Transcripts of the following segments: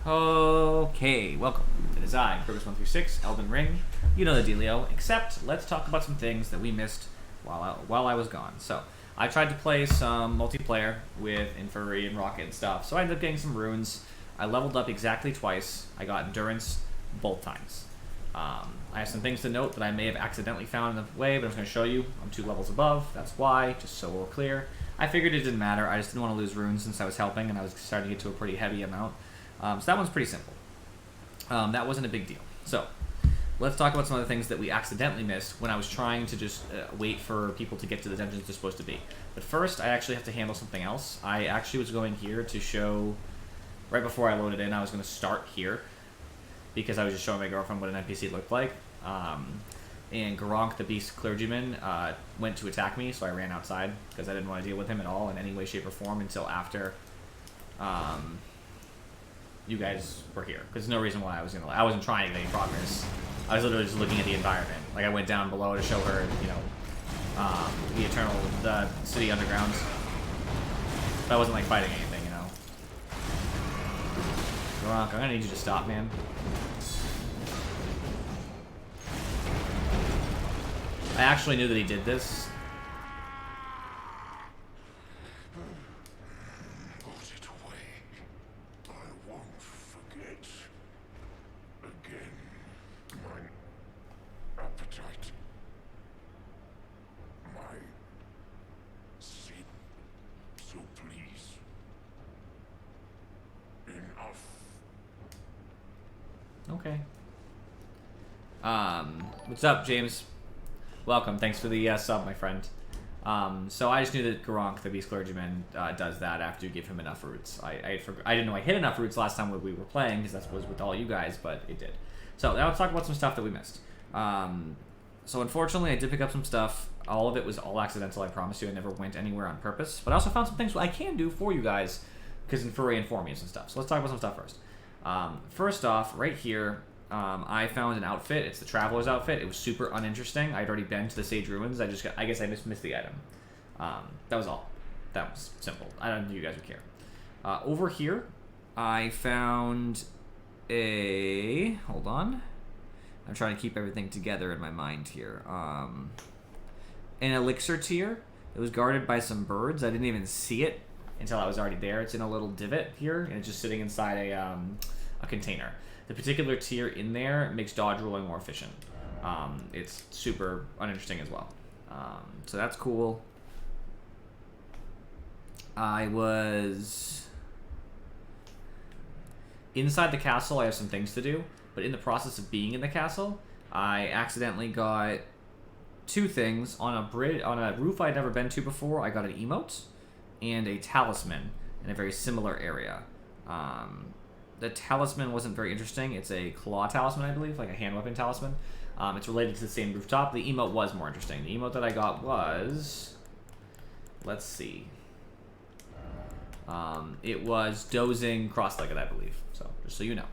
Okay, welcome. It is I, Burgers136, Elden Ring. You know the dealio, except let's talk about some things that we missed while I was gone. So, I tried to play some multiplayer with Inferi and Rocket and stuff, so I ended up getting some runes. I leveled up exactly twice. I got Endurance both times. I have some things to note that I may have accidentally found in the way, but I'm going to show you. I'm 2 levels above, that's why, just so we're clear. I figured it didn't matter, I just didn't want to lose runes since I was helping and I was starting to get to a pretty heavy amount. So that one's pretty simple. That wasn't a big deal. So, let's talk about some other things that we accidentally missed when I was trying to just wait for people to get to the dungeons they're supposed to be. But first, I actually have to handle something else. I actually was going here to show, right before I loaded in, I was going to start here, because I was just showing my girlfriend what an NPC looked like. And Garonk, the Beast Clergyman, went to attack me, so I ran outside, because I didn't want to deal with him at all in any way, shape, or form until after you guys were here. Because there's no reason why I wasn't trying to get any progress. I was literally just looking at the environment. Like, I went down below to show her, you know, the city underground. But I wasn't, like, fighting anything, you know. Garonk, I'm gonna need you to stop, man. I actually knew that he did this. Put it away. I won't forget. Again, my appetite. My sin. So please. Enough. Okay. What's up, James? Welcome. Thanks for the sub, my friend. So I just knew that Garonk, the Beast Clergyman, does that after you give him enough roots. I didn't know I hit enough roots last time when we were playing, because that was with all you guys, but it did. So now let's talk about some stuff that we missed. So unfortunately, I did pick up some stuff. All of it was all accidental, I promise you. I never went anywhere on purpose. But I also found some things I can do for you guys, because Inferi informed me of some stuff. So let's talk about some stuff first. First off, right here, I found an outfit. It's the Traveler's outfit. It was super uninteresting. I'd already been to the Sage Ruins. I guess I missed the item. That was all. That was simple. I don't think you guys would care. Over here, I found a... Hold on. I'm trying to keep everything together in my mind here. An elixir tier. It was guarded by some birds. I didn't even see it until I was already there. It's in a little divot here, and it's just sitting inside a container. The particular tier in there makes dodge rolling more efficient. It's super uninteresting as well. So that's cool. I was... Inside the castle, I have some things to do, but in the process of being in the castle, I accidentally got 2 things. On a roof I'd never been to before, I got an emote and a talisman in a very similar area. The talisman wasn't very interesting. It's a claw talisman, I believe, like a hand weapon talisman. It's related to the same rooftop. The emote was more interesting. The emote that I got was... Let's see. It was dozing cross-legged, I believe. So, just so you know.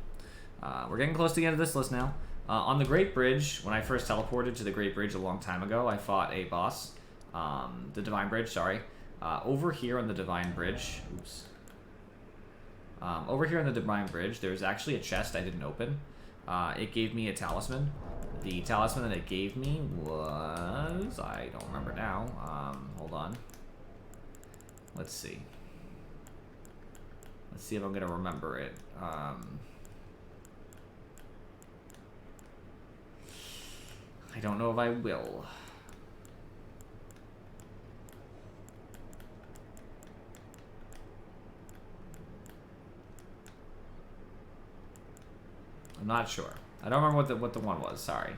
We're getting close to the end of this list now. On the Great Bridge, when I first teleported to the Great Bridge a long time ago, I fought a boss. The Divine Bridge, sorry. Over here on the Divine Bridge... Oops. Over here on the Divine Bridge, there's actually a chest I didn't open. It gave me a talisman. The talisman that it gave me was... I don't remember now. Hold on. Let's see. Let's see if I'm going to remember it. I don't know if I will. I'm not sure. I don't remember what the one was, sorry.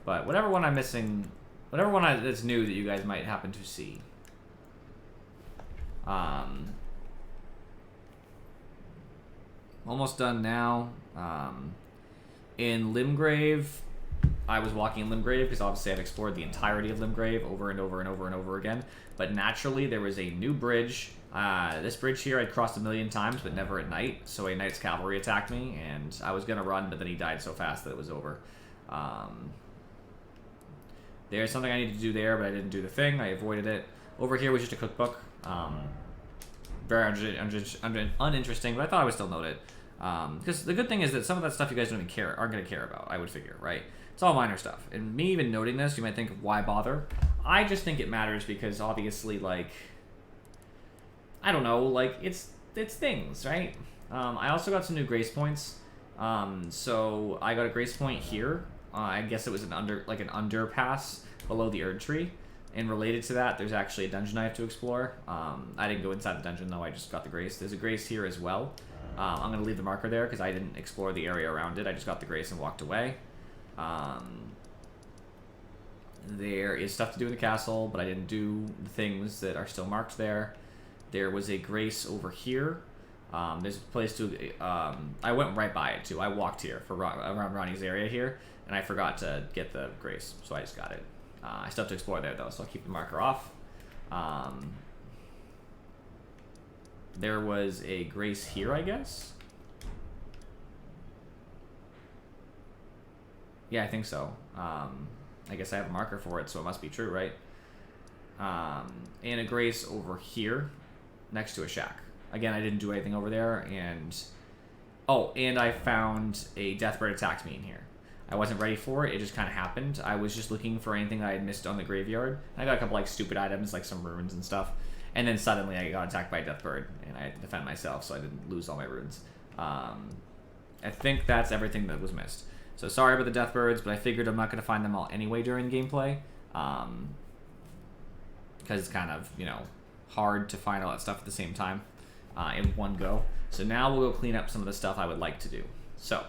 But whatever one I'm missing, whatever one that's new that you guys might happen to see. Almost done now. In Limgrave, I was walking in Limgrave because obviously I've explored the entirety of Limgrave over and over and over and over again. But naturally, there was a new bridge. This bridge here I'd crossed 1,000,000 times, but never at night. So a knight's cavalry attacked me, and I was going to run, but then he died so fast that it was over. There's something I needed to do there, but I didn't do the thing. I avoided it. Over here was just a cookbook. Very uninteresting, but I thought I would still note it. Because the good thing is that some of that stuff you guys don't even aren't going to care about, I would figure, right? It's all minor stuff. And me even noting this, you might think, why bother? I just think it matters because obviously, like, I don't know, like, it's things, right? I also got some new grace points. So I got a grace point here. I guess it was an underpass below the Erd Tree. And related to that, there's actually a dungeon I have to explore. I didn't go inside the dungeon, though. I just got the grace. There's a grace here as well. I'm going to leave the marker there because I didn't explore the area around it. I just got the grace and walked away. There is stuff to do in the castle, but I didn't do the things that are still marked there. There was a grace over here. There's a place to... I went right by it, too. I walked here around Ronnie's area here, and I forgot to get the grace, so I just got it. I still have to explore there, though, so I'll keep the marker off. There was a grace here, I guess? Yeah, I think so. I guess I have a marker for it, so it must be true, right? And a grace over here, next to a shack. Again, I didn't do anything over there, and... Oh, and I found a deathbird attacked me in here. I wasn't ready for it, it just kind of happened. I was just looking for anything that I had missed on the graveyard. I got a couple, like, stupid items, like some runes and stuff. And then suddenly I got attacked by a deathbird, and I had to defend myself, so I didn't lose all my runes. I think that's everything that was missed. So sorry about the deathbirds, but I figured I'm not going to find them all anyway during gameplay. Because it's kind of, you know, hard to find all that stuff at the same time in one go. So now we'll go clean up some of the stuff I would like to do. So,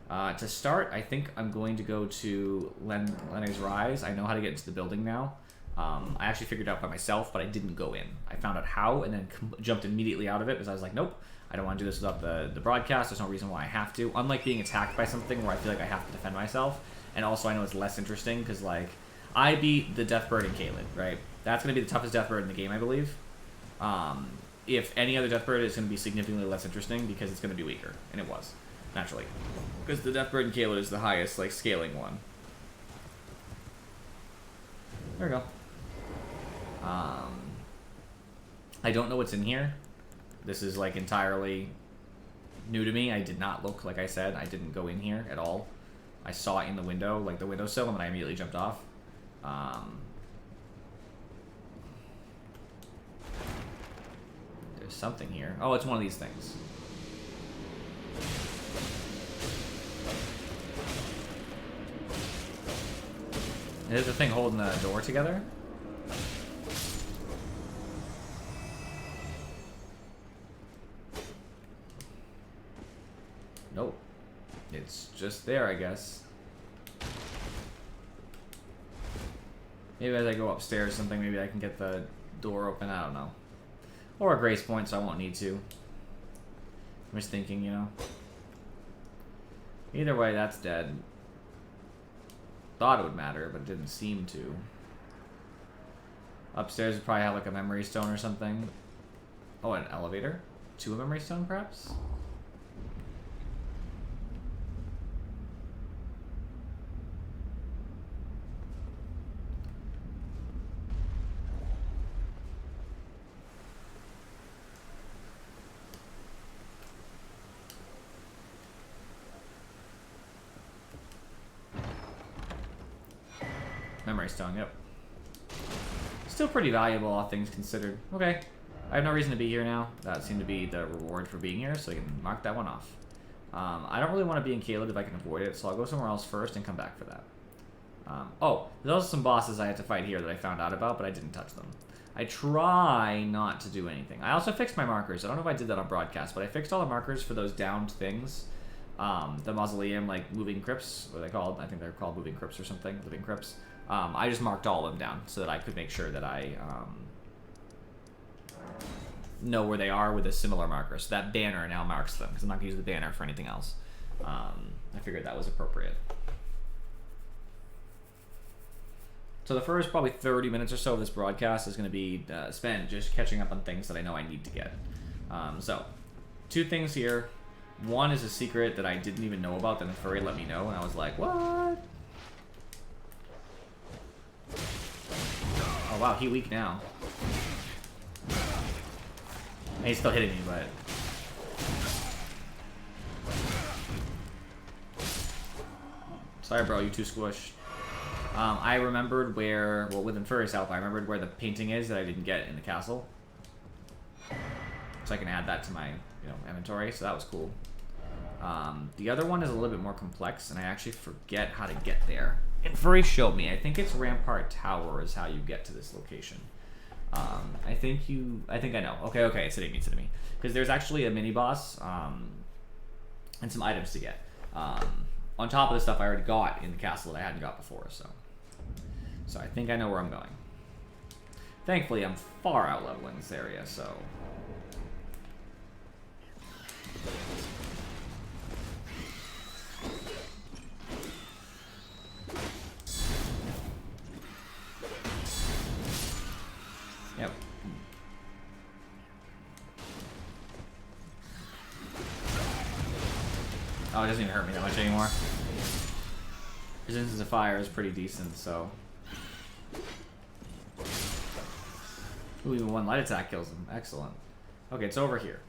to start, I think I'm going to go to Lennox Rise. I know how to get into the building now. I actually figured it out by myself, but I didn't go in. I found out how and then jumped immediately out of it because I was like, nope, I don't want to do this without the broadcast. There's no reason why I have to. Unlike being attacked by something where I feel like I have to defend myself. And also I know it's less interesting because, like, I beat the Deathbird in Caelid, right? That's going to be the toughest Deathbird in the game, I believe. If any other Deathbird is going to be significantly less interesting because it's going to be weaker. And it was, naturally. Because the Deathbird in Caelid is the highest, like, scaling one. There we go. I don't know what's in here. This is, like, entirely new to me. I did not look, like I said. I didn't go in here at all. I saw it in the window, like the windowsill, and then I immediately jumped off. There's something here. Oh, it's one of these things. Is the thing holding the door together? Nope. It's just there, I guess. Maybe as I go upstairs or something, maybe I can get the door open. I don't know. Or a grace point, so I won't need to. I'm just thinking, you know. Either way, that's dead. Thought it would matter, but it didn't seem to. Upstairs would probably have like a memory stone or something. Oh, an elevator? To a memory stone, perhaps? Memory stone, yep. Still pretty valuable, all things considered. Okay. I have no reason to be here now. That seemed to be the reward for being here, so I can mark that one off. I don't really want to be in Caelid if I can avoid it, so I'll go somewhere else first and come back for that. Oh, there's also some bosses I had to fight here that I found out about, but I didn't touch them. I try not to do anything. I also fixed my markers. I don't know if I did that on broadcast, but I fixed all the markers for those downed things. The mausoleum, like moving crypts, what are they called? I think they're called moving crypts or something, living crypts. I just marked all of them down so that I could make sure that I know where they are with a similar marker. So that banner now marks them, because I'm not going to use the banner for anything else. I figured that was appropriate. So the first probably 30 minutes or so of this broadcast is going to be spent just catching up on things that I know I need to get. So, two things here. One is a secret that I didn't even know about that the furry let me know, and I was like, what? Oh wow, he weak now. And he's still hitting me, but... Sorry, bro, you too squished. I remembered where, well, with Infurious help, I remembered where the painting is that I didn't get in the castle. So I can add that to my, inventory, so that was cool. The other one is a little bit more complex, and I actually forget how to get there. Infurious showed me. I think it's Rampart Tower is how you get to this location. I think I know. Okay, it's hitting me. Because there's actually a mini-boss, and some items to get. On top of the stuff I already got in the castle that I hadn't got before, so I think I know where I'm going. Thankfully, I'm far out leveling this area, so... Yep. Oh, it doesn't even hurt me that much anymore. Resistance to fire is pretty decent, so... Ooh, even one light attack kills him. Excellent. Okay, it's over here.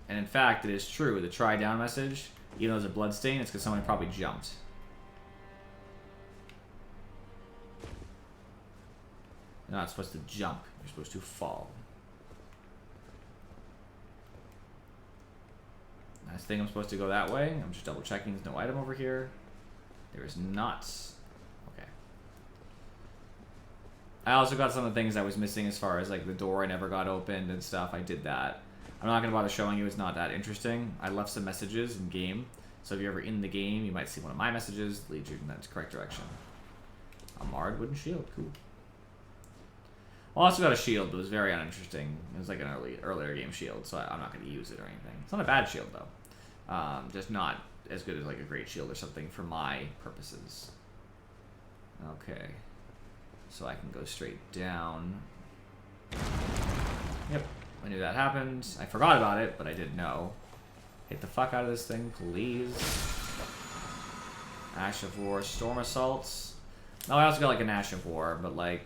And in fact, it is true. The try down message, even though there's a blood stain, it's because someone probably jumped. You're not supposed to jump. You're supposed to fall. Nice thing, I'm supposed to go that way. I'm just double checking there's no item over here. There is not. Okay. I also got some of the things I was missing as far as like the door I never got opened and stuff. I did that. I'm not going to bother showing you. It's not that interesting. I left some messages in game. So if you're ever in the game, you might see one of my messages. Lead you in that correct direction. A marred wooden shield. Cool. I also got a shield, but it was very uninteresting. It was like an earlier game shield, so I'm not going to use it or anything. It's not a bad shield, though. Just not as good as like a great shield or something for my purposes. Okay. So I can go straight down. Yep. I knew that happened. I forgot about it, but I did know. Hit the fuck out of this thing, please. Ash of War, Storm Assaults. Oh, I also got like an Ash of War, but like...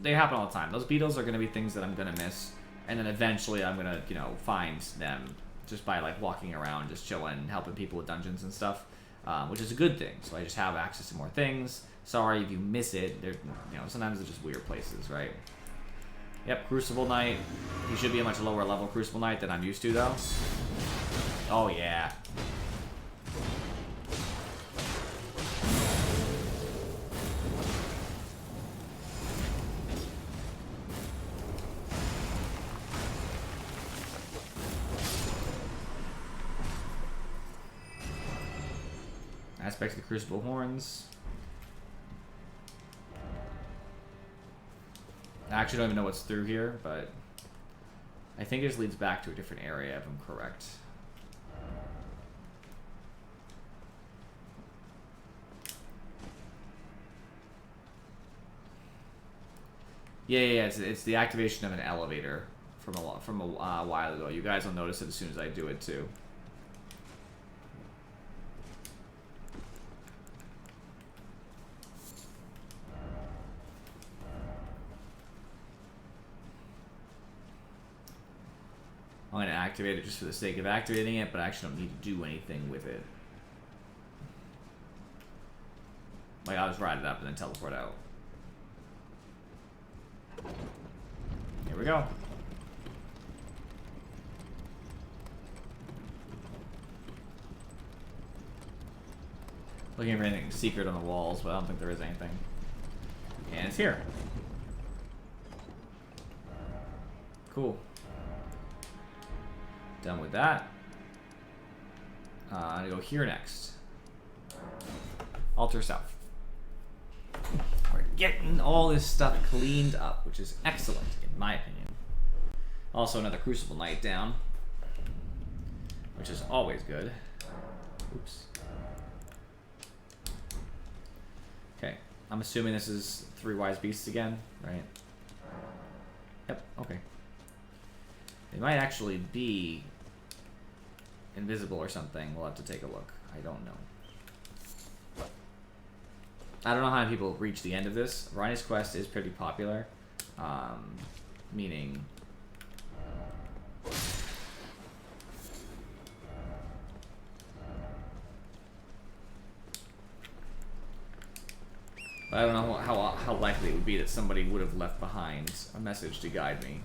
they happen all the time. Those beetles are going to be things that I'm going to miss. And then eventually I'm going to, find them just by, like, walking around, just chilling, helping people with dungeons and stuff. Which is a good thing. So I just have access to more things. Sorry if you miss it. They're, sometimes they're just weird places, right? Yep, Crucible Knight. He should be a much lower level Crucible Knight than I'm used to, though. Oh, yeah. Aspects of the Crucible Horns. I actually don't even know what's through here, but I think it just leads back to a different area if I'm correct. Yeah, it's the activation of an elevator from a while ago. You guys will notice it as soon as I do it too. I'm going to activate it just for the sake of activating it, but I actually don't need to do anything with it. Like, I'll just ride it up and then teleport out. Here we go. Looking for anything secret on the walls, but I don't think there is anything. And it's here. Cool. Done with that. I'm gonna go here next. Altar South. We're getting all this stuff cleaned up, which is excellent, in my opinion. Also, another Crucible Knight down, which is always good. Oops. Okay, I'm assuming this is 3 Wise Beasts again, right? Yep, okay. They might actually be invisible or something. We'll have to take a look. I don't know. I don't know how many people reach the end of this. Rhino's Quest is pretty popular. Meaning... But I don't know how likely it would be that somebody would have left behind a message to guide me.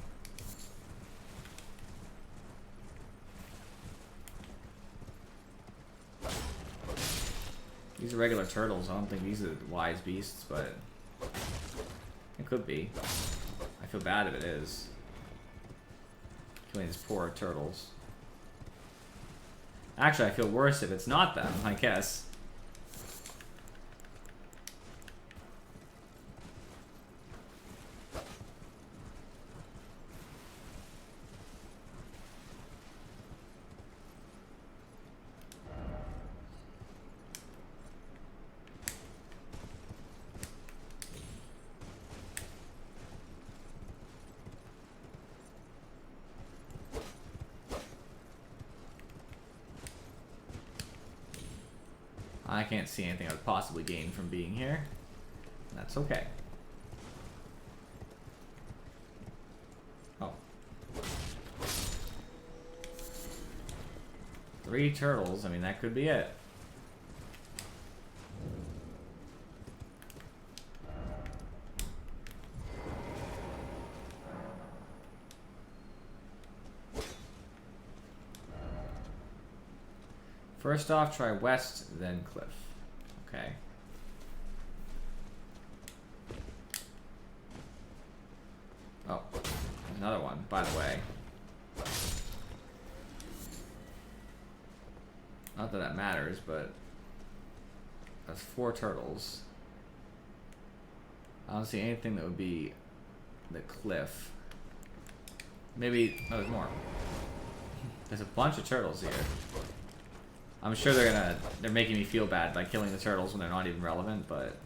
These are regular turtles. I don't think these are wise beasts, but it could be. I feel bad if it is. Killing these poor turtles. Actually, I feel worse if it's not them, I guess. I can't see anything I would possibly gain from being here. That's okay. Oh. 3 turtles, I mean, that could be it. First off, try west, then cliff. Okay. Oh, another one, by the way. Not that that matters, but that's 4 turtles. I don't see anything that would be the cliff. Maybe, oh, there's more. There's a bunch of turtles here. I'm sure they're making me feel bad by killing the turtles when they're not even relevant, but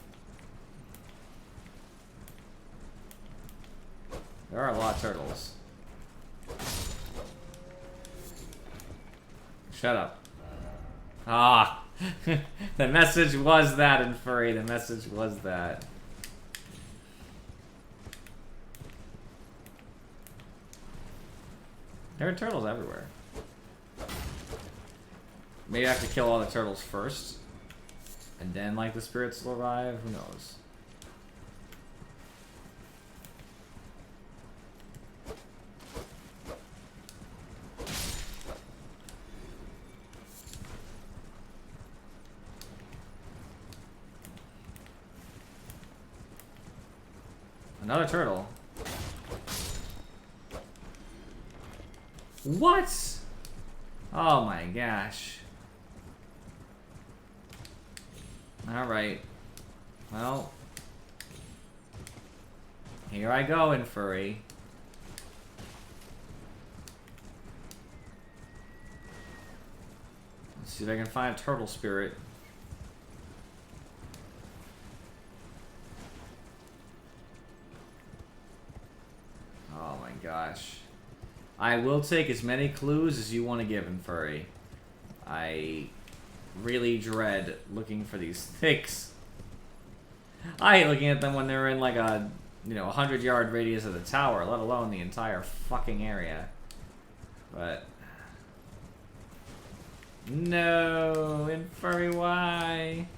there are a lot of turtles. Shut up. Ah! The message was that in furry, the message was that. There are turtles everywhere. Maybe I have to kill all the turtles first, and then, like, the spirits will arrive. Who knows? Another turtle. What? Oh my gosh. Alright. Well. Here I go in furry. Let's see if I can find a turtle spirit. Oh my gosh. I will take as many clues as you want to give in furry. I really dread looking for these things. I hate looking at them when they're in like a, 100-yard radius of the tower, let alone the entire fucking area. But no, in furry, why?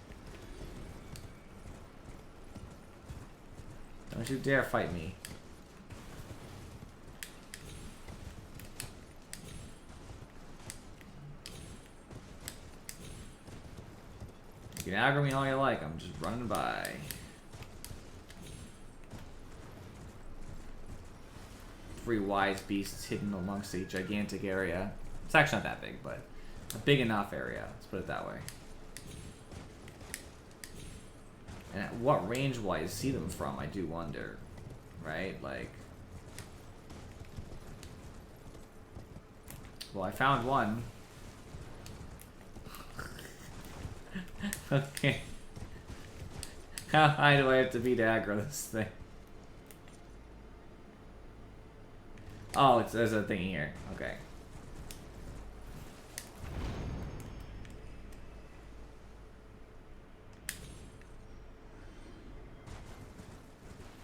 Don't you dare fight me. You can aggro me all you like, I'm just running by. Three wise beasts hidden amongst a gigantic area. It's actually not that big, but a big enough area, let's put it that way. And at what range will I see them from, I do wonder. Right? Like... Well, I found one. Okay. How high do I have to be to aggro this thing? Oh, there's a thing here. Okay.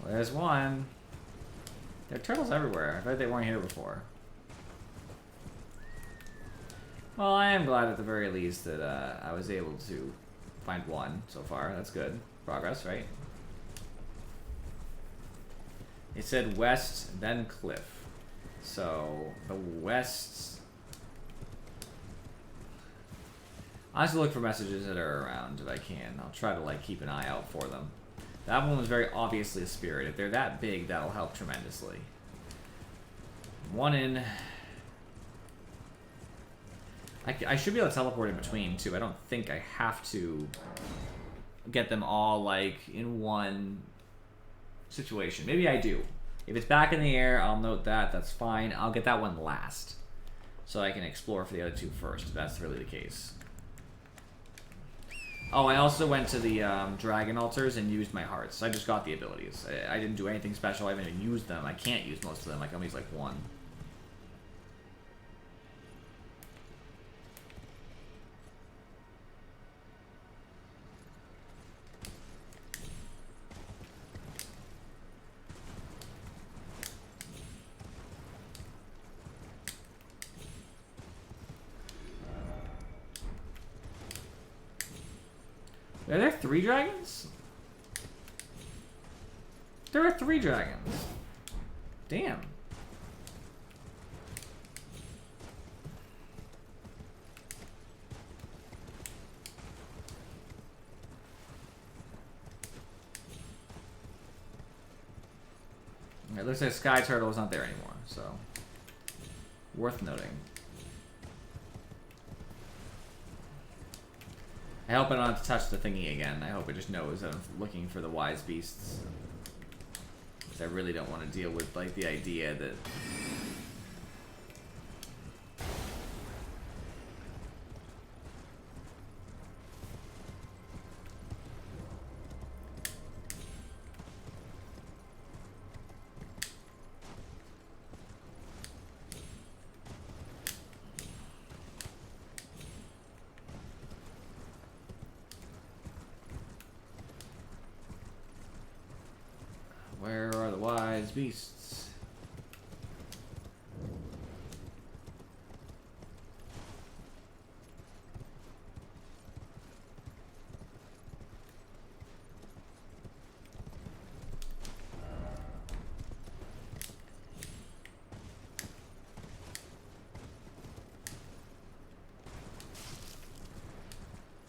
Well, there's one. There are turtles everywhere. I bet they weren't here before. Well, I am glad at the very least that I was able to find one so far. That's good. Progress, right? It said west, then cliff. So the west. I have to look for messages that are around if I can. I'll try to like keep an eye out for them. That one was very obviously a spirit. If they're that big, that'll help tremendously. One in. I should be able to teleport in between too. I don't think I have to get them all like in one situation. Maybe I do. If it's back in the air, I'll note that. That's fine. I'll get that one last, so I can explore for the other two first, if that's really the case. Oh, I also went to the dragon altars and used my hearts. I just got the abilities. I didn't do anything special. I haven't even used them. I can't use most of them. I can only use like one. Are there 3 dragons? There are 3 dragons. Damn. It looks like Sky Turtle is not there anymore, so worth noting. I hope I don't have to touch the thingy again. I hope it just knows that I'm looking for the wise beasts. Because I really don't want to deal with like the idea that where are the wise beasts?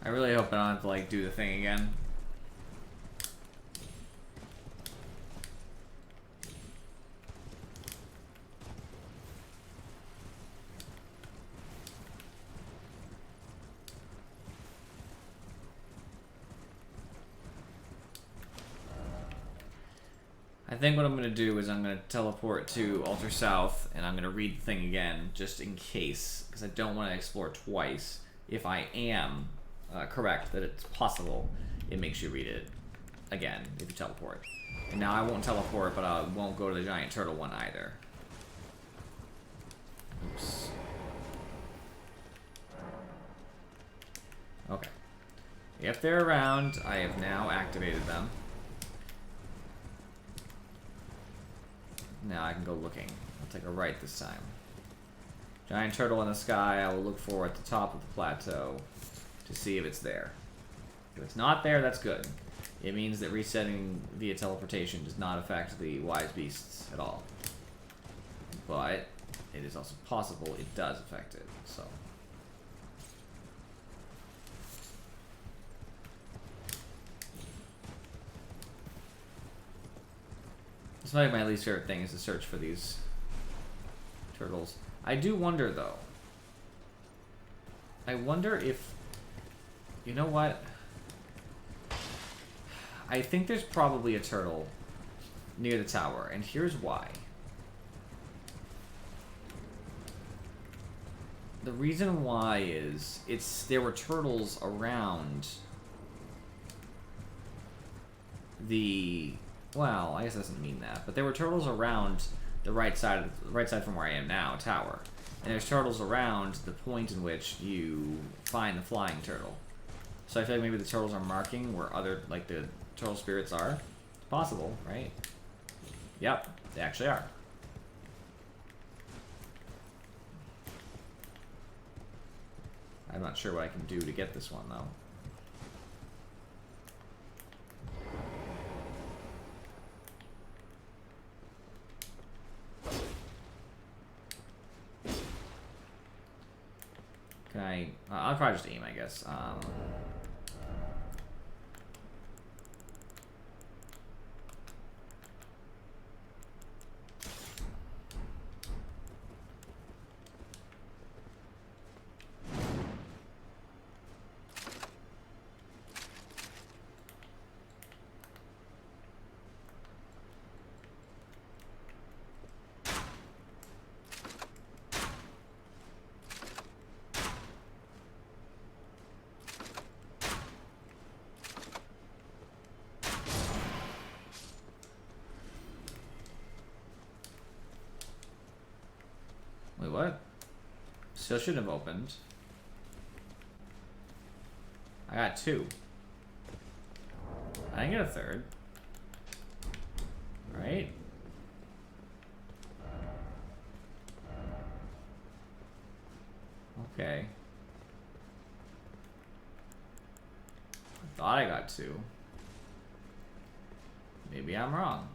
I really hope I don't have to like do the thing again. I think what I'm going to do is I'm going to teleport to Altar South, and I'm going to read the thing again, just in case, because I don't want to explore twice. If I am correct that it's possible, it makes you read it again if you teleport. And now I won't teleport, but I won't go to the giant turtle one either. Oops. Okay. If they're around, I have now activated them. Now I can go looking. I'll take a right this time. Giant turtle in the sky. I will look for at the top of the plateau to see if it's there. If it's not there, that's good. It means that resetting via teleportation does not affect the wise beasts at all. But it is also possible it does affect it, so. This might be my least favorite thing, is to search for these turtles. I do wonder, though. I wonder if... You know what? I think there's probably a turtle near the tower, and here's why. The reason why is there were turtles around the... Well, I guess it doesn't mean that, but there were turtles around the right side from where I am now, tower. And there's turtles around the point in which you find the flying turtle. So I feel like maybe the turtles are marking where other, like, the turtle spirits are. It's possible, right? Yep, they actually are. I'm not sure what I can do to get this one, though. Can I... I'll probably just aim, I guess. Wait, what? Still shouldn't have opened. I got 2. I didn't get a 3rd. Right? Okay. I thought I got 2. Maybe I'm wrong.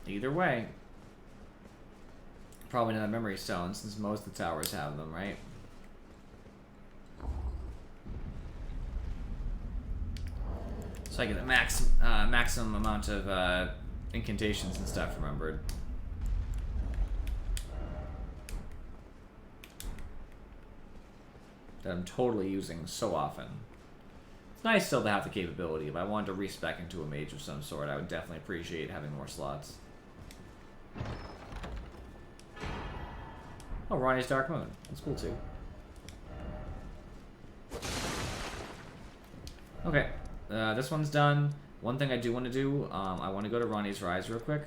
Either way, probably another memory stone since most of the towers have them, right? So I get the maximum amount of incantations and stuff remembered. That I'm totally using so often. It's nice still to have the capability. If I wanted to respec into a mage of some sort, I would definitely appreciate having more slots. Oh, Ronnie's Dark Moon. That's cool too. Okay, this one's done. One thing I do want to do, I want to go to Ronnie's Rise real quick.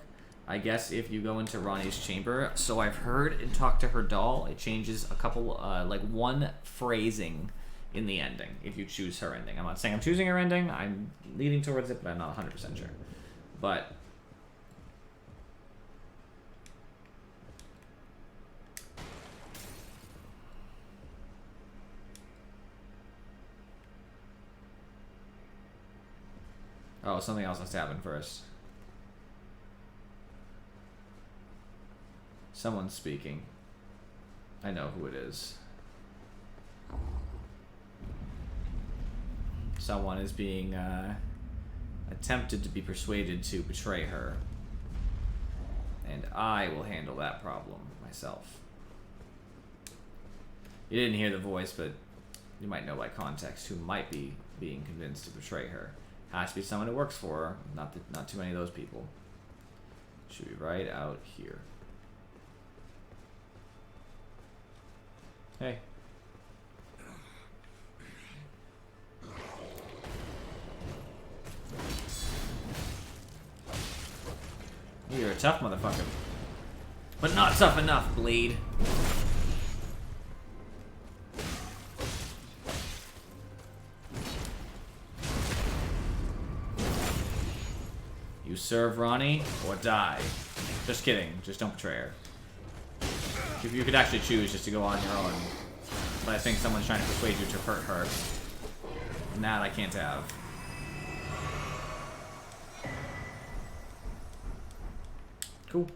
I guess if you go into Ronnie's chamber, so I've heard and talked to her doll, it changes a couple, like one phrasing in the ending, if you choose her ending. I'm not saying I'm choosing her ending, I'm leaning towards it, but I'm not 100% sure. But... oh, something else has to happen first. Someone's speaking. I know who it is. Someone is being attempted to be persuaded to betray her. And I will handle that problem myself. You didn't hear the voice, but you might know by context who might be being convinced to betray her. Has to be someone who works for her. Not too many of those people. Should be right out here. Hey. You're a tough motherfucker. But not tough enough, Blade. You serve Ronnie or die. Just kidding. Just don't betray her. If you could actually choose just to go on your own. But I think someone's trying to persuade you to hurt her. And that I can't have. Cool.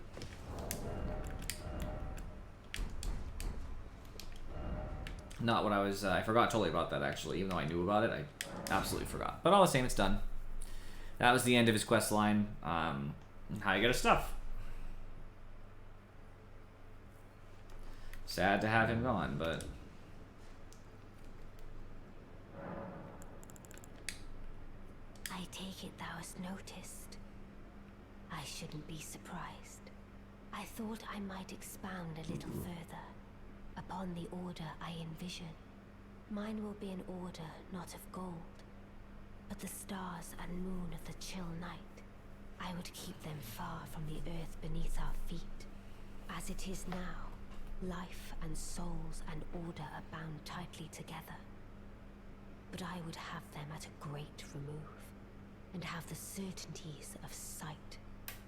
Not what I was... I forgot totally about that, actually. Even though I knew about it, I absolutely forgot. But all the same, it's done. That was the end of his quest line. How you get his stuff. Sad to have him gone, but... I take it thou hast noticed. I shouldn't be surprised. I thought I might expound a little further upon the order I envision. Mine will be an order not of gold, but the stars and moon of the chill night. I would keep them far from the earth beneath our feet. As it is now, life and souls and order are bound tightly together. But I would have them at a great remove, and have the certainties of sight,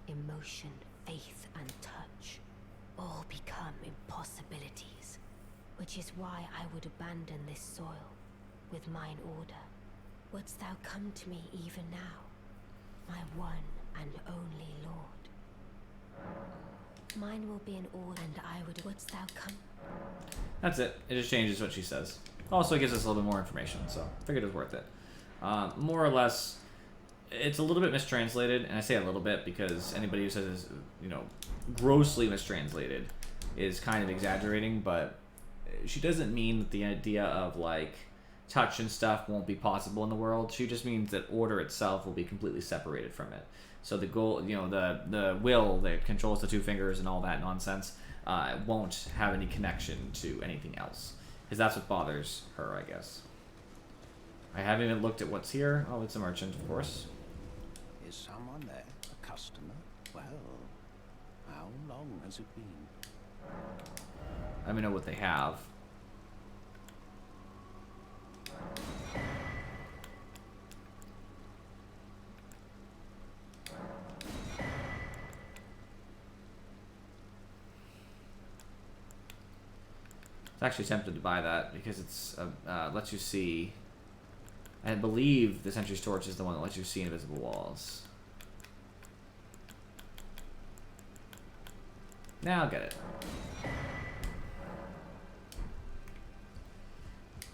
emotion, faith, and touch all become impossibilities. which is why I would abandon this soil with mine order. Wouldst thou come to me even now, my one and only lord? Mine will be an order, and I would. Wouldst thou come? That's it. It just changes what she says. Also, it gives us a little bit more information, so I figured it was worth it. More or less, it's a little bit mistranslated, and I say a little bit because anybody who says it's, you know, grossly mistranslated is kind of exaggerating, but she doesn't mean that the idea of, like, touch and stuff won't be possible in the world. She just means that order itself will be completely separated from it. So the goal, you know, the will that controls the two fingers and all that nonsense won't have any connection to anything else. Because that's what bothers her, I guess. I haven't even looked at what's here. Oh, it's a merchant, of course. Is someone there? A customer? Well, how long has it been? Let me know what they have. I was actually tempted to buy that because it's lets you see. I believe the Sentry's Torch is the one that lets you see invisible walls. Now I'll get it.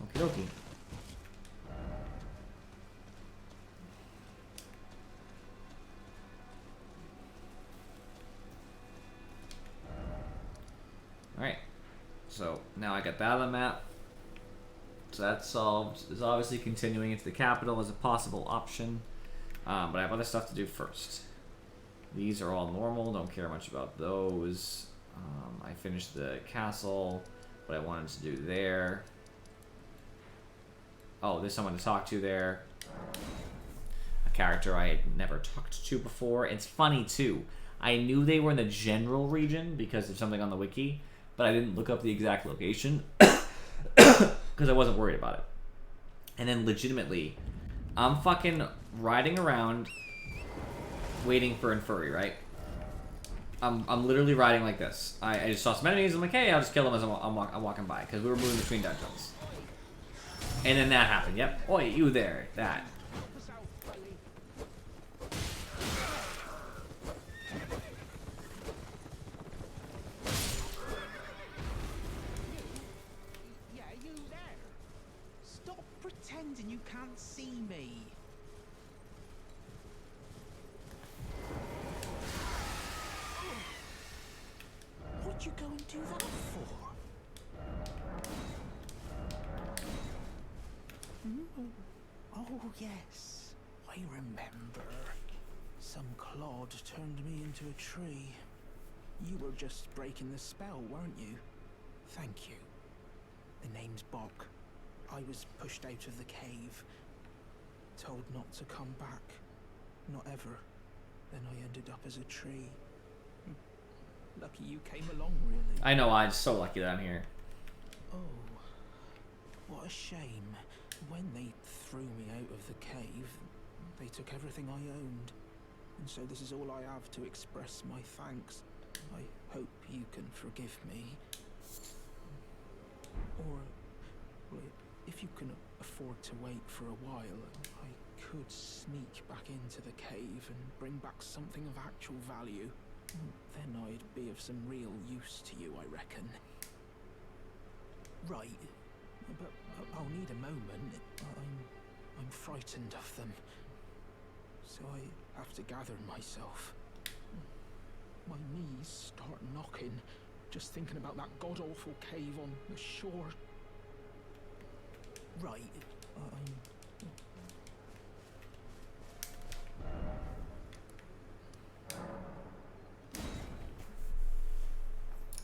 Okie dokie. Alright. So now I got that on the map. So that's solved. There's obviously continuing into the capital as a possible option. But I have other stuff to do first. These are all normal. Don't care much about those. I finished the castle. What I wanted to do there. Oh, there's someone to talk to there. A character I had never talked to before. It's funny, too. I knew they were in the general region because of something on the wiki, but I didn't look up the exact location because I wasn't worried about it. And then legitimately, I'm fucking riding around waiting for Infuri, right? I'm literally riding like this. I just saw some enemies. I'm like, hey, I'll just kill them as I'm walking by because we were moving between dungeons. And then that happened. Yep. Oi, you there. That. Yeah, you there? Stop pretending you can't see me. What'd you go and do that for? Oh, yes. I remember. Some clod turned me into a tree. You were just breaking the spell, weren't you? Thank you. The name's Bok. I was pushed out of the cave. Told not to come back. Not ever. Then I ended up as a tree. Lucky you came along, really. I know. I'm so lucky that I'm here. Oh, what a shame. When they threw me out of the cave, they took everything I owned. And so this is all I have to express my thanks. I hope you can forgive me. Or, well, if you can afford to wait for a while, I could sneak back into the cave and bring back something of actual value. Then I'd be of some real use to you, I reckon. Right. But I'll need a moment. I'm frightened of them. So I have to gather myself. My knees start knocking, just thinking about that god-awful cave on the shore. Right.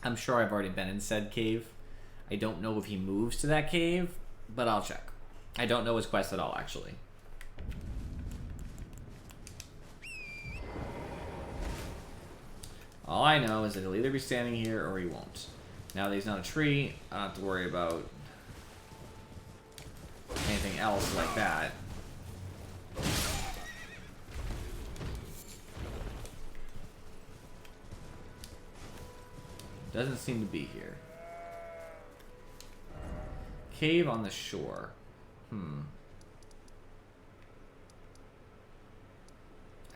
I'm sure I've already been in said cave. I don't know if he moves to that cave, but I'll check. I don't know his quest at all, actually. All I know is that he'll either be standing here or he won't. Now that he's not a tree, I don't have to worry about anything else like that. Doesn't seem to be here. cave on the shore.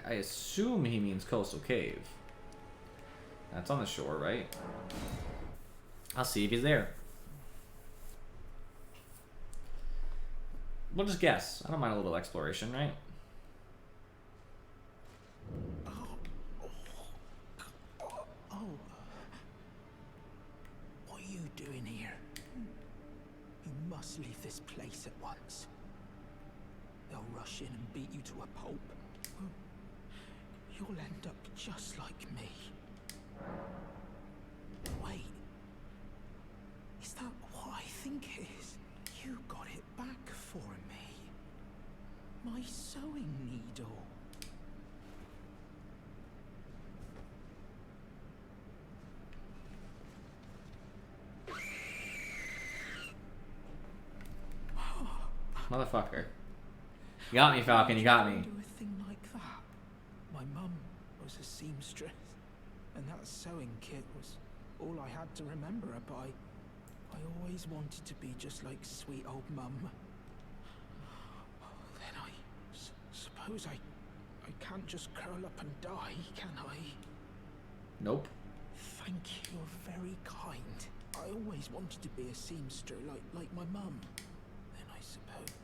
I assume he means coastal cave. That's on the shore, right? I'll see if he's there. We'll just guess. I don't mind a little exploration, right? Oh. What are you doing here? You must leave this place at once. They'll rush in and beat you to a pulp. You'll end up just like me. Wait. Is that what I think it is? You got it back for me. My sewing needle. Motherfucker. You got me, Falcon, you got me. Do a thing like that. My mum was a seamstress, and that sewing kit was all I had to remember her by. I always wanted to be just like sweet old mum. Then I suppose I can't just curl up and die, can I? Nope. Thank you, you're very kind. I always wanted to be a seamster like my mum. Then I suppose.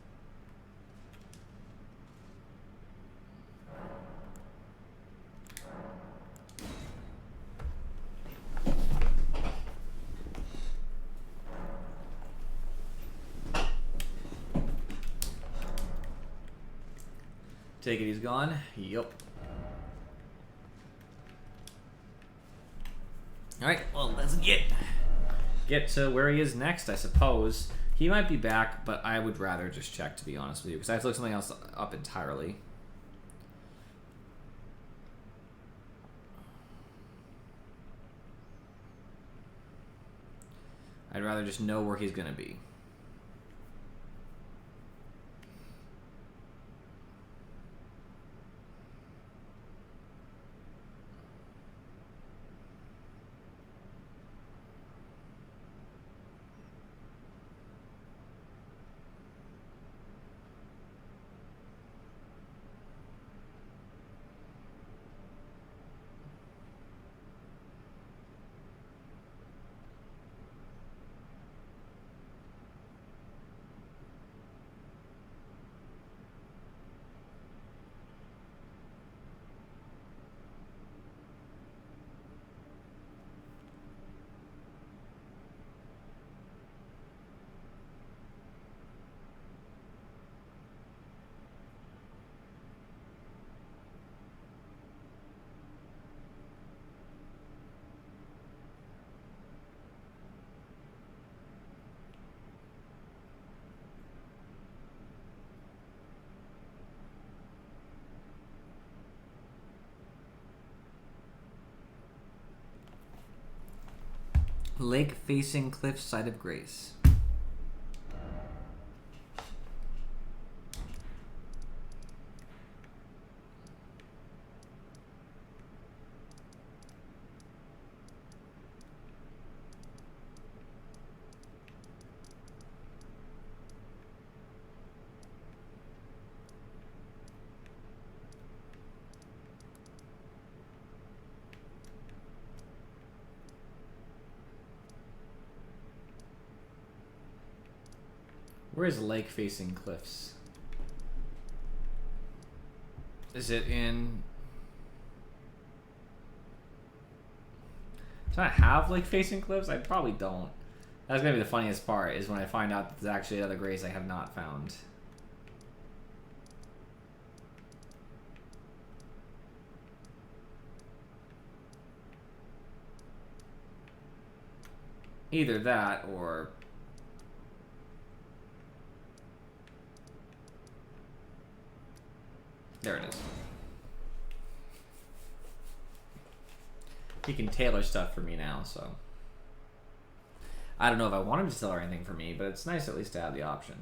Take it he's gone? Yup. Alright, well, let's get to where he is next, I suppose. He might be back, but I would rather just check, to be honest with you, because I have to look something else up entirely. I'd rather just know where he's gonna be. Lake facing cliff side of Grace. Where is lake facing cliffs? Is it in... Do I have lake facing cliffs? I probably don't. That's gonna be the funniest part, is when I find out that there's actually other graves I have not found. Either that or... There it is. He can tailor stuff for me now, so... I don't know if I want him to tailor anything for me, but it's nice at least to have the option.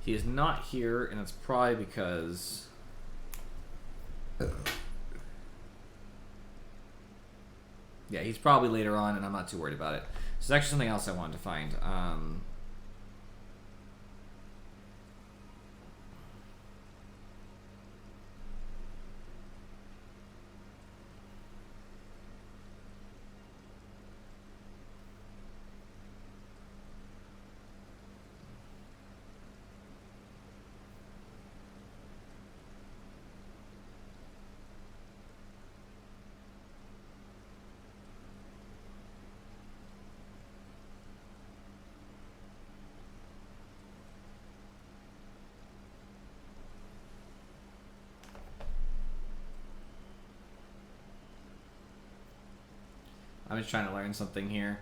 He is not here, and it's probably because... Yeah, he's probably later on, and I'm not too worried about it. So there's actually something else I wanted to find. I'm just trying to learn something here.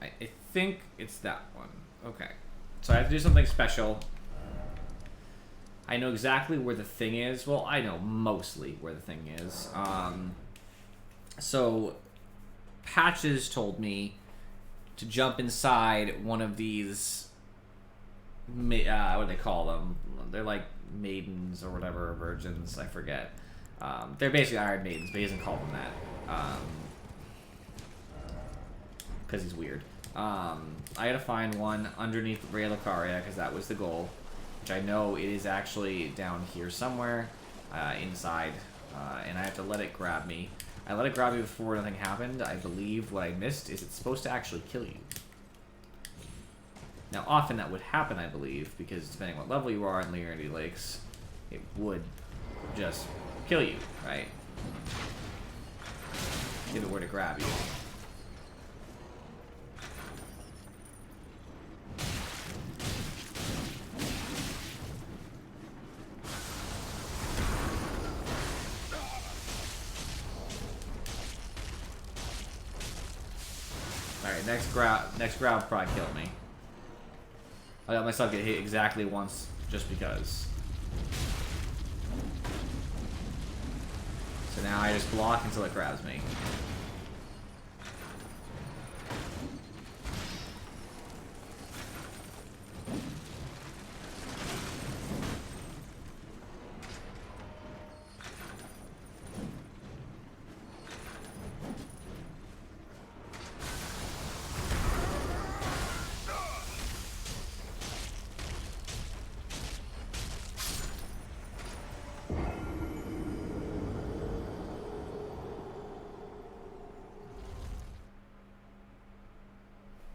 I think it's that one. Okay. So I have to do something special. I know exactly where the thing is. Well, I know mostly where the thing is. So Patches told me to jump inside one of these... what do they call them? They're like maidens or whatever, virgins. I forget. They're basically Iron Maidens, but he doesn't call them that. Because he's weird. I gotta find one underneath Rhea Lucaria, because that was the goal. Which I know it is actually down here somewhere, inside. And I have to let it grab me. I let it grab me before nothing happened. I believe what I missed is it's supposed to actually kill you. Now, often that would happen, I believe, because depending on what level you are in Leonardy Lakes, it would just kill you, right? If it were to grab you. Alright, next grab probably killed me. I let myself get hit exactly once, just because. So now I just block until it grabs me.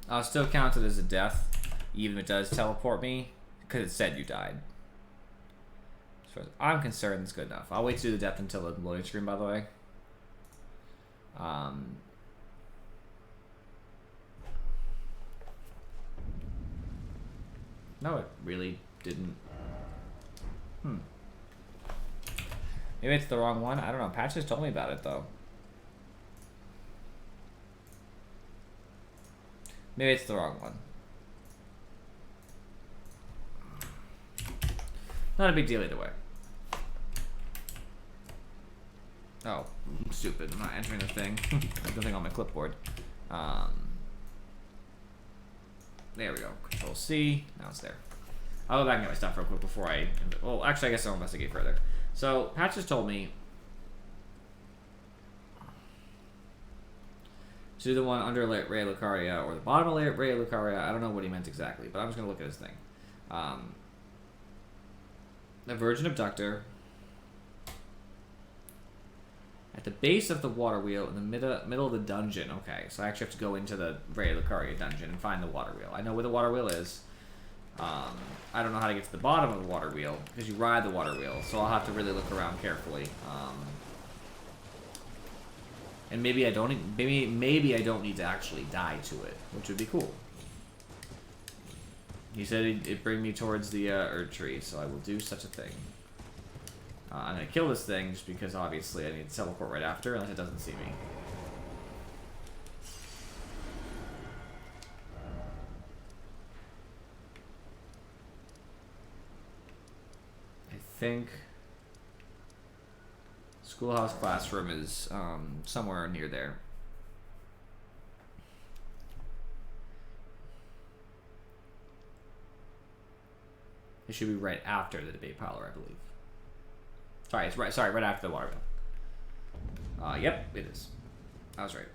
I'll still count it as a death, even if it does teleport me, because it said you died. As far as I'm concerned, it's good enough. I'll wait to do the death until the loading screen, by the way. No, it really didn't. Maybe it's the wrong one. I don't know. Patches told me about it, though. Maybe it's the wrong one. Not a big deal either way. Oh, I'm stupid. I'm not entering the thing. There's nothing on my clipboard. There we go. Control C. Now it's there. I'll go back and get my stuff real quick before I... Well, actually, I guess I'll investigate further. So, Patches told me to do the one under Rhea Lucaria or the bottom of Rhea Lucaria. I don't know what he meant exactly, but I'm just going to look at his thing. The Virgin Abductor. At the base of the water wheel in the middle of the dungeon. Okay, so I actually have to go into the Rhea Lucaria dungeon and find the water wheel. I know where the water wheel is. I don't know how to get to the bottom of the water wheel because you ride the water wheel, so I'll have to really look around carefully. And maybe I don't. Maybe I don't need to actually die to it, which would be cool. He said it'd bring me towards the Erd Tree, so I will do such a thing. I'm gonna kill this thing just because obviously I need to teleport right after, unless it doesn't see me. I think Schoolhouse Classroom is somewhere near there. It should be right after the debate parlor, I believe. Sorry, it's right. Sorry, right after the water wheel. Yep, it is. I was right.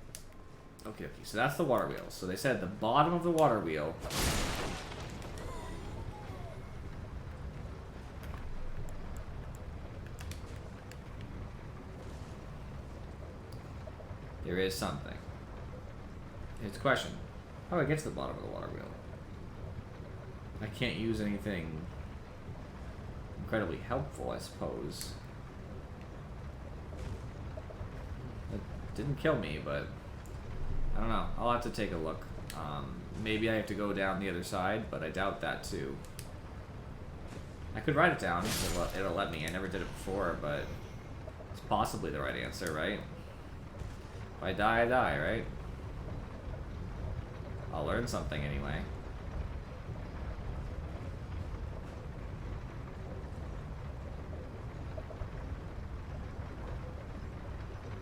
Okay, okay. So that's the water wheel. So they said at the bottom of the water wheel. There is something. Here's the question. How do I get to the bottom of the water wheel? I can't use anything incredibly helpful, I suppose. It didn't kill me, but I don't know. I'll have to take a look. Maybe I have to go down the other side, but I doubt that too. I could write it down. It'll let me. I never did it before, but it's possibly the right answer, right? If I die, I die, right? I'll learn something anyway.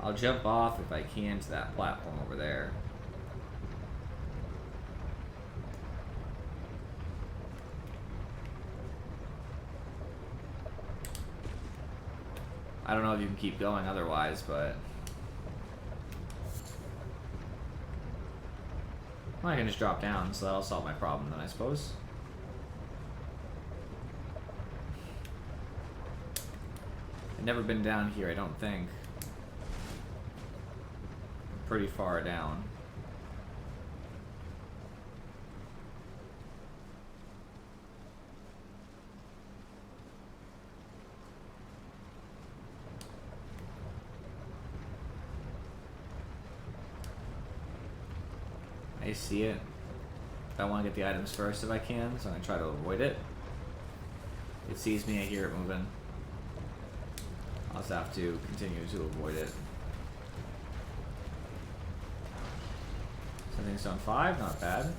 I'll jump off if I can to that platform over there. I don't know if you can keep going otherwise, but well, I can just drop down, so that'll solve my problem then, I suppose. I've never been down here, I don't think. Pretty far down. I see it. I want to get the items first if I can, so I'm going to try to avoid it. It sees me, I hear it moving. I'll just have to continue to avoid it. Sending Stone 5, not bad.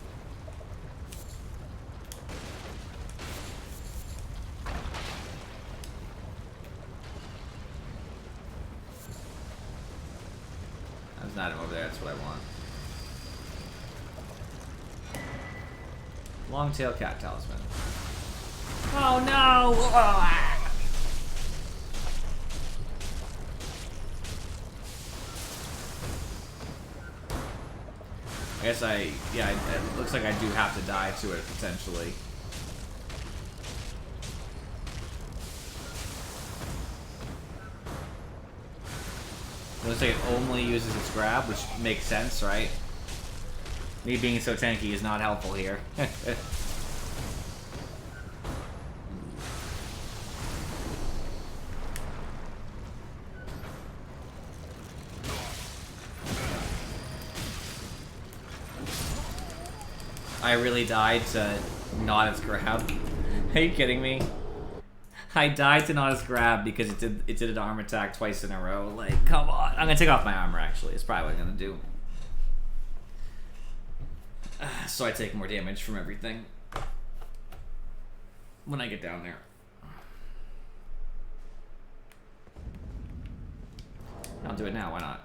There's an item over there, that's what I want. Long-tail cat talisman. Oh no! Oh. I guess yeah, it looks like I do have to die to it, potentially. It looks like it only uses its grab, which makes sense, right? Me being so tanky is not helpful here. I really died to not its grab. Are you kidding me? I died to not its grab because it did an arm attack twice in a row. Like, come on. I'm gonna take off my armor actually. It's probably what I'm gonna do. So I take more damage from everything when I get down there. I'll do it now, why not?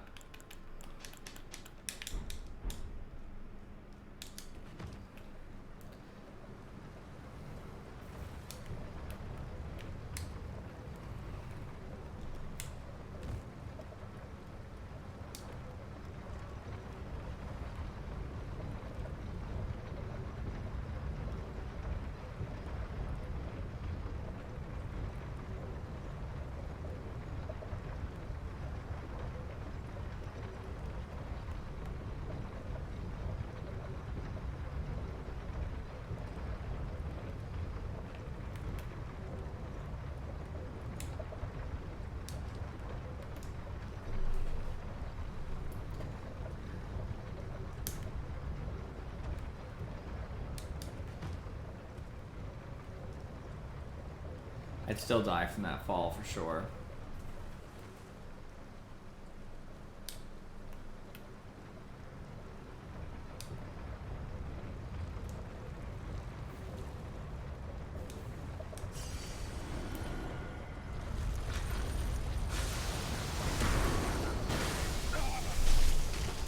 I'd still die from that fall for sure.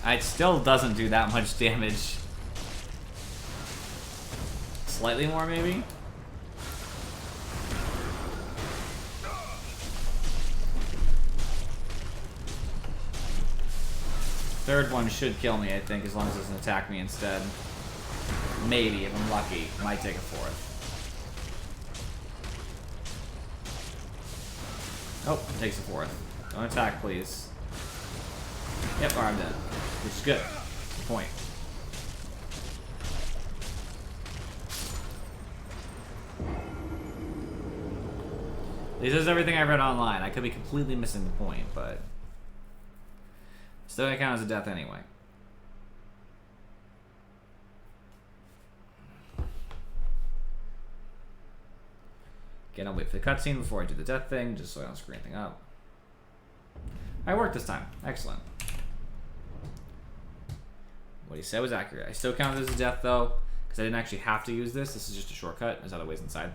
It still doesn't do that much damage. Slightly more, maybe? Third one should kill me, I think, as long as it doesn't attack me instead. Maybe, if I'm lucky. Might take a fourth. Oh, it takes a fourth. Don't attack, please. Yep, alright, I'm dead. Which is good. That's the point. This is everything I read online. I could be completely missing the point, but still gonna count as a death anyway. Again, I'll wait for the cutscene before I do the death thing, just so I don't screw anything up. I worked this time. Excellent. What he said was accurate. I still count it as a death, though, because I didn't actually have to use this. This is just a shortcut. There's other ways inside.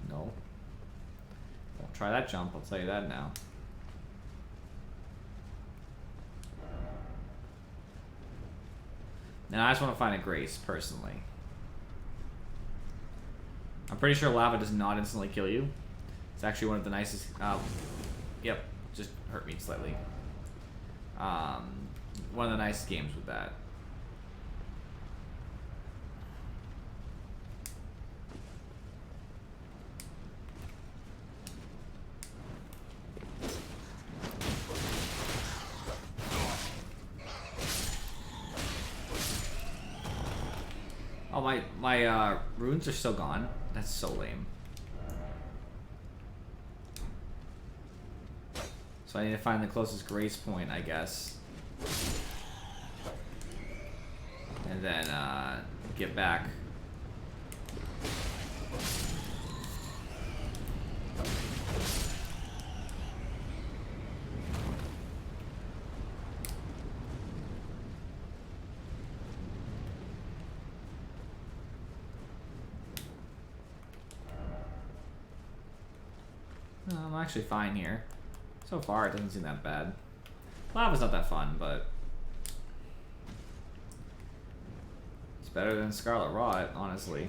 No. Don't try that jump, I'll tell you that now. Now I just want to find a grace, personally. I'm pretty sure lava does not instantly kill you. It's actually one of the nicest... yep, just hurt me slightly. One of the nicest games with that. Oh, my runes are still gone. That's so lame. So I need to find the closest grace point, I guess. And then, get back. I'm actually fine here. So far, it doesn't seem that bad. Lava's not that fun, but it's better than Scarlet Rot, honestly.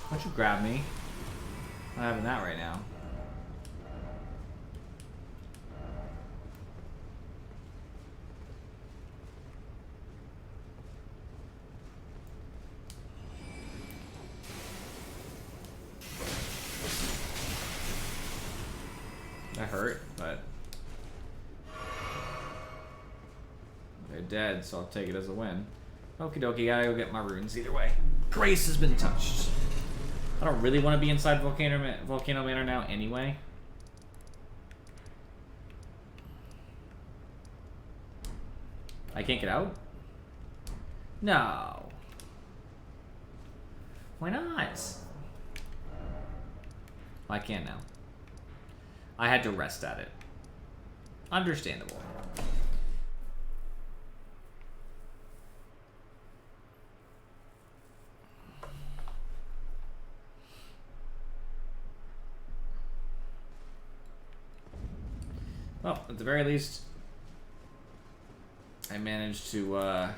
Why don't you grab me? I'm not having that right now. That hurt, but they're dead, so I'll take it as a win. Okie dokie, gotta go get my runes either way. Grace has been touched. I don't really want to be inside Volcano Manor now anyway. I can't get out? No. Why not? I can now. I had to rest at it. Understandable. Well, at the very least, I managed to,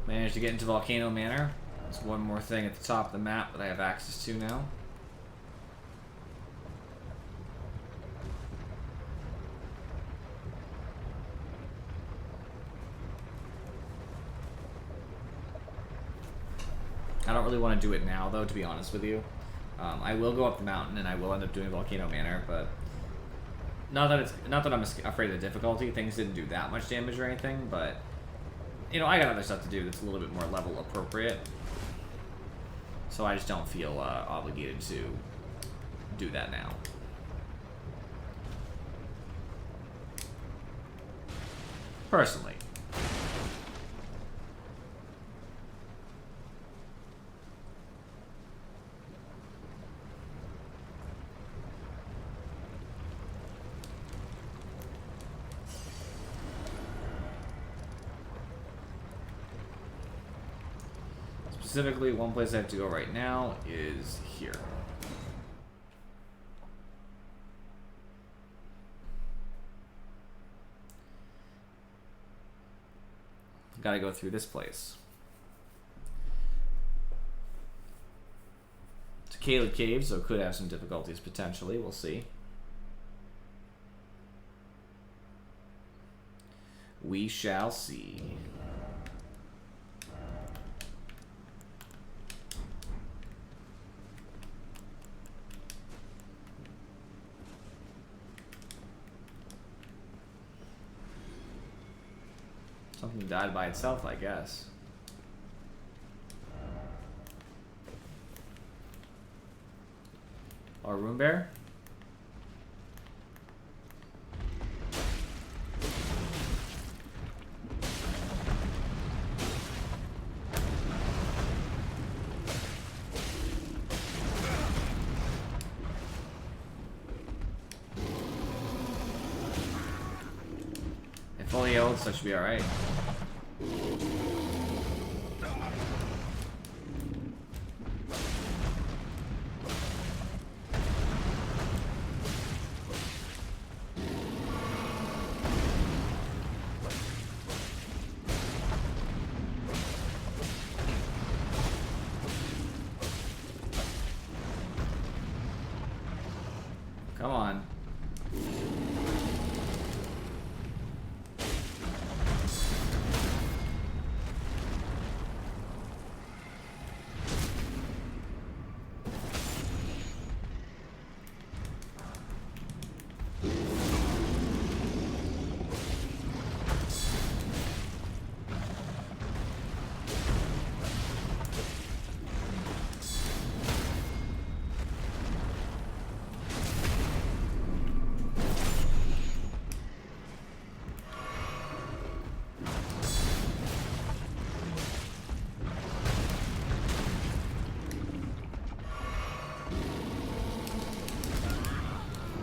managed to get into Volcano Manor. There's one more thing at the top of the map that I have access to now. I don't really want to do it now, though, to be honest with you. I will go up the mountain, and I will end up doing Volcano Manor, but not that I'm afraid of the difficulty. Things didn't do that much damage or anything, but you know, I got other stuff to do that's a little bit more level appropriate. So I just don't feel obligated to do that now. Personally. Specifically, one place I have to go right now is here. Gotta go through this place. Tequila Caves, so could have some difficulties potentially. We'll see. We shall see. Something died by itself, I guess. Or a room bear? If fully healed, so it should be alright. Come on.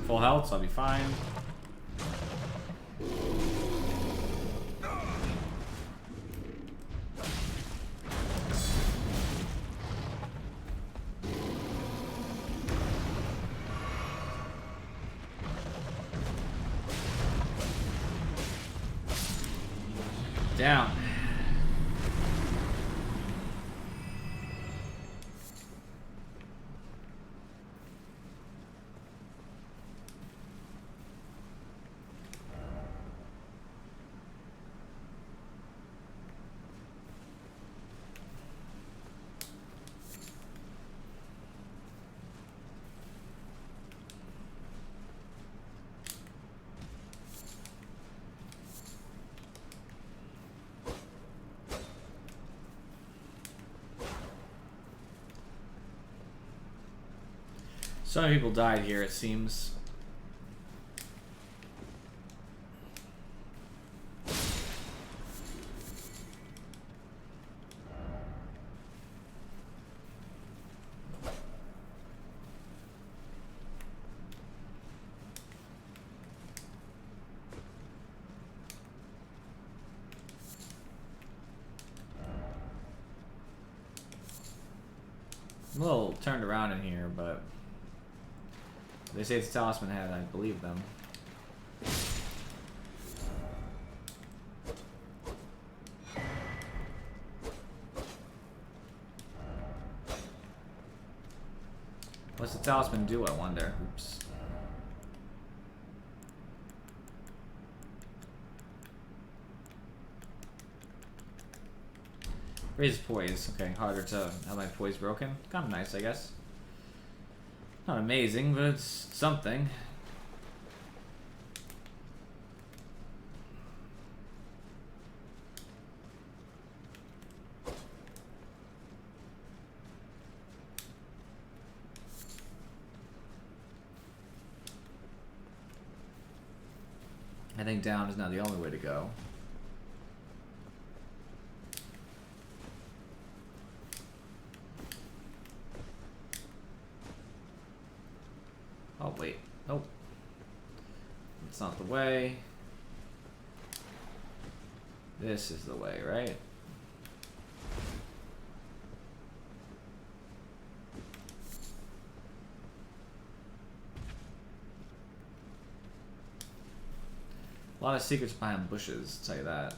Full health, so I'll be fine. Down. So many people died here, it seems. I'm a little turned around in here, but they say it's a talisman head. I believe them. What's the talisman do, I wonder? Oops. Raises poise. Okay, harder to have my poise broken. Kind of nice, I guess. Not amazing, but it's something. I think down is not the only way to go. Oh, wait. Nope. It's not the way. This is the way, right? A lot of secrets behind bushes, I'll tell you that.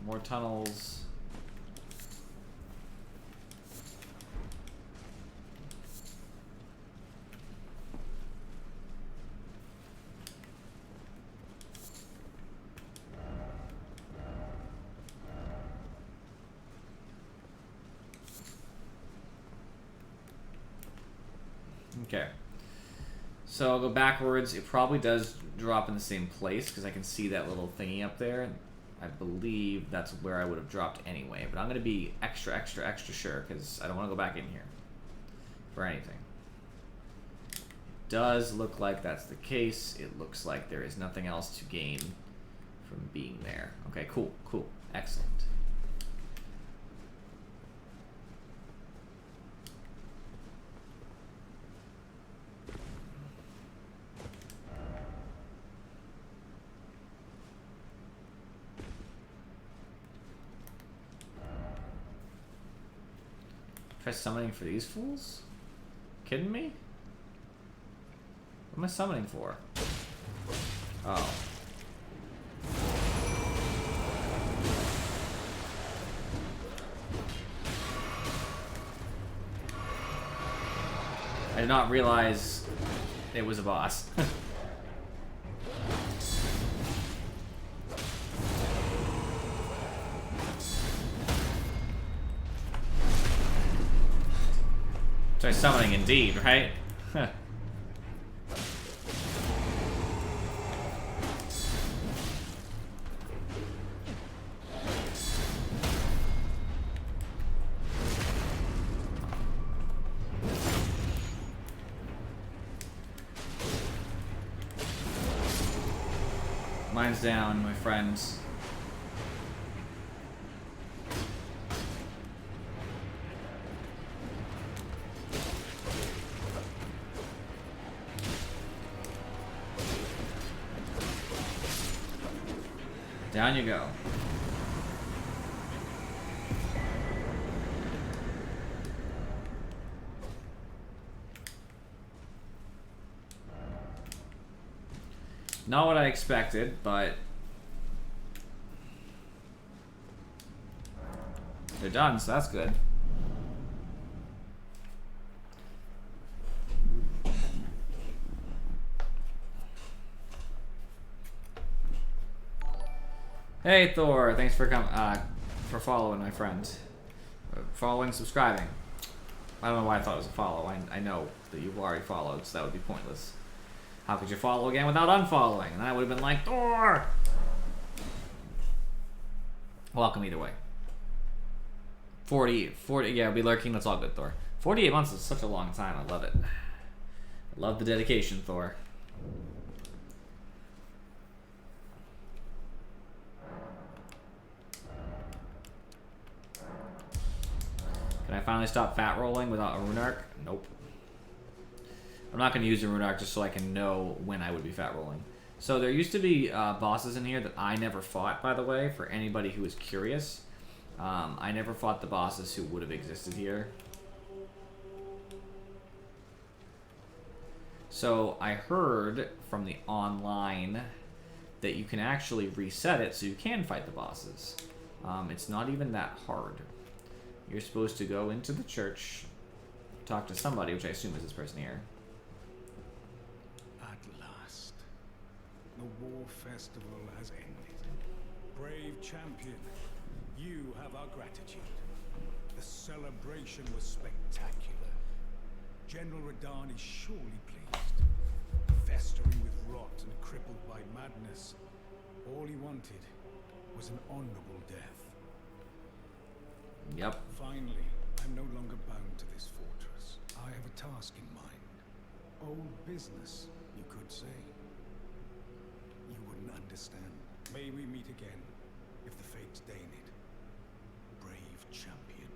More tunnels. Okay. So I'll go backwards. It probably does drop in the same place because I can see that little thingy up there. I believe that's where I would have dropped anyway, but I'm going to be extra sure because I don't want to go back in here for anything. Does look like that's the case. It looks like there is nothing else to gain from being there. Okay, cool, excellent. Try summoning for these fools? Kidding me? What am I summoning for? Oh. I did not realize it was a boss. Try summoning indeed, right? Mine's down, my friends. Down you go. Not what I expected, but they're done, so that's good. Hey Thor, thanks for for following, my friend. Following, subscribing. I don't know why I thought it was a follow. I know that you've already followed, so that would be pointless. How could you follow again without unfollowing? And I would have been like, Thor! Welcome either way. 40, yeah, I'll be lurking. That's all good, Thor. 48 months is such a long time. I love it. I love the dedication, Thor. Can I finally stop fat rolling without a rune arc? Nope. I'm not going to use a rune arc just so I can know when I would be fat rolling. So there used to be bosses in here that I never fought, by the way, for anybody who was curious. I never fought the bosses who would have existed here. So I heard from the online that you can actually reset it so you can fight the bosses. It's not even that hard. You're supposed to go into the church, talk to somebody, which I assume is this person here. At last, the war festival has ended. Brave champion, you have our gratitude. The celebration was spectacular. General Radahn is surely pleased. Festering with rot and crippled by madness, all he wanted was an honorable death. Yep. Finally, I'm no longer bound to this fortress. I have a task in mind. Old business, you could say. You wouldn't understand. May we meet again, if the fates deign it. Brave champion.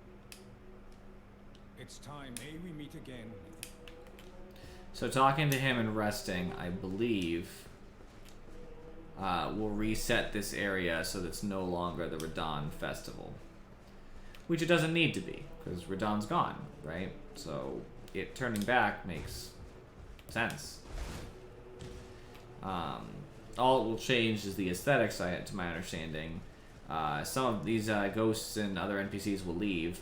It's time, may we meet again. So talking to him and resting, I believe, will reset this area so that it's no longer the Radahn festival. Which it doesn't need to be, because Radahn's gone, right? So it turning back makes sense. All it will change is the aesthetics, to my understanding. Some of these ghosts and other NPCs will leave,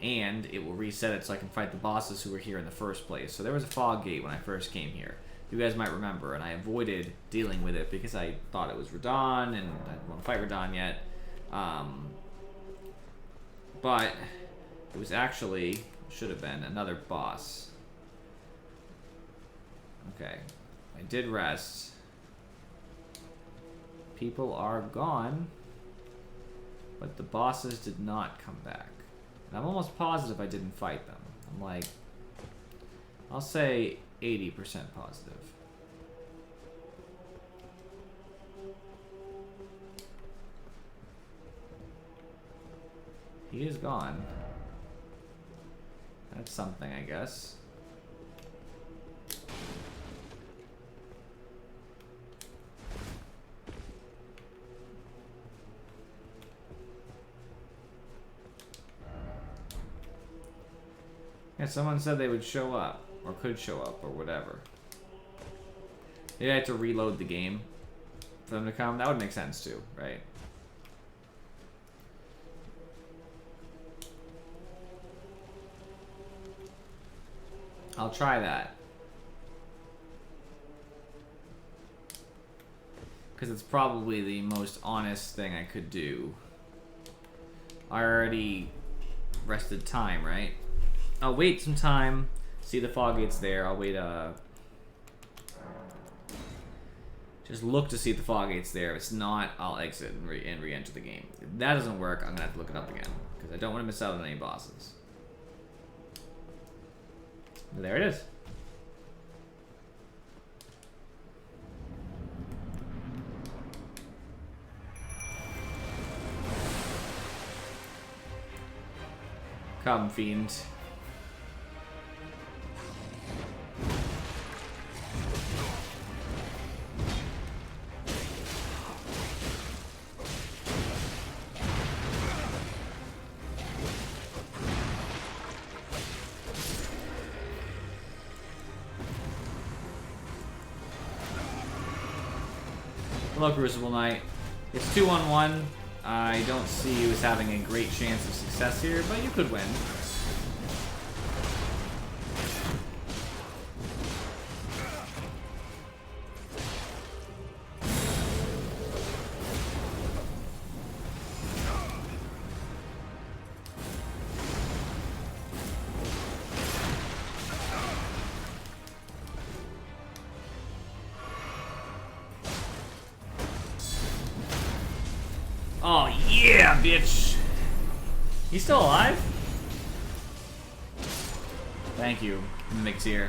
and it will reset it so I can fight the bosses who were here in the first place. So there was a fog gate when I first came here. You guys might remember, and I avoided dealing with it because I thought it was Radahn, and I didn't want to fight Radahn yet. But it was actually, should have been, another boss. Okay, I did rest. People are gone, but the bosses did not come back. And I'm almost positive I didn't fight them. I'm like, I'll say 80% positive. He is gone. That's something, I guess. Yeah, someone said they would show up, or could show up, or whatever. Maybe I had to reload the game for them to come. That would make sense too, right? I'll try that. Because it's probably the most honest thing I could do. I already rested time, right? I'll wait some time, see the fog gates there. I'll wait, just look to see if the fog gates there. If it's not, I'll exit and re-enter the game. If that doesn't work, I'm gonna have to look it up again. Because I don't want to miss out on any bosses. But there it is. Come, fiend. Hello, Crucible Knight. It's 2-on-1. I don't see you as having a great chance of success here, but you could win. Yeah, bitch. He's still alive? Thank you, Mixir.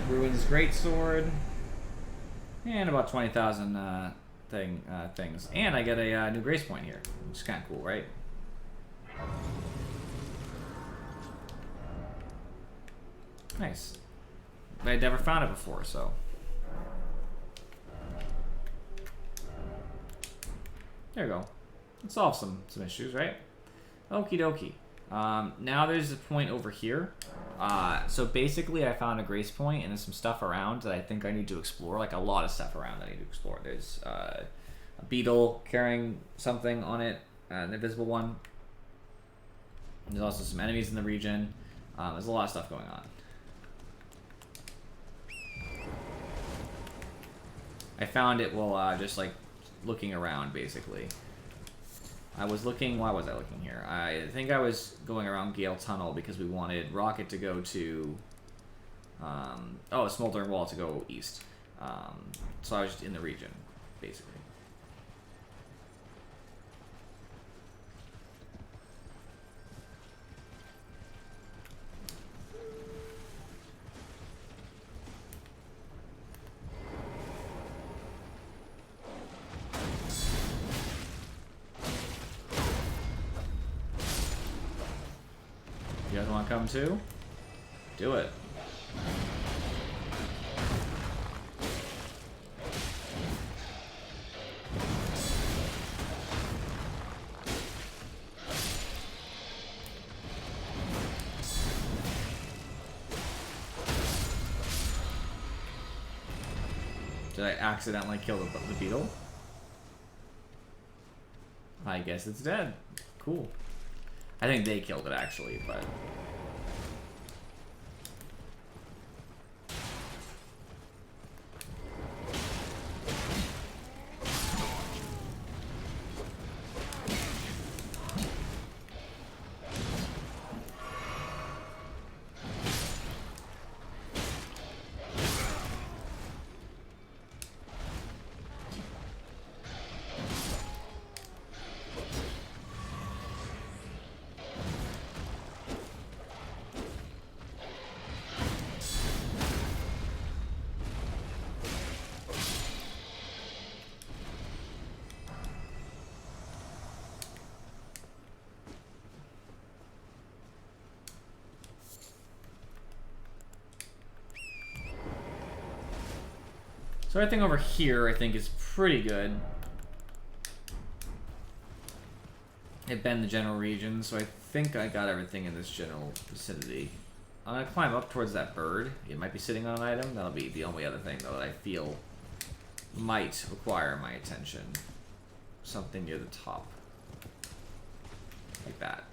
Ruins Greatsword. And about 20,000 things. And I get a new grace point here, which is kind of cool, right? Nice. I'd never found it before, so. There we go. Let's solve some issues, right? Okie dokie. Now there's a point over here. So basically I found a grace point and there's some stuff around that I think I need to explore. Like a lot of stuff around that I need to explore. There's a beetle carrying something on it, an invisible one. There's also some enemies in the region. There's a lot of stuff going on. I found it while just like looking around, basically. I was looking, why was I looking here? I think I was going around Gale Tunnel because we wanted Rocket to go to, a Smoldering Wall to go east. So I was just in the region, basically. You guys want to come too? Do it. Did I accidentally kill the beetle? I guess it's dead. Cool. I think they killed it actually, but... So everything over here, I think, is pretty good. It been the general region, so I think I got everything in this general vicinity. I'm gonna climb up towards that bird. It might be sitting on an item. That'll be the only other thing, though, that I feel might require my attention. Something near the top. Like that.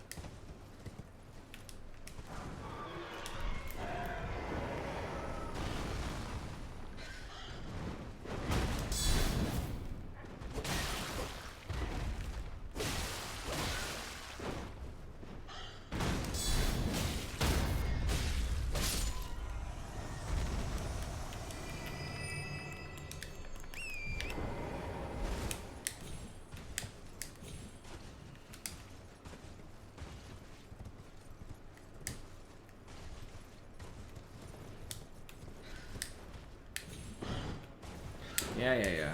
Yeah.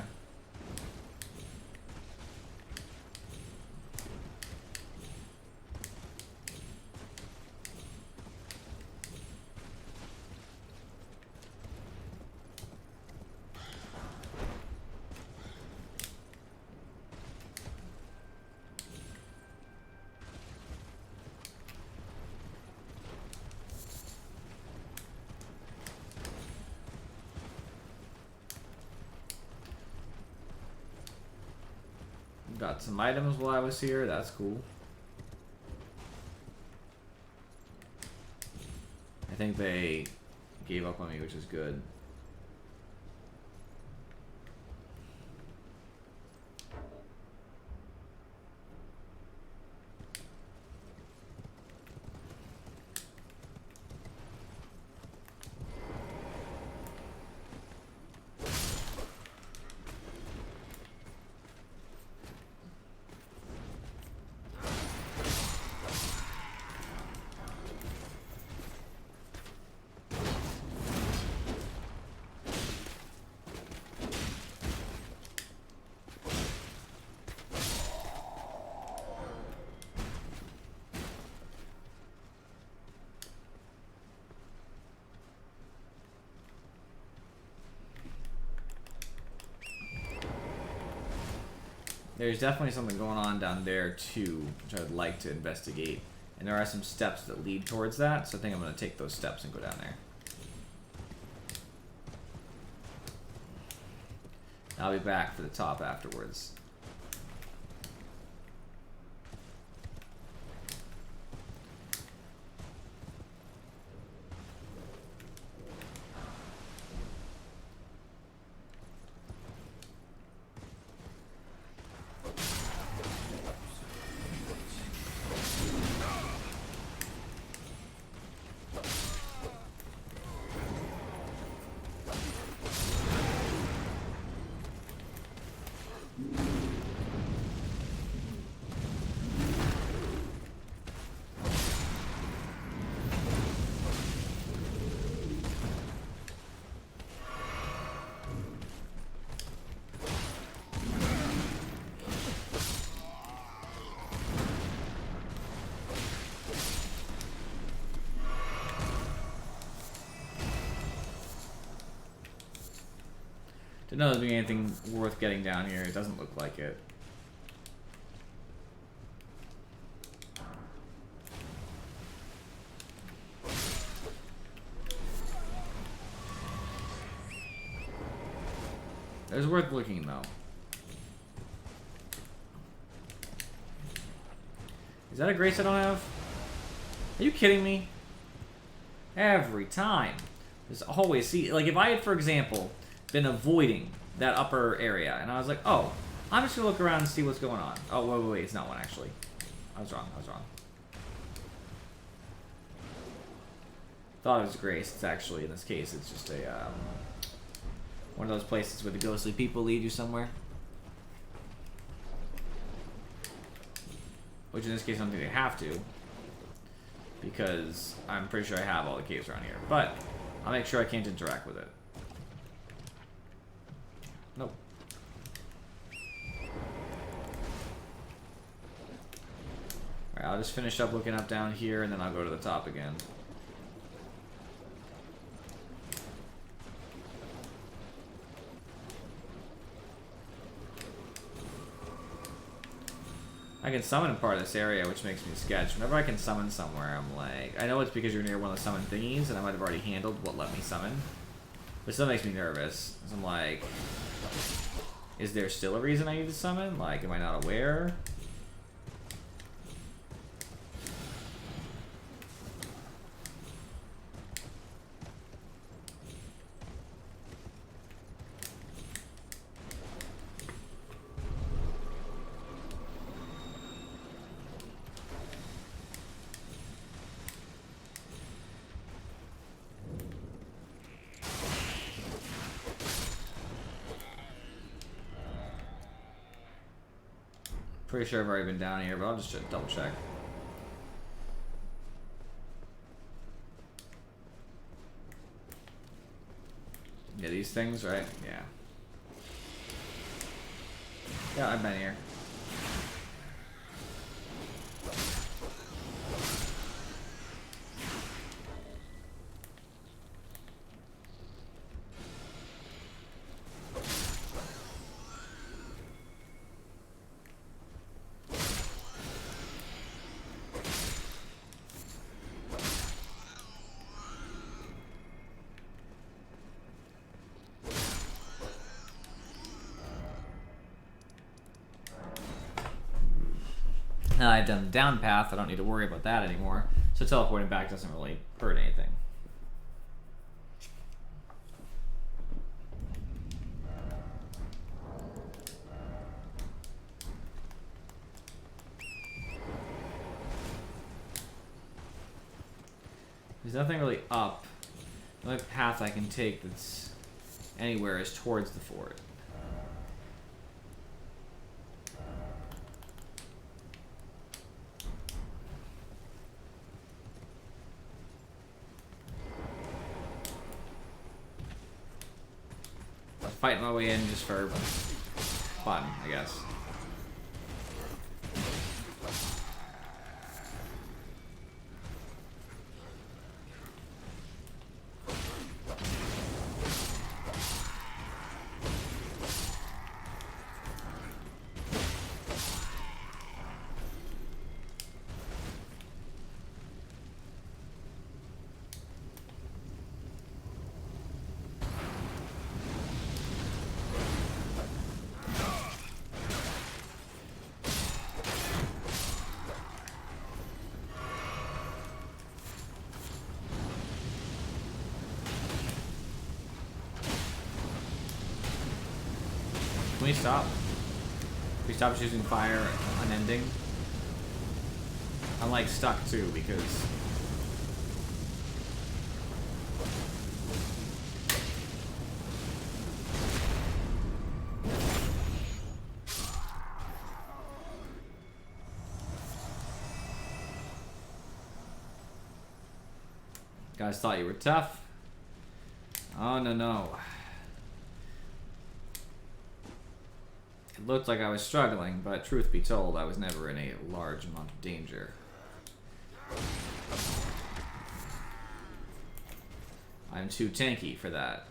Got some items while I was here, that's cool. I think they gave up on me, which is good. There's definitely something going on down there too, which I would like to investigate. And there are some steps that lead towards that, so I think I'm going to take those steps and go down there. I'll be back for the top afterwards. Didn't know there'd be anything worth getting down here. It doesn't look like it. It's worth looking though. Is that a grace I don't have? Are you kidding me? Every time. There's always, see, like if I had, for example, been avoiding that upper area, and I was like, oh, I'm just gonna look around and see what's going on. Oh, wait, it's not one actually. I was wrong. Thought it was Grace. It's actually, in this case, it's just a one of those places where the ghostly people lead you somewhere. Which in this case, I don't think they have to, because I'm pretty sure I have all the caves around here. But I'll make sure I can't interact with it. Nope. Alright, I'll just finish up looking up down here, and then I'll go to the top again. I can summon part of this area, which makes me sketch. Whenever I can summon somewhere, I'm like... I know it's because you're near one of the summon thingies, and I might have already handled what let me summon. But it still makes me nervous. Because I'm like... Is there still a reason I need to summon? Like, am I not aware? Pretty sure I've already been down here, but I'll just double check. Yeah, these things, right? Yeah. Yeah, I've been here. Now I've done the down path, I don't need to worry about that anymore. So teleporting back doesn't really hurt anything. There's nothing really up. The only path I can take that's anywhere is towards the fort. Fighting my way in just for fun, I guess. he stop? If he stops using fire unending? I'm like stuck too because guys thought you were tough. Oh no no. It looked like I was struggling, but truth be told, I was never in a large amount of danger. I'm too tanky for that.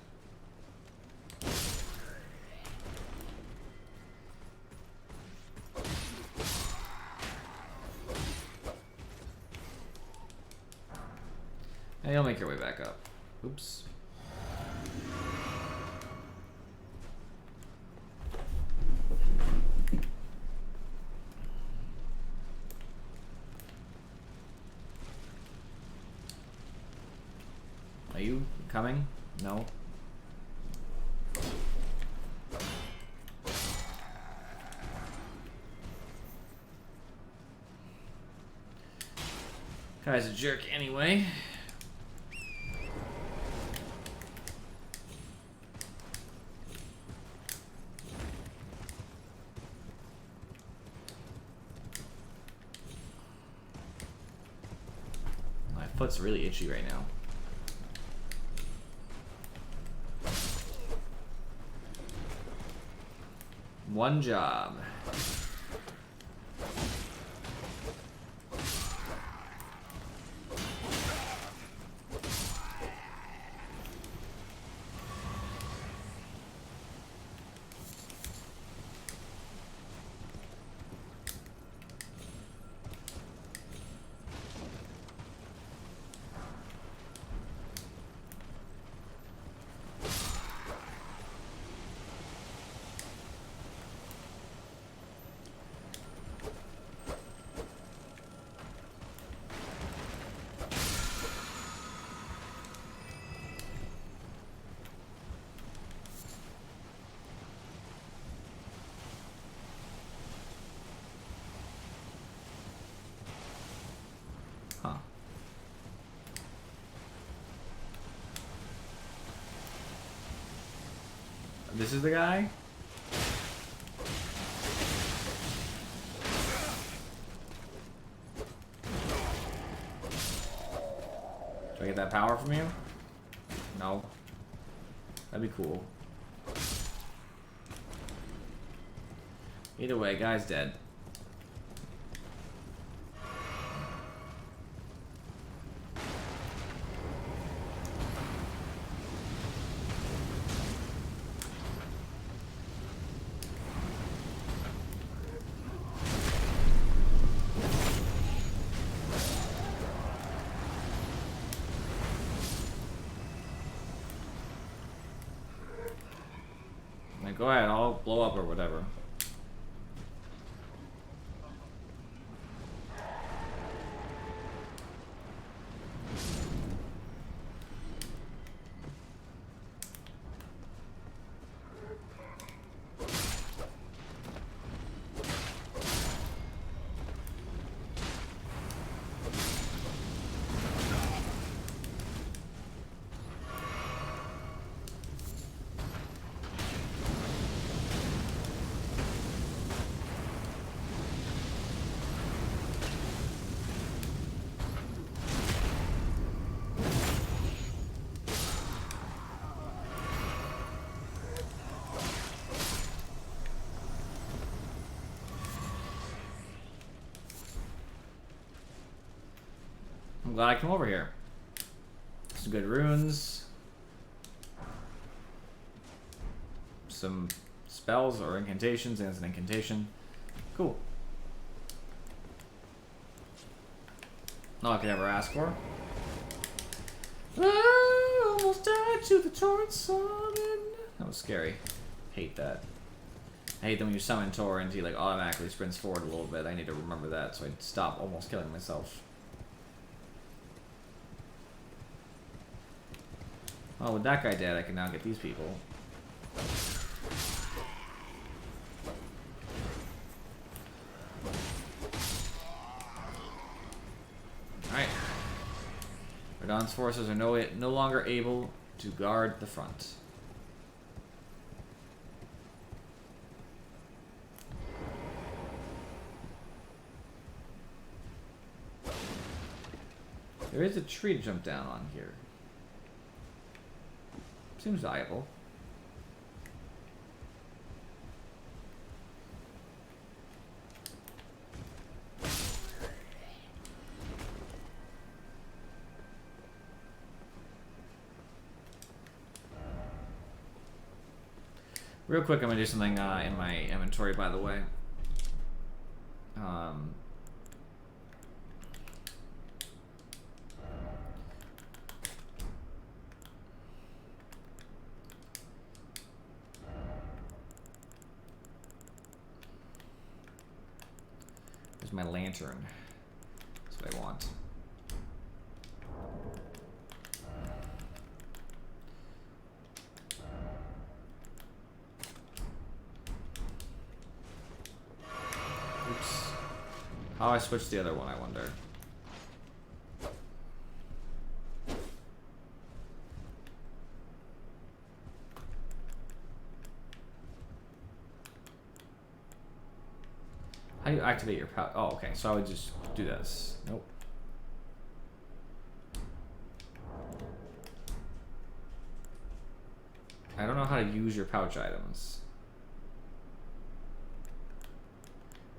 Hey, you'll make your way back up. Oops. Are you coming? No. Guy's a jerk anyway. My foot's really itchy right now. One job. Huh. This is the guy? Do I get that power from you? No. That'd be cool. Either way, guy's dead. Go ahead, I'll blow up or whatever. I'm glad I came over here. Some good runes. Some spells or incantations, and it's an incantation. Cool. All I could ever ask for. I almost died to the torrent summon. That was scary. Hate that. I hate that when you summon torrent, he like automatically sprints forward a little bit. I need to remember that so I stop almost killing myself. Oh, with that guy dead, I can now get these people. Radon's forces are no longer able to guard the front. There is a tree to jump down on here. Seems viable. Real quick, I'm gonna do something in my inventory, by the way. There's my lantern. That's what I want. Oops. How do I switch the other one, I wonder? How do you activate your power? Oh, okay. So I would just do this. Nope. I don't know how to use your pouch items.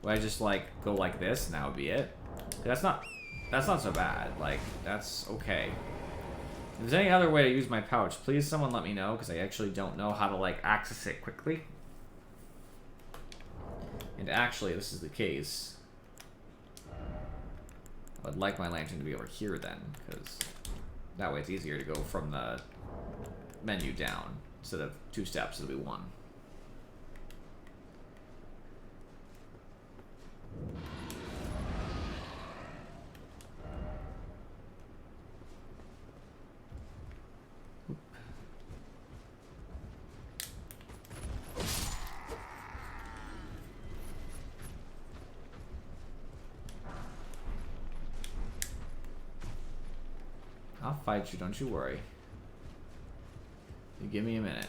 Would I just like go like this and that would be it? That's not so bad. Like, that's okay. If there's any other way to use my pouch, please someone let me know, because I actually don't know how to like access it quickly. And actually, this is the case. I would like my lantern to be over here then, because that way it's easier to go from the menu down. Instead of 2 steps, it'll be 1. I'll fight you, don't you worry. You give me a minute.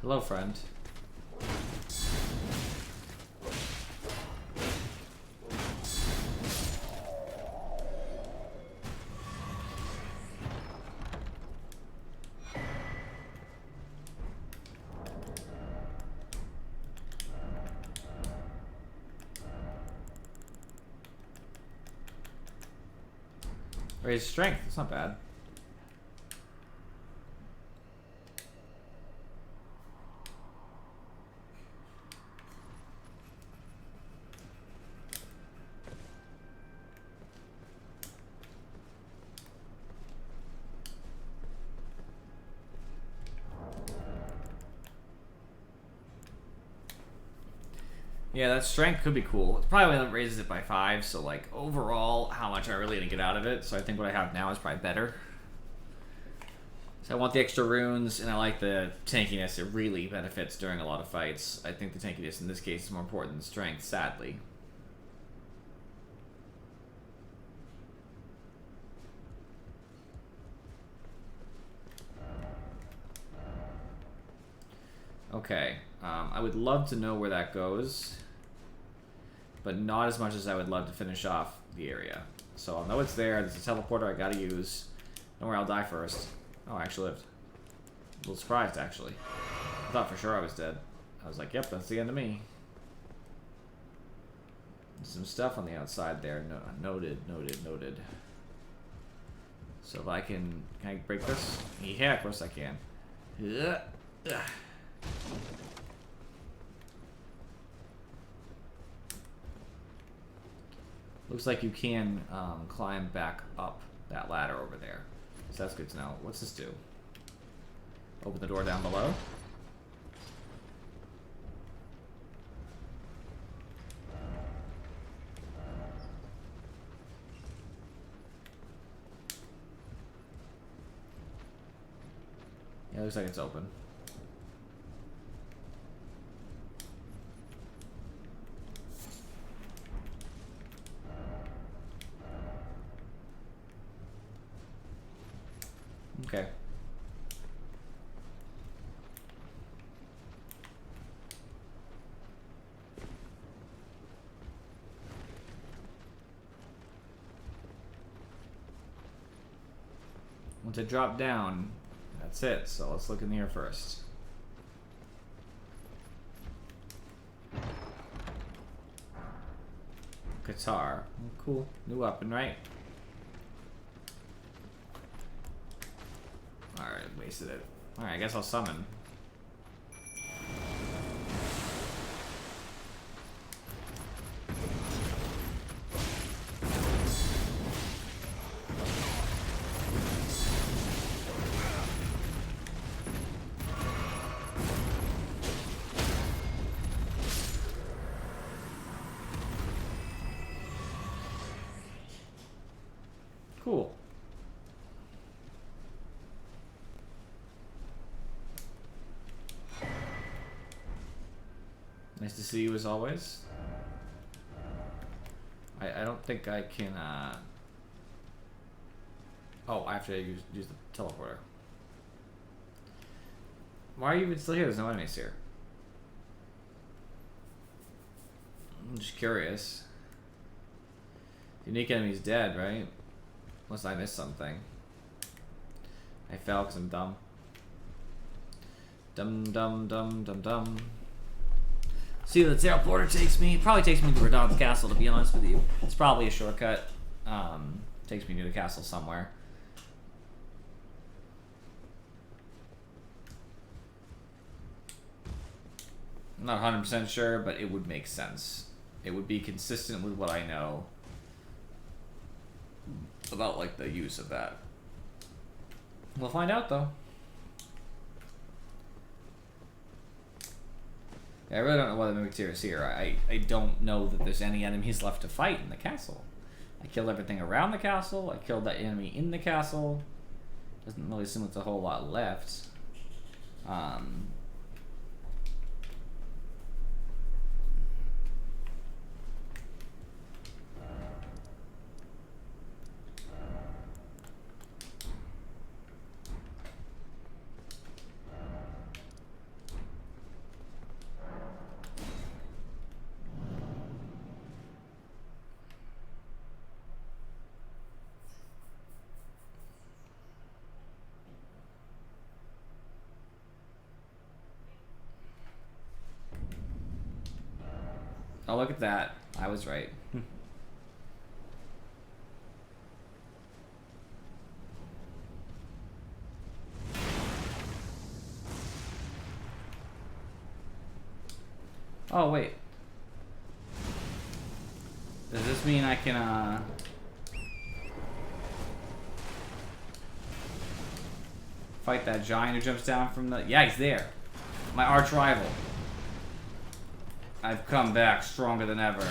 Hello, friend. Raise strength, it's not bad. Yeah, that strength could be cool. It probably only raises it by 5, so like overall, how much am I really gonna get out of it? So I think what I have now is probably better. So I want the extra runes, and I like the tankiness. It really benefits during a lot of fights. I think the tankiness in this case is more important than strength, sadly. Okay, I would love to know where that goes, but not as much as I would love to finish off the area. So I'll know it's there. There's a teleporter I gotta use. Don't worry, I'll die first. Oh, I actually lived. A little surprised, actually. I thought for sure I was dead. I was like, yep, that's the end of me. There's some stuff on the outside there. No, noted, noted, noted. So if I can I break this? Yeah, of course I can. Ugh. Looks like you can climb back up that ladder over there. So that's good to know. What's this do? Open the door down below. It looks like it's open. Okay. Once I drop down, that's it. So let's look in here first. Guitar. Cool. New weapon, right? Alright, wasted it. Alright, I guess I'll summon. Cool. Nice to see you as always. I don't think I can, oh, I have to use the teleporter. Why are you even still here? There's no enemies here. I'm just curious. Unique enemy's dead, right? Unless I missed something. I fell because I'm dumb. Dumb. See, the teleporter takes me, probably takes me to Radahn's castle, to be honest with you. It's probably a shortcut. Takes me to the castle somewhere. I'm not 100% sure, but it would make sense. It would be consistent with what I know about, like, the use of that. We'll find out, though. Yeah, I really don't know why the Mimicteer is here. I don't know that there's any enemies left to fight in the castle. I killed everything around the castle. I killed that enemy in the castle. Doesn't really seem like there's a whole lot left. Oh, look at that. I was right. Oh, wait. Does this mean I can, fight that giant who jumps down from the... Yeah, he's there. My arch rival. I've come back stronger than ever.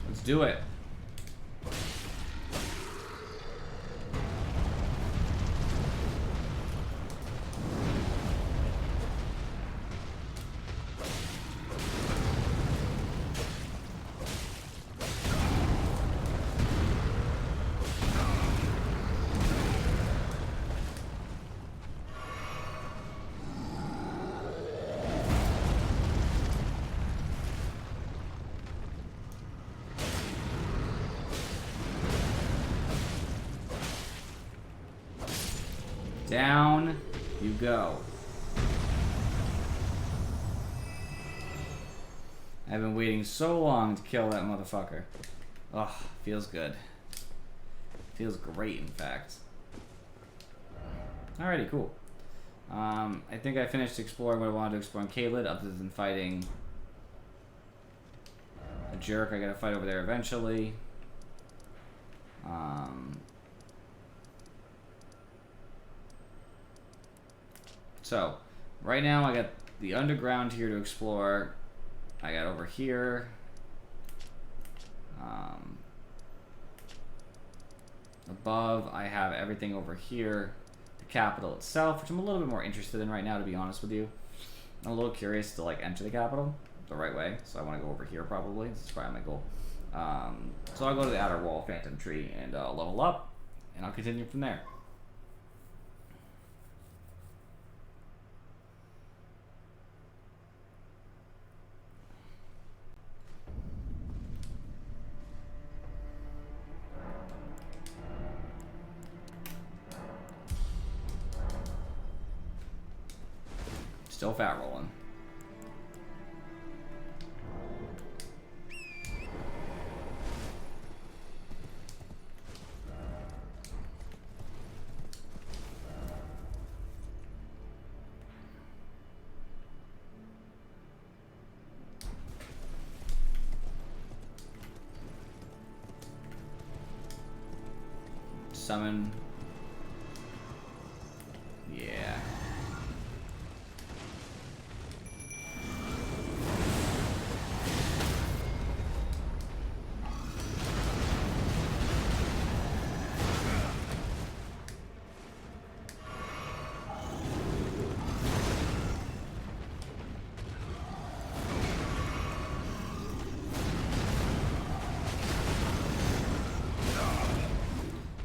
Let's do it. Down you go. I've been waiting so long to kill that motherfucker. Ugh, feels good. Feels great, in fact. Alrighty, cool. I think I finished exploring what I wanted to explore in Caelid, other than fighting a jerk I gotta fight over there eventually. So, right now I got the underground here to explore. I got over here. Above, I have everything over here. The capital itself, which I'm a little bit more interested in right now, to be honest with you. I'm a little curious to like enter the capital the right way, so I want to go over here probably. This is probably my goal. So I'll go to the outer wall, Phantom Tree, and level up, and I'll continue from there. Still fat rolling. Summon. Yeah.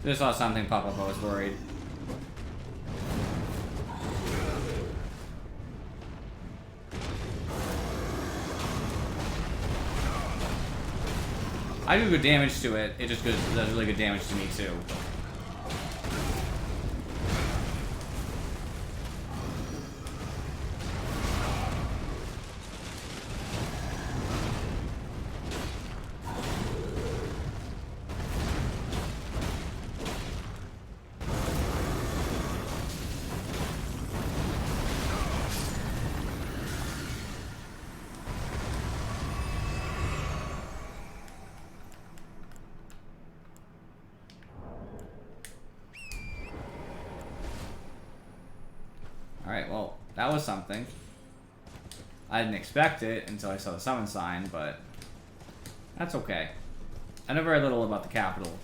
Just saw something pop up, I was worried. I do good damage to it, it just does really good damage to me too. Alright, well, that was something. I didn't expect it until I saw the summon sign, but that's okay. I know very little about the capital.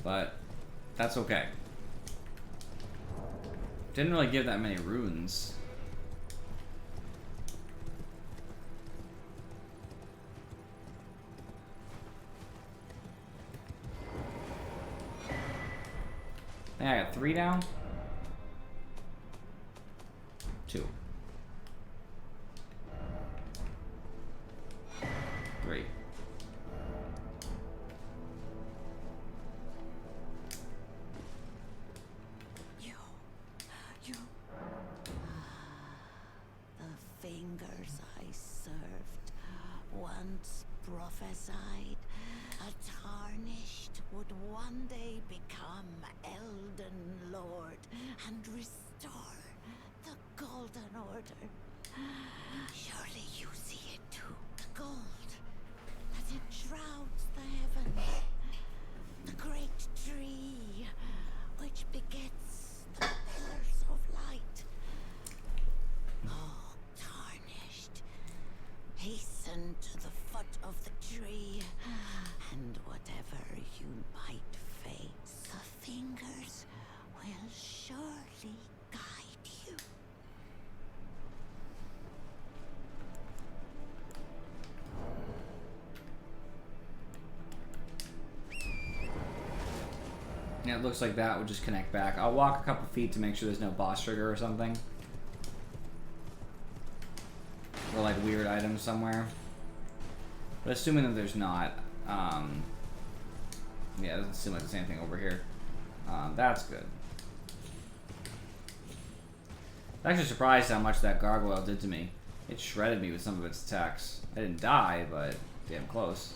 But that's okay. Didn't really give that many runes. I think I got 3 down. 2. 3. You. The fingers I served once prophesied a tarnished would one day become Elden Lord and restore the Golden Order. Surely you see it too. The gold that enshrouds the heavens. The great tree which begets the pillars of light. Oh, tarnished. Hasten to the foot of the tree, and whatever you might face, the fingers will surely guide you. Yeah, it looks like that would just connect back. I'll walk a couple feet to make sure there's no boss trigger or something. Or like weird items somewhere. But assuming that there's not, yeah, it doesn't seem like the same thing over here. That's good. I'm actually surprised how much that gargoyle did to me. It shredded me with some of its attacks. I didn't die, but damn close.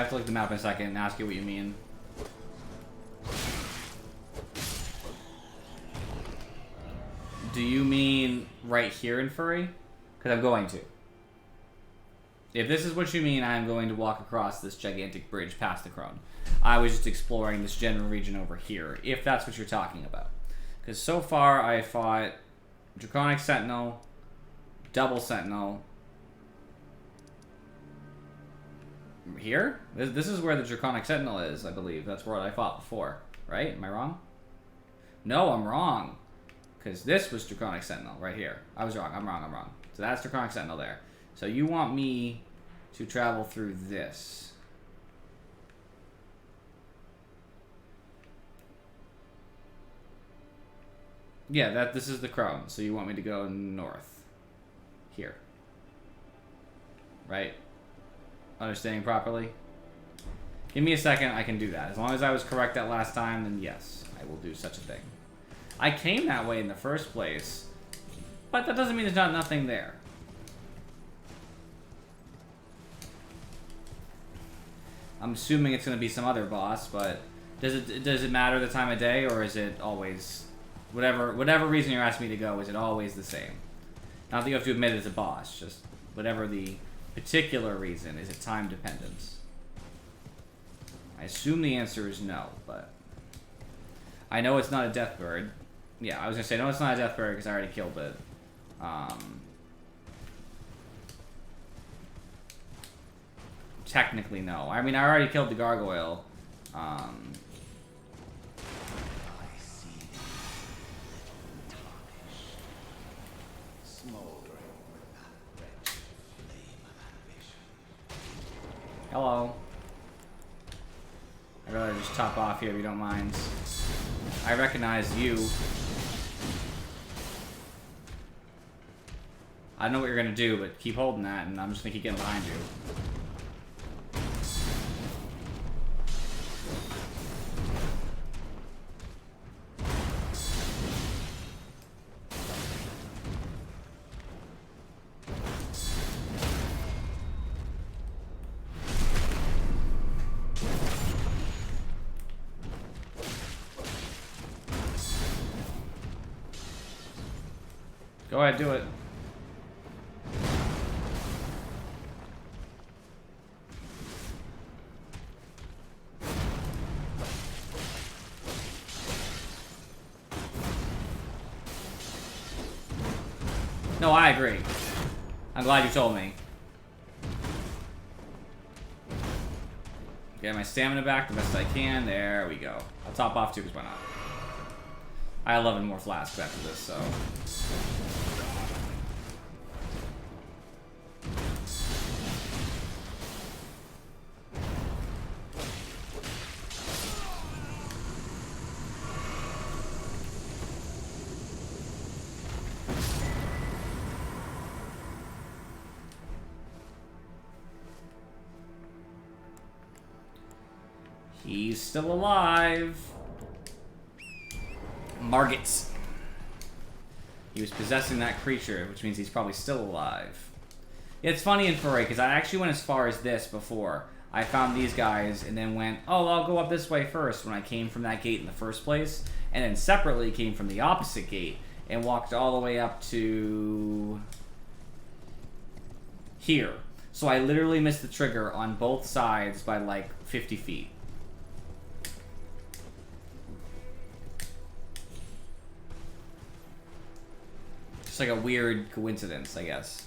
have to look at the map in a second and ask you what you mean. Do you mean right here in Furry? Because I'm going to. If this is what you mean, I am going to walk across this gigantic bridge past the Crone. I was just exploring this general region over here, if that's what you're talking about. Because so far, I fought Draconic Sentinel, Double Sentinel. Here? This is where the Draconic Sentinel is, I believe. That's where I fought before. Right? Am I wrong? No, I'm wrong. Because this was Draconic Sentinel right here. I was wrong. I'm wrong. So that's Draconic Sentinel there. So you want me to travel through this. Yeah, this is the Crone. So you want me to go north. Here. Right? Understanding properly? Give me a second, I can do that. As long as I was correct that last time, then yes, I will do such a thing. I came that way in the first place, but that doesn't mean there's nothing there. I'm assuming it's going to be some other boss, but does it matter the time of day, or is it always whatever reason you're asking me to go? Is it always the same? Not that you have to admit it's a boss, just whatever the particular reason. Is it time dependent? I assume the answer is no, but I know it's not a death bird. Yeah, I was gonna say no, it's not a death bird because I already killed it. Technically, no. I mean, I already killed the gargoyle. Hello. I'd rather just top off here if you don't mind. I recognize you. I know what you're gonna do, but keep holding that, and I'm just gonna keep getting behind you. Go ahead, do it. No, I agree. I'm glad you told me. Get my stamina back the best I can. There we go. I'll top off too, because why not? I have 11 more flasks after this, so... He's still alive. Margits. He was possessing that creature, which means he's probably still alive. Yeah, it's funny in Furry, because I actually went as far as this before. I found these guys, and then went, oh, I'll go up this way first, when I came from that gate in the first place. And then separately came from the opposite gate, and walked all the way up to... here. So I literally missed the trigger on both sides by like 50 feet. Just like a weird coincidence, I guess.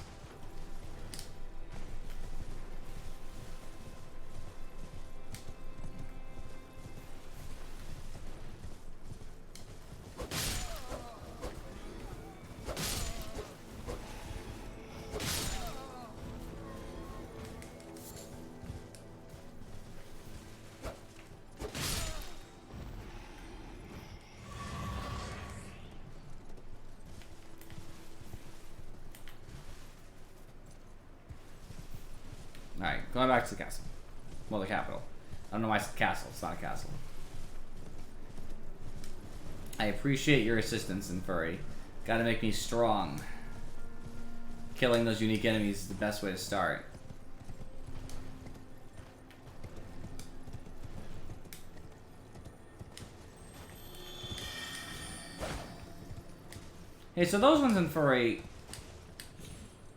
Alright, going back to the castle. Well, the capital. I don't know why it's the castle. It's not a castle. I appreciate your assistance in Furry. Gotta make me strong. Killing those unique enemies is the best way to start. Hey, so those ones in furry,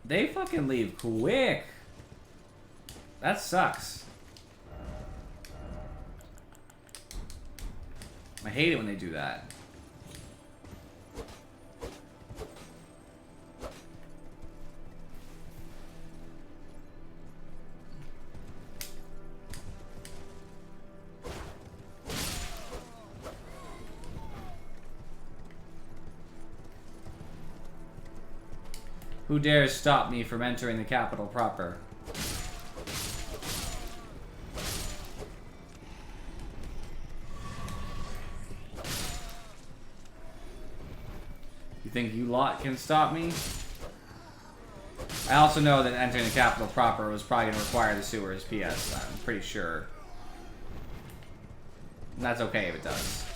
they fucking leave quick. That sucks. I hate it when they do that. Who dares stop me from entering the capital proper? You think you lot can stop me? I also know that entering the capital proper was probably going to require the sewers, PS. I'm pretty sure. And that's okay if it does.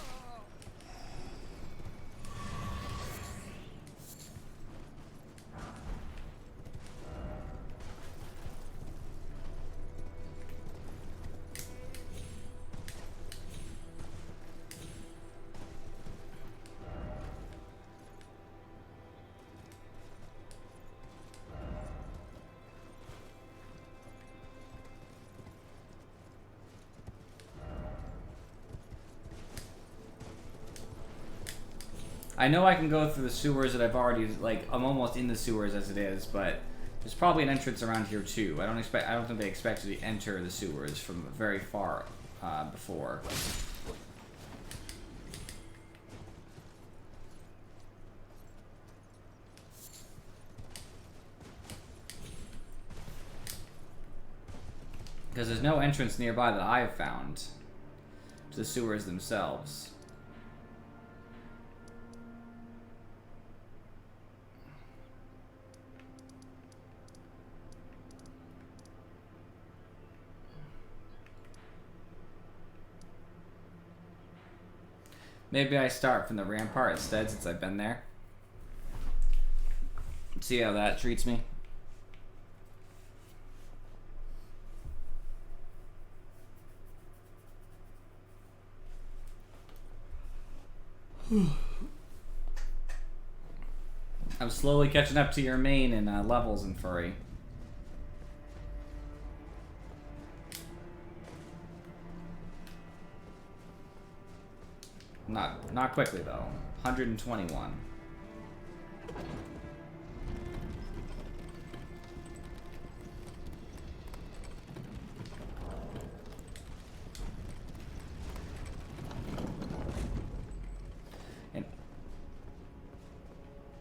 I know I can go through the sewers that I've already, like, I'm almost in the sewers as it is, but there's probably an entrance around here too. I don't think they expect you to enter the sewers from very far before. Because there's no entrance nearby that I've found to the sewers themselves. Maybe I start from the rampart instead since I've been there. See how that treats me. I'm slowly catching up to your main in levels in furry. Not quickly though. 121. And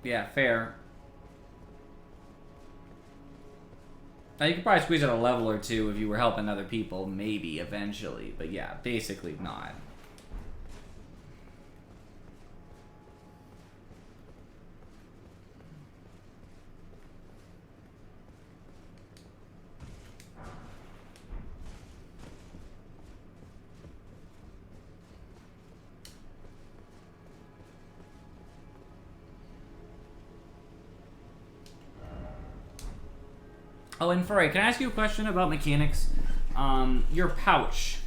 yeah, fair. Now you could probably squeeze out a level or two if you were helping other people, maybe eventually, but yeah, basically not. Oh, and Furry, can I ask you a question about mechanics? Your pouch.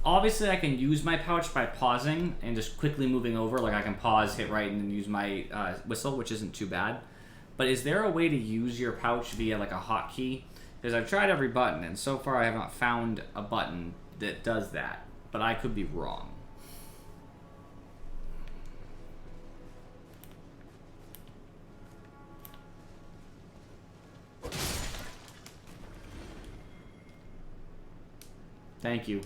Obviously, I can use my pouch by pausing and just quickly moving over. Like, I can pause, hit right, and then use my whistle, which isn't too bad. But is there a way to use your pouch via, like, a hotkey? Because I've tried every button, and so far I have not found a button that does that. But I could be wrong. Thank you.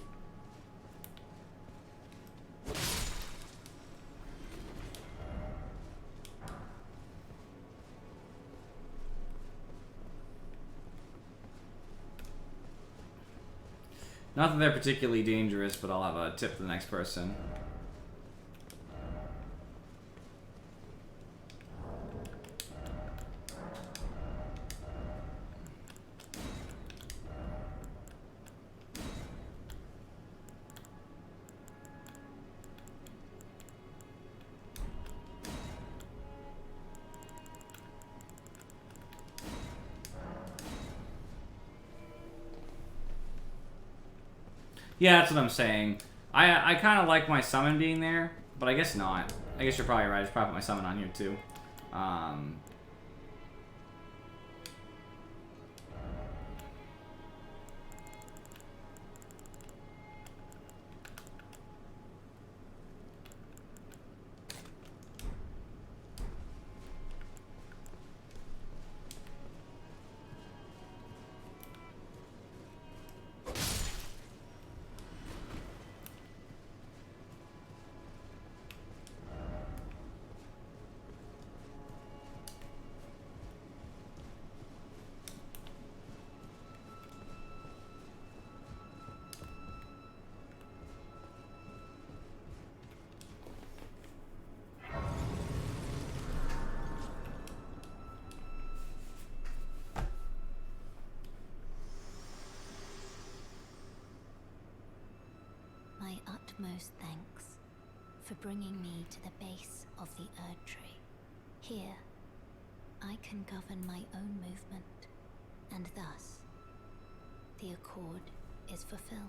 Not that they're particularly dangerous, but I'll have a tip for the next person. Yeah, that's what I'm saying. I kind of like my summon being there, but I guess not. I guess you're probably right. I should probably put my summon on here too. Um, My utmost thanks for bringing me to the base of the Erd Tree. Here, I can govern my own movement, and thus, the accord is fulfilled.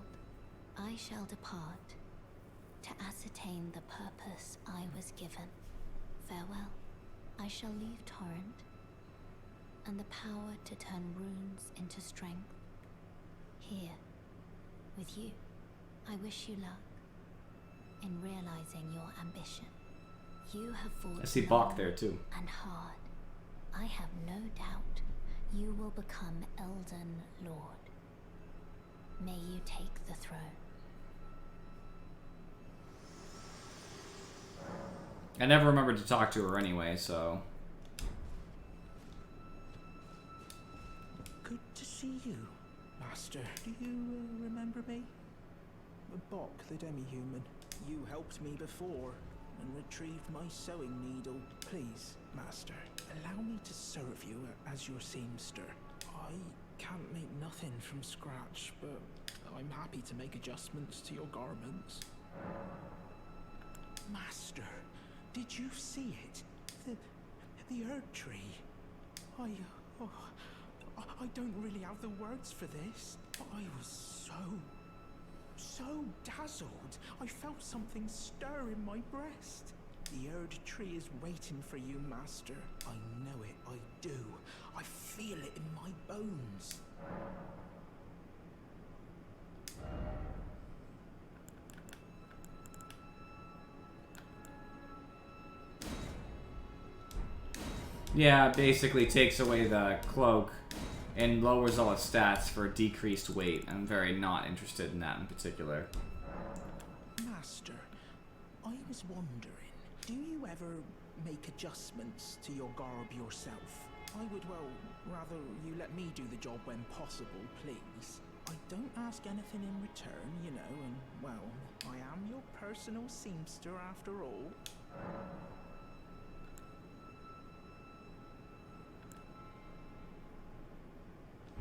I shall depart to ascertain the purpose I was given. Farewell. I shall leave Torrent, and the power to turn runes into strength. Here, with you. I wish you luck in realizing your ambition. You have fought I see Bach long there too. and hard. I have no doubt you will become Elden Lord. May you take the throne. I never remembered to talk to her anyway, so. Good to see you, Master. Do you remember me? Bok, the demi-human. You helped me before and retrieved my sewing needle. Please, Master, allow me to serve you as your seamster. I can't make nothing from scratch, but I'm happy to make adjustments to your garments. Master, did you see it? The Erd Tree. I don't really have the words for this, but I was so dazzled. I felt something stir in my breast. The Erd Tree is waiting for you, Master. I know it, I do. I feel it in my bones. Yeah, it basically takes away the cloak and lowers all its stats for decreased weight. I'm very not interested in that in particular. Master, I was wondering, do you ever make adjustments to your garb yourself? I would, well, rather you let me do the job when possible, please. I don't ask anything in return, you know, and, well, I am your personal seamster after all.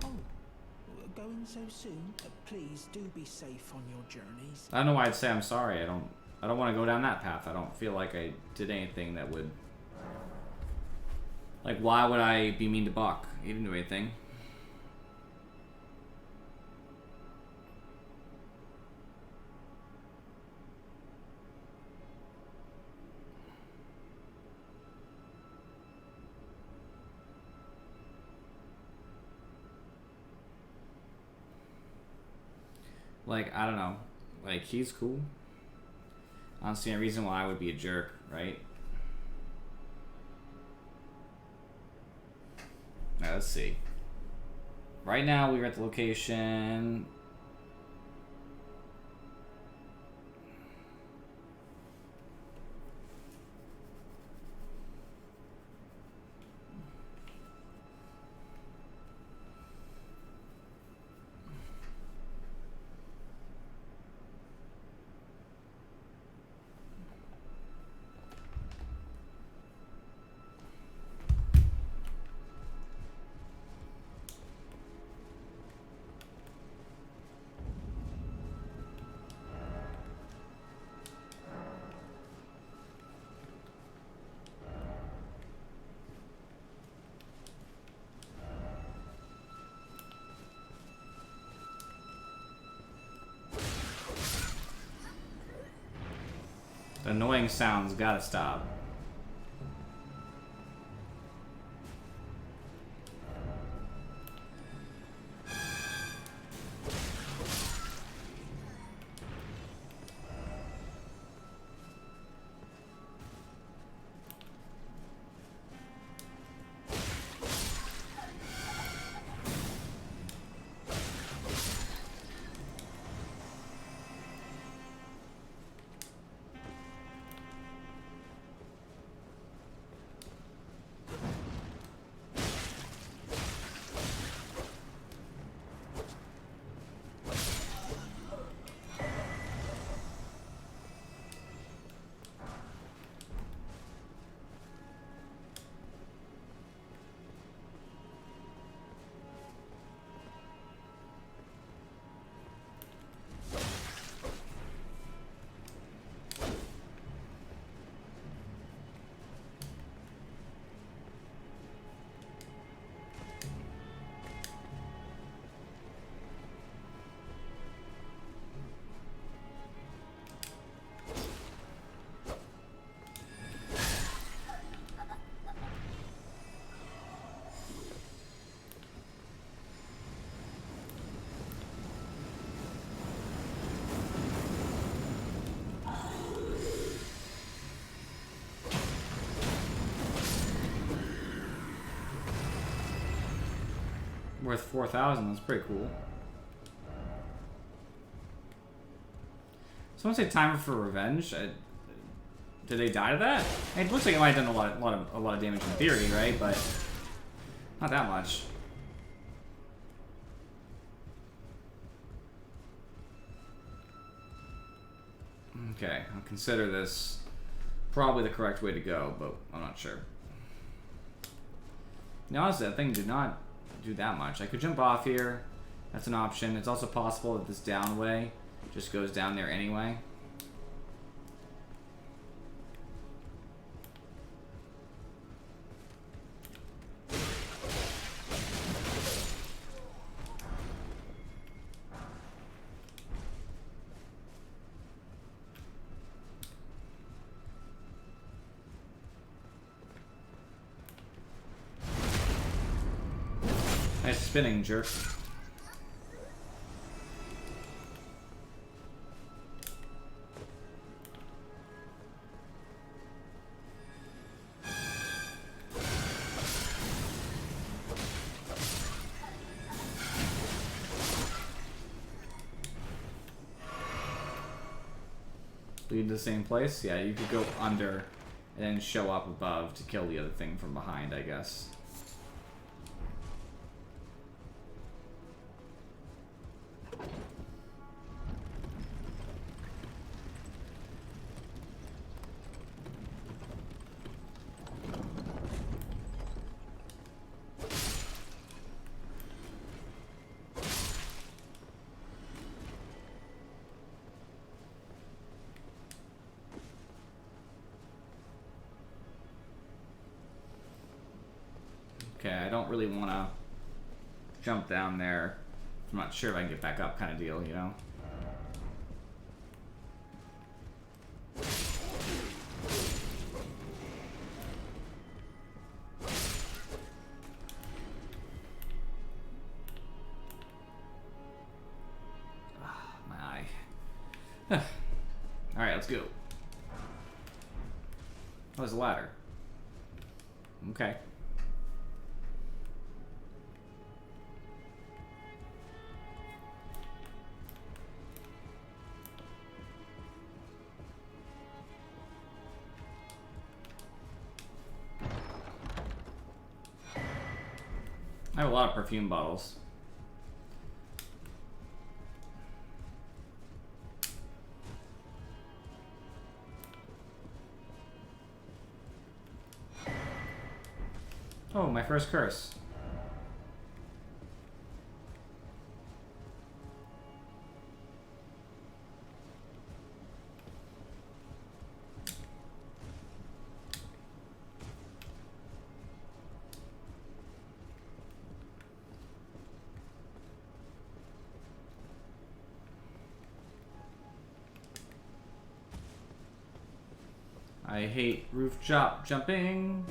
Oh, going so soon? Please do be safe on your journeys. I don't know why I'd say I'm sorry. I don't want to go down that path. I don't feel like I did anything that would. Like, why would I be mean to Buck? He didn't do anything. Like, I don't know. Like, he's cool. I don't see any reason why I would be a jerk, right? Now, let's see. Right now, we're at the location. The annoying sounds gotta stop. Worth 4,000. That's pretty cool. Someone say timer for revenge. Did they die to that? It looks like it might have done a lot of damage in theory, right? But not that much. Okay, I'll consider this probably the correct way to go, but I'm not sure. Now, honestly, that thing did not do that much. I could jump off here. That's an option. It's also possible that this down way just goes down there anyway. Nice spinning, jerk. Lead to the same place? Yeah, you could go under and then show up above to kill the other thing from behind, I guess. Okay, I don't really want to jump down there. I'm not sure if I can get back up kind of deal, you know? Ah, my eye. Alright, let's go. Oh, there's a ladder. Okay. I have a lot of perfume bottles. Oh, my first curse. I hate rooftop jumping.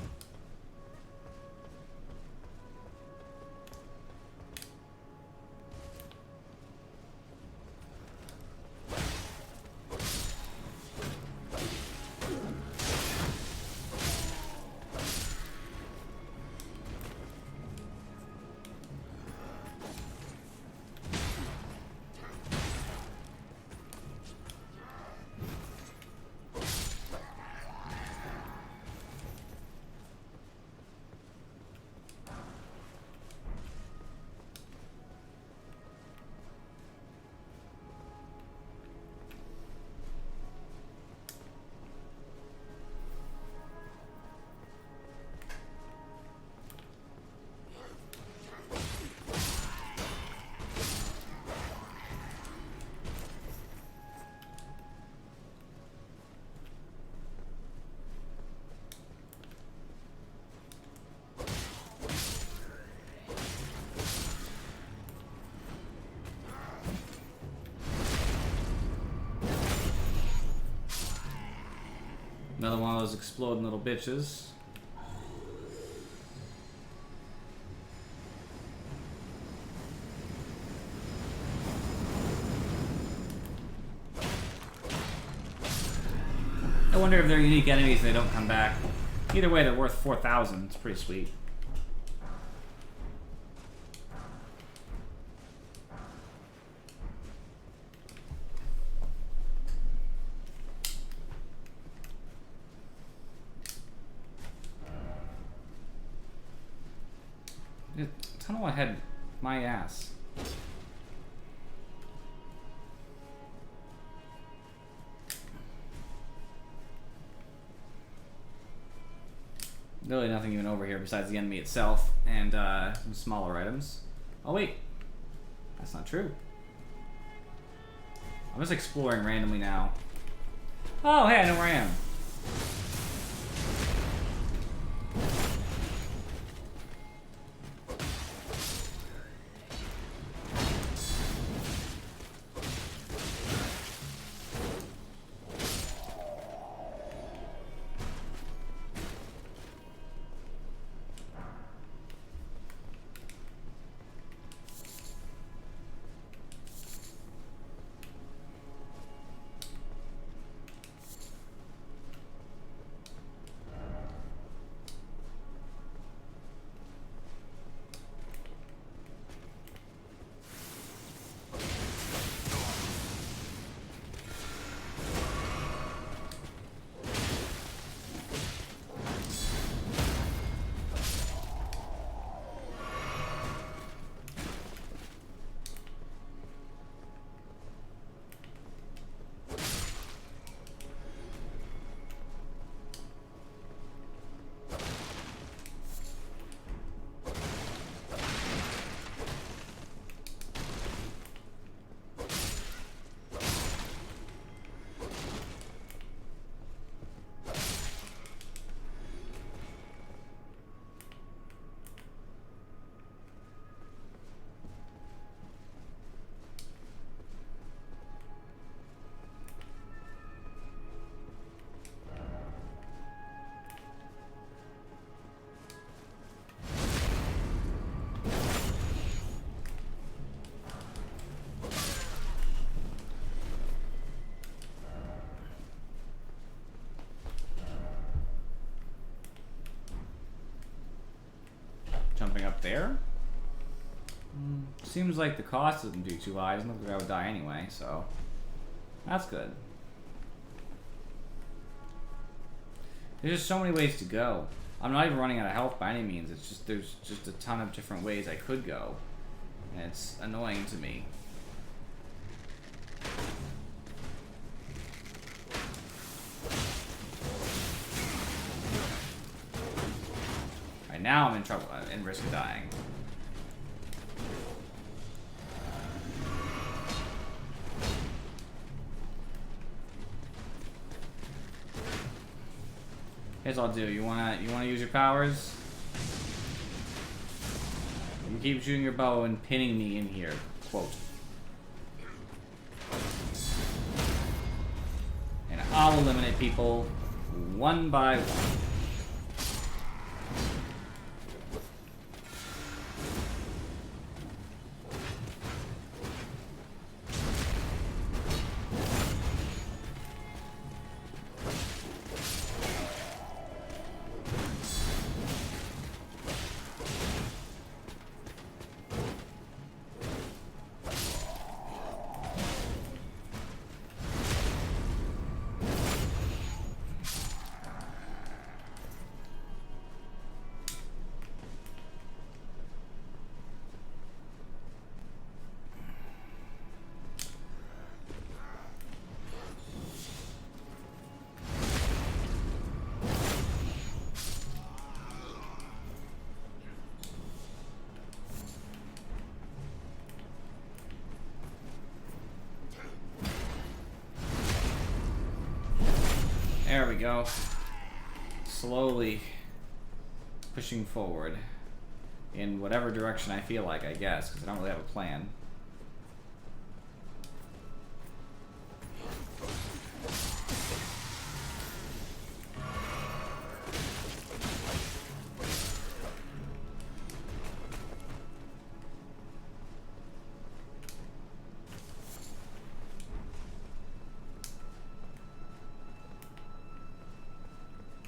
Another one of those exploding little bitches. I wonder if they're unique enemies and they don't come back. Either way, they're worth 4,000. It's pretty sweet. Tunnel ahead, my ass. Really nothing even over here besides the enemy itself and some smaller items. Oh wait, that's not true. I'm just exploring randomly now. Oh hey, I know where I am. Jumping up there? Seems like the cost doesn't do too high. Doesn't look like I would die anyway, so that's good. There's just so many ways to go. I'm not even running out of health by any means. It's just there's just a ton of different ways I could go, and it's annoying to me. Right now I'm in trouble, in risk of dying. Here's what I'll do. You wanna use your powers? You keep shooting your bow and pinning me in here. Quote. And I'll eliminate people one by one. There we go. Slowly pushing forward in whatever direction I feel like, I guess, because I don't really have a plan.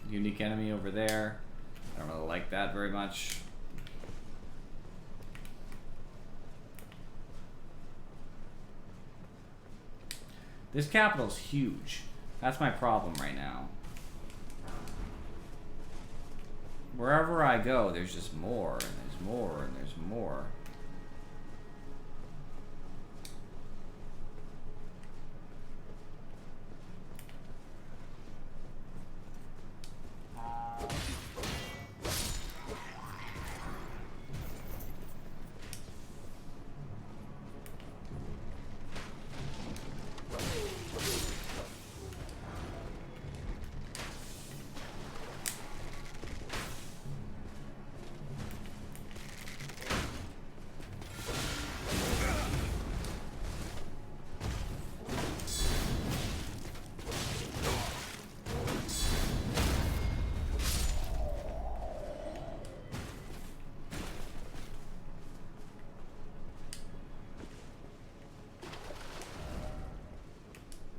Unique enemy over there. I don't really like that very much. This capital's huge. That's my problem right now. Wherever I go, there's just more, and there's more, and there's more.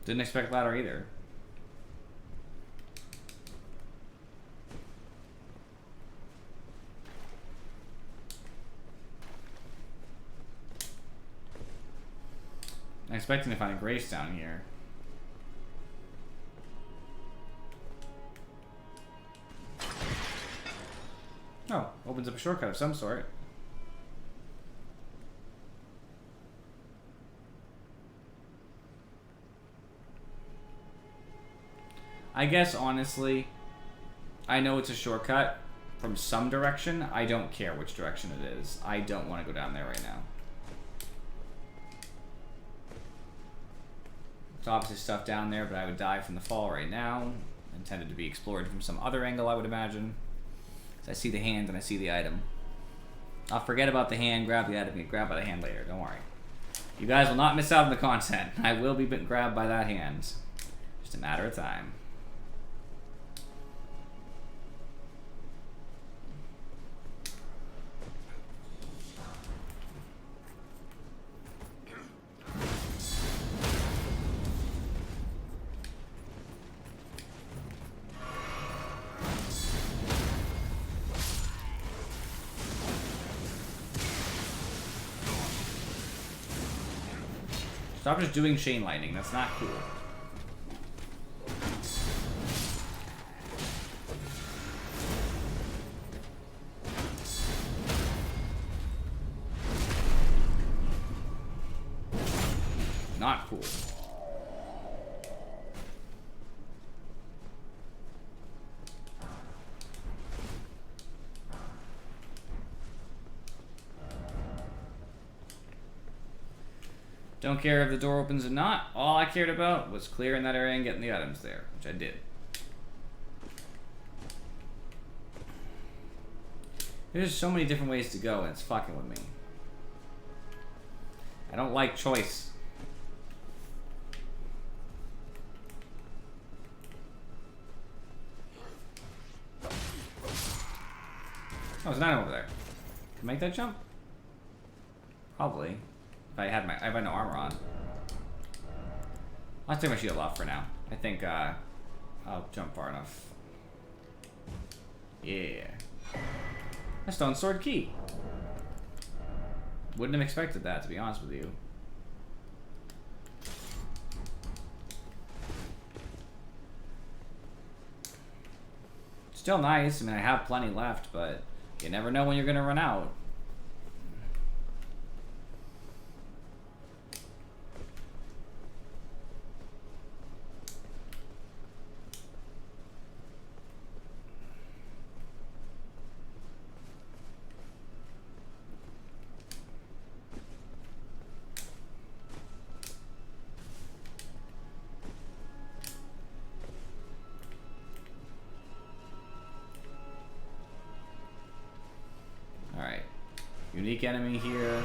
Didn't expect ladder either. I'm expecting to find a grace down here. Oh, opens up a shortcut of some sort. I guess, honestly, I know it's a shortcut from some direction. I don't care which direction it is. I don't want to go down there right now. There's obviously stuff down there, but I would die from the fall right now. Intended to be explored from some other angle, I would imagine. So I see the hand and I see the item. I'll forget about the hand, grab the item, get grabbed by the hand later. Don't worry. You guys will not miss out on the content. I will be grabbed by that hand. Just a matter of time. Stop just doing chain lightning. That's not cool. Not cool. Don't care if the door opens or not. All I cared about was clearing that area and getting the items there, which I did. There's so many different ways to go, and it's fucking with me. I don't like choice. Oh, there's an item over there. Can I make that jump? Probably. If I had no armor on. I'll take my shield off for now. I think I'll jump far enough. Yeah. A stone sword key. Wouldn't have expected that, to be honest with you. Still nice. I mean, I have plenty left, but you never know when you're gonna run out. Unique enemy here.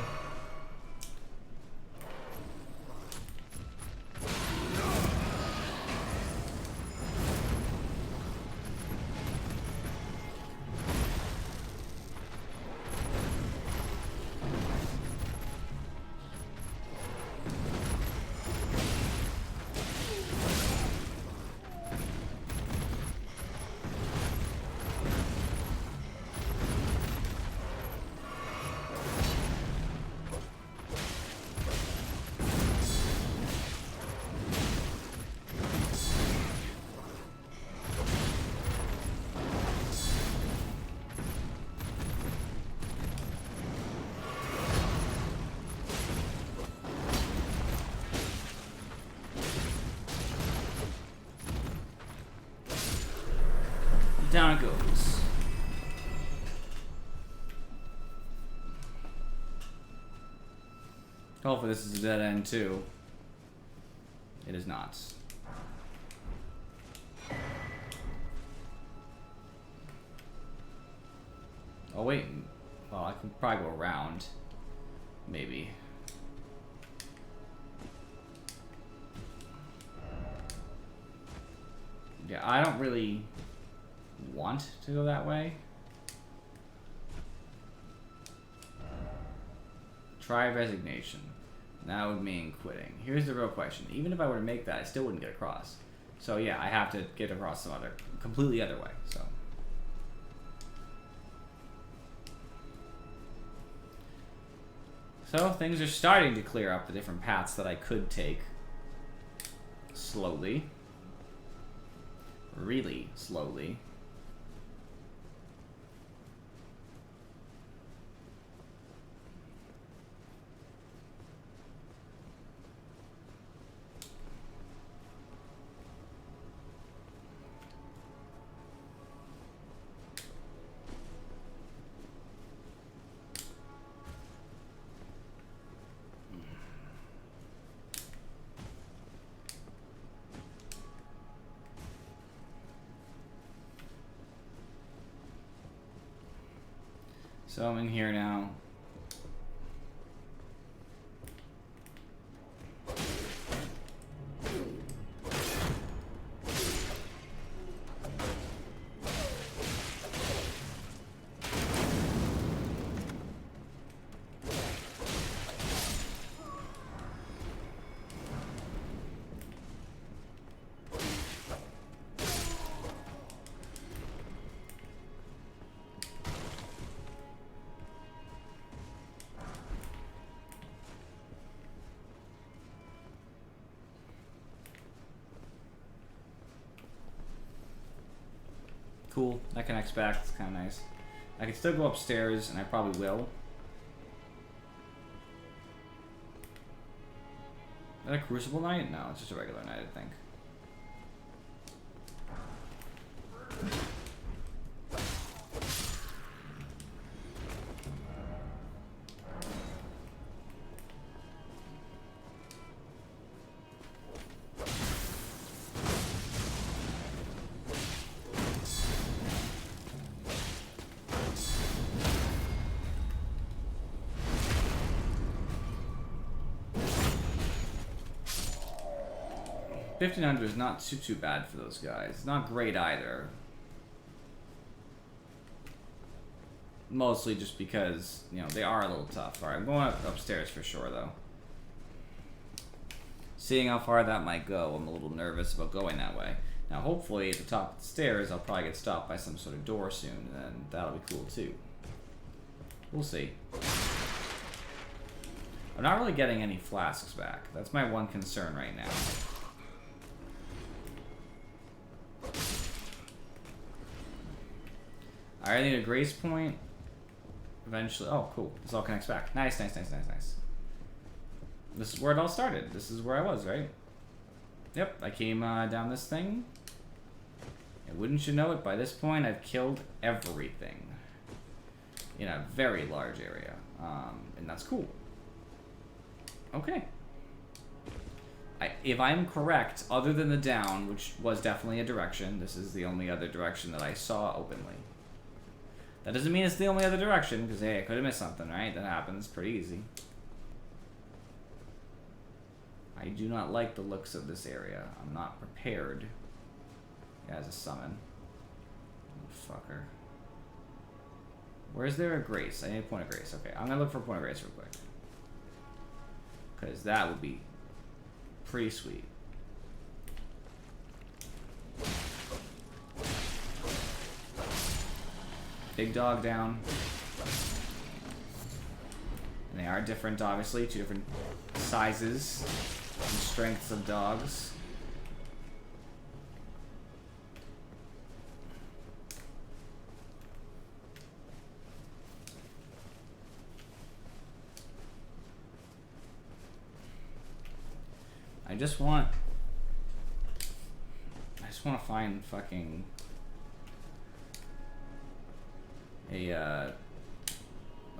Down it goes. Hopefully this is a dead end too. It is not. Oh wait, well I can probably go around. Maybe. Yeah, I don't really want to go that way. Try resignation. That would mean quitting. Here's the real question. Even if I were to make that, I still wouldn't get across. So yeah, I have to get across some other, completely other way, so. So things are starting to clear up the different paths that I could take. Slowly. Really slowly. So I'm in here now. Cool, that connects back, it's kind of nice. I can still go upstairs, and I probably will. Is that a Crucible Knight? No, it's just a regular knight, I think. $1,500 is not too bad for those guys. It's not great either. Mostly just because, you know, they are a little tough. Alright, I'm going upstairs for sure, though. Seeing how far that might go, I'm a little nervous about going that way. Now, hopefully, at the top of the stairs, I'll probably get stopped by some sort of door soon, and that'll be cool, too. We'll see. I'm not really getting any flasks back. That's my one concern right now. I need a grace point. Eventually. Oh, cool. This all connects back. Nice, nice, nice, nice, nice. This is where it all started. This is where I was, right? Yep, I came down this thing. And wouldn't you know it, by this point, I've killed everything. In a very large area. And that's cool. Okay. If I'm correct, other than the down, which was definitely a direction, this is the only other direction that I saw openly. That doesn't mean it's the only other direction, because hey, I could have missed something, right? That happens pretty easy. I do not like the looks of this area. I'm not prepared as a summon. Fucker. Where's there a grace? I need a point of grace. Okay, I'm gonna look for a point of grace real quick. Because that would be pretty sweet. Big dog down. And they are different, obviously. Two different sizes and strengths of dogs. I just want to find fucking a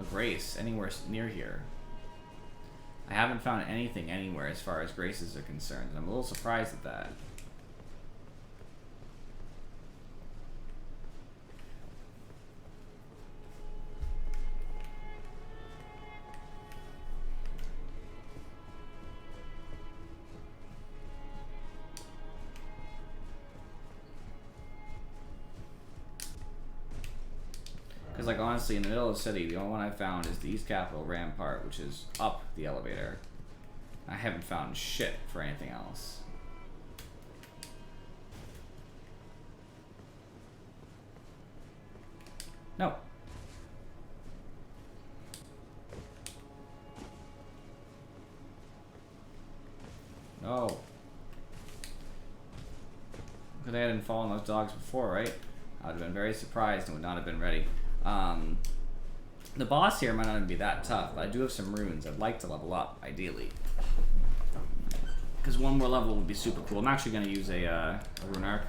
grace anywhere near here. I haven't found anything anywhere as far as graces are concerned, and I'm a little surprised at that. Because, like, honestly, in the middle of the city, the only one I found is the East Capitol Rampart, which is up the elevator. I haven't found shit for anything else. No. No. Because I hadn't fallen those dogs before, right? I would have been very surprised and would not have been ready. The boss here might not even be that tough, but I do have some runes I'd like to level up, ideally. Because one more level would be super cool. I'm actually going to use a rune arc.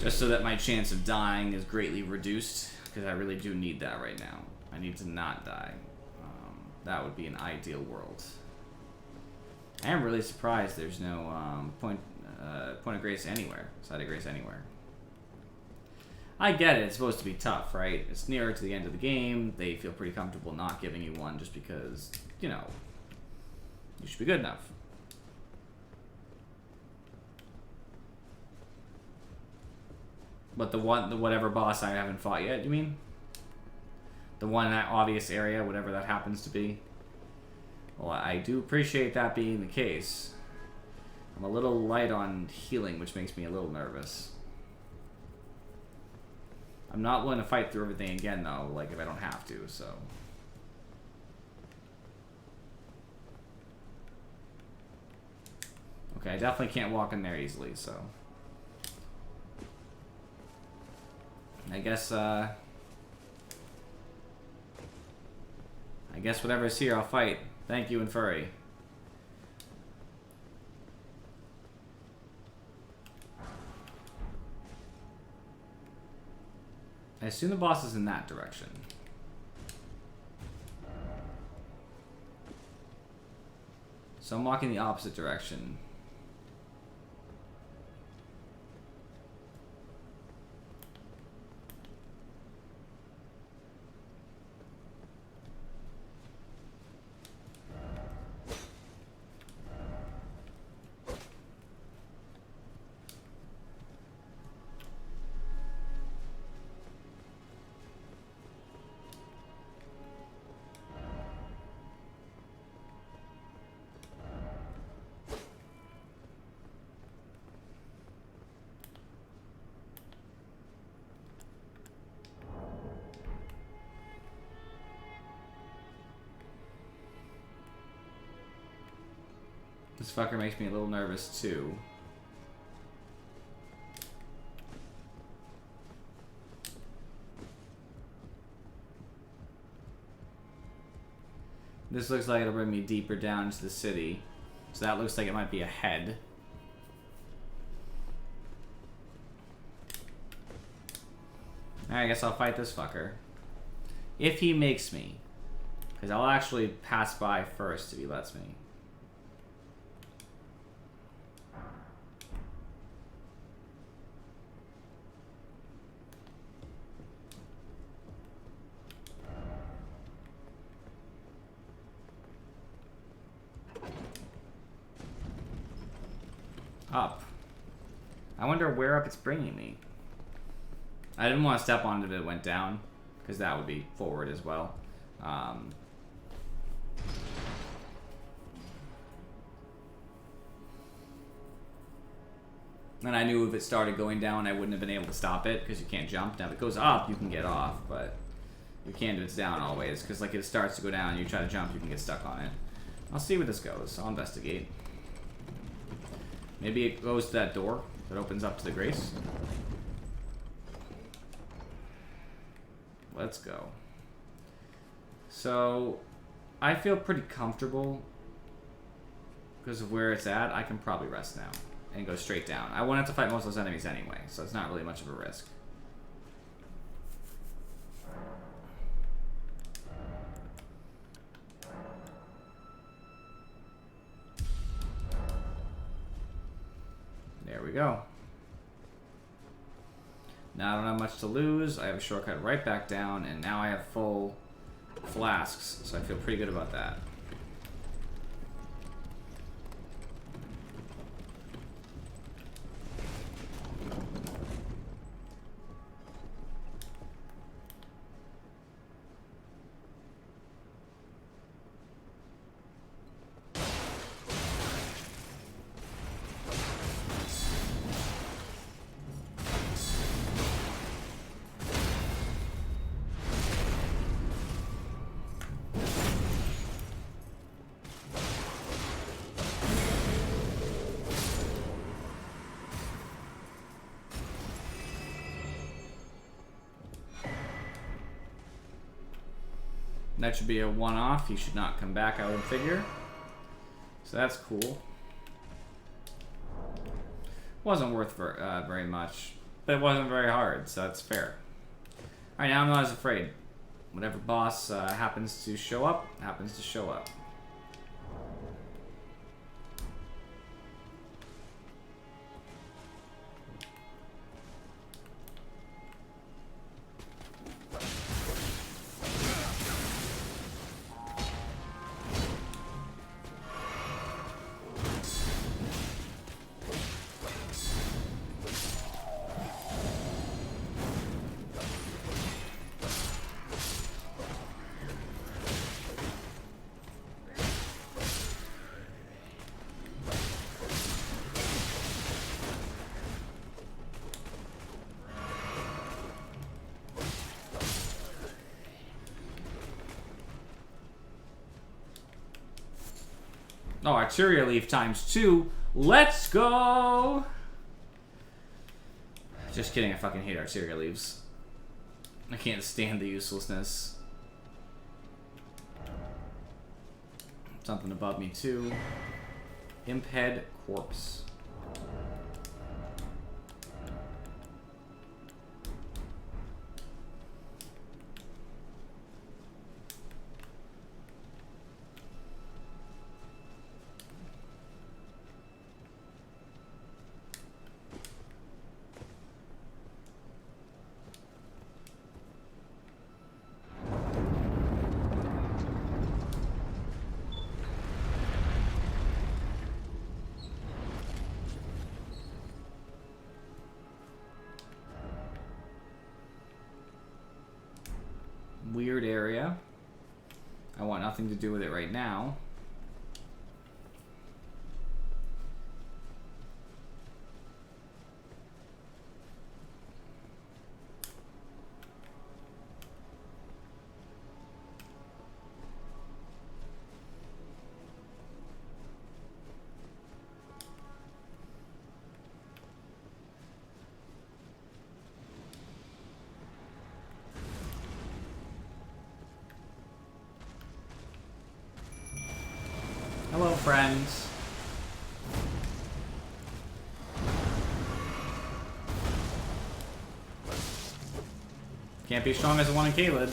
Just so that my chance of dying is greatly reduced, because I really do need that right now. I need to not die. That would be an ideal world. I am really surprised there's no point of grace anywhere. Side of grace anywhere. I get it, it's supposed to be tough, right? It's nearer to the end of the game. They feel pretty comfortable not giving you one just because, you know, you should be good enough. But the whatever boss I haven't fought yet, you mean? The one in that obvious area, whatever that happens to be. Well, I do appreciate that being the case. I'm a little light on healing, which makes me a little nervous. I'm not willing to fight through everything again, though, like, if I don't have to, so. Okay, I definitely can't walk in there easily, so. I guess whatever's here, I'll fight. Thank you, and Furry. I assume the boss is in that direction. So I'm walking the opposite direction. This fucker makes me a little nervous too. This looks like it'll bring me deeper down into the city. So that looks like it might be ahead. Alright, I guess I'll fight this fucker. If he makes me. Because I'll actually pass by first if he lets me. Up. I wonder where up it's bringing me. I didn't want to step on it if it went down, because that would be forward as well. And I knew if it started going down, I wouldn't have been able to stop it, because you can't jump. Now, if it goes up, you can get off, but you can't if it's down always, because like it starts to go down, you try to jump, you can get stuck on it. I'll see where this goes. I'll investigate. Maybe it goes to that door that opens up to the grace. Let's go. So, I feel pretty comfortable because of where it's at. I can probably rest now. and go straight down. I won't have to fight most of those enemies anyway, so it's not really much of a risk. There we go. Now I don't have much to lose. I have a shortcut right back down, and now I have full flasks, so I feel pretty good about that. That should be a one-off. He should not come back, I would figure. So that's cool. Wasn't worth very much, but it wasn't very hard, so that's fair. Alright, now I'm not as afraid. Whatever boss happens to show up, happens to show up. Oh, Arteria Leaf ×2. Let's go! Just kidding, I fucking hate Arteria Leaves. I can't stand the uselessness. Something above me, too. Imp Head Corpse. Weird area. I want nothing to do with it right now. Hello, friends. Can't be strong as the one in Caleb.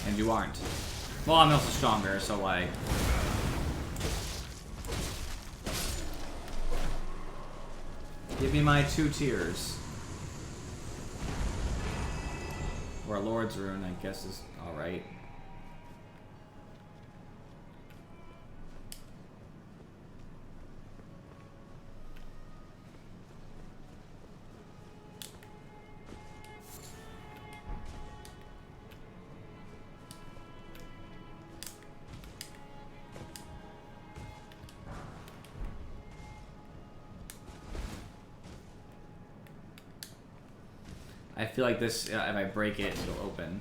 And you aren't. Well, I'm also stronger, so like... Give me my 2 tiers. Or a Lord's Rune, I guess, is alright. I feel like this, if I break it, it'll open.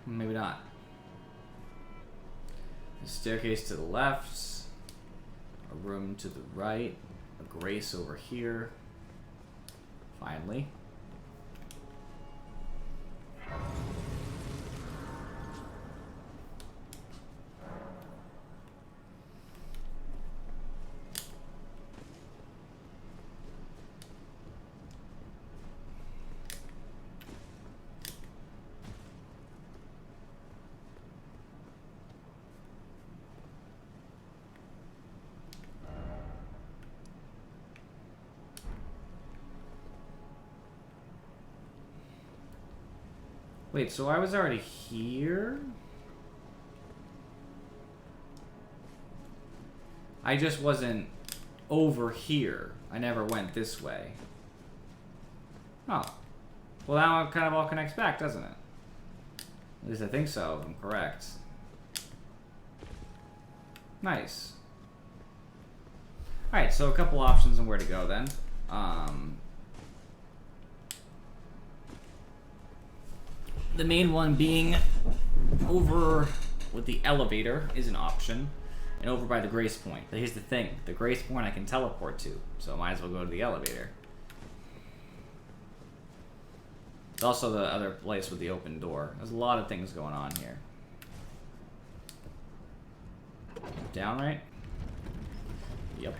Maybe not. A staircase to the left. A room to the right. A grace over here. Finally. Wait, so I was already here? I just wasn't over here. I never went this way. Oh. Well, now it kind of all connects back, doesn't it? At least I think so, if I'm correct. Nice. Alright, so a couple options on where to go then. The main one being over with the elevator is an option. And over by the Grace Point. But here's the thing. The Grace Point I can teleport to. So I might as well go to the elevator. It's also the other place with the open door. There's a lot of things going on here. Down, right? Yep.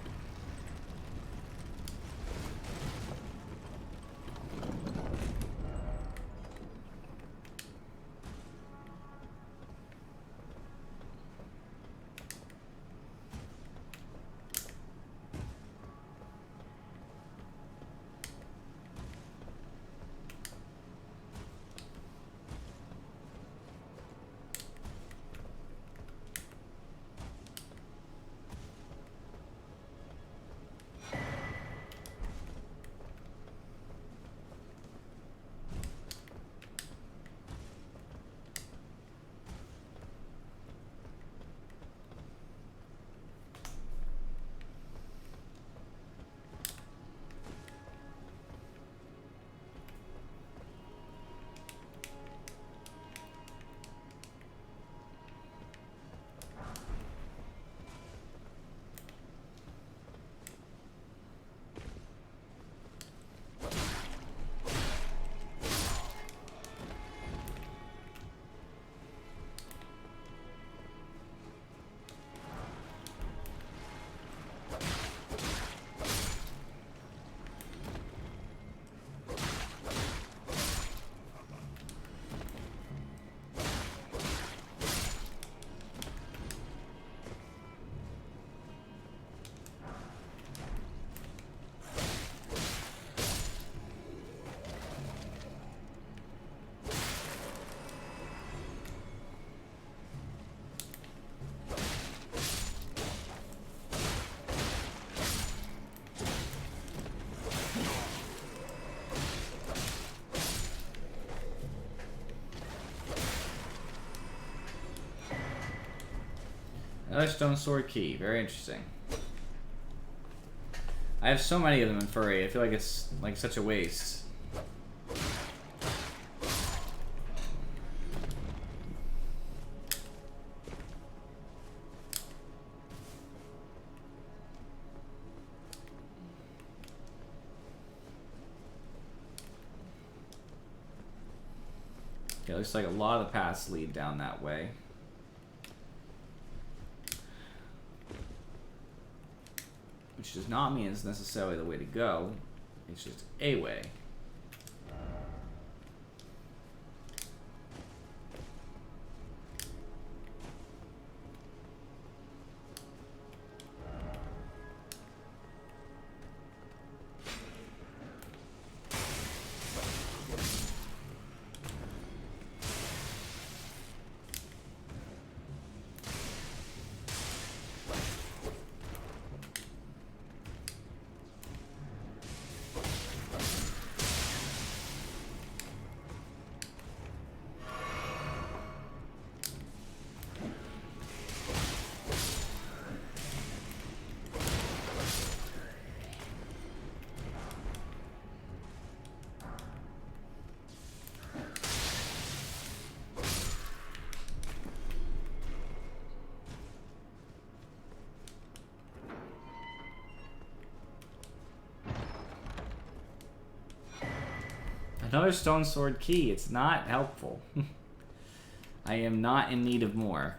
Another stone sword key. Very interesting. I have so many of them in furry. I feel like it's like such a waste. Okay, looks like a lot of the paths lead down that way. Which does not mean it's necessarily the way to go. It's just a way. Another stone sword key. It's not helpful. I am not in need of more.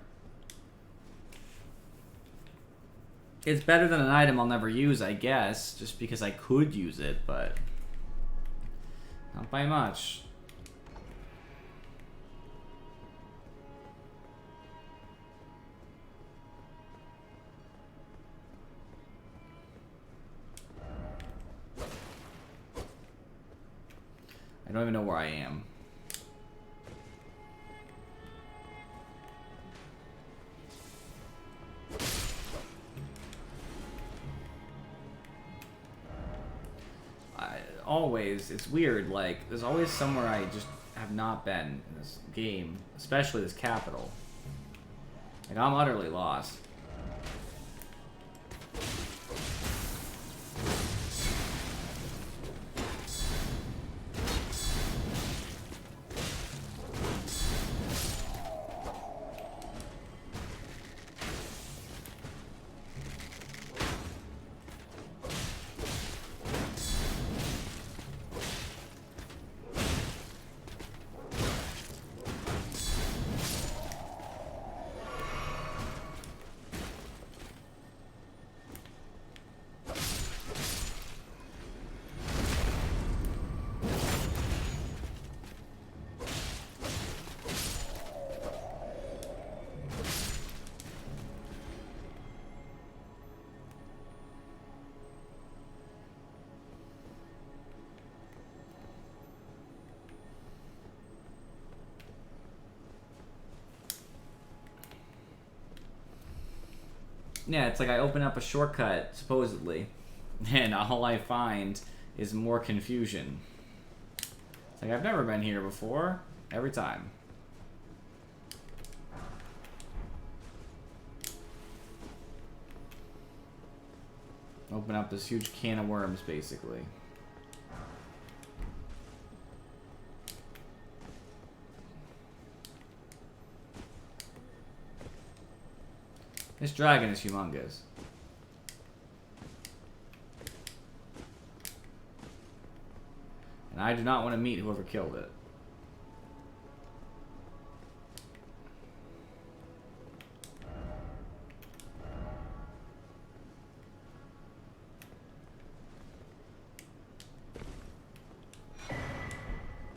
It's better than an item I'll never use, I guess, just because I could use it, but not by much. I don't even know where I am. always, it's weird, like, there's always somewhere I just have not been in this game, especially this capital. Like, I'm utterly lost. Yeah, it's like I open up a shortcut, supposedly, and all I find is more confusion. It's like, I've never been here before, every time. Open up this huge can of worms, basically. This dragon is humongous. And I do not want to meet whoever killed it.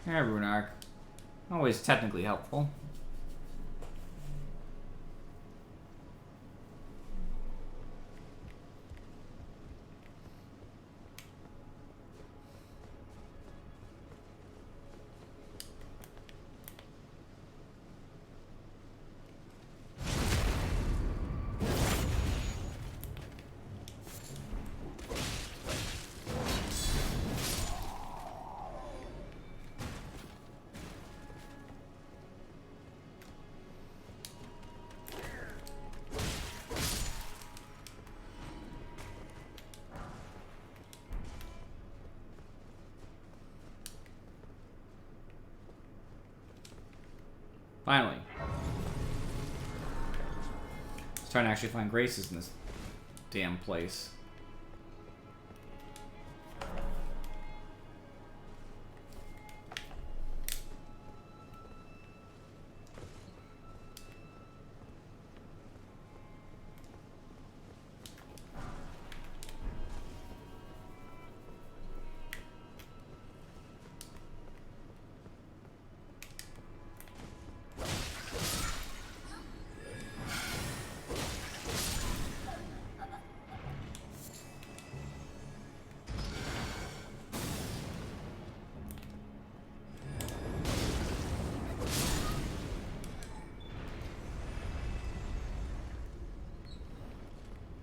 Hey, Rune Arc. Always technically helpful. Finally. I was trying to actually find graces in this damn place.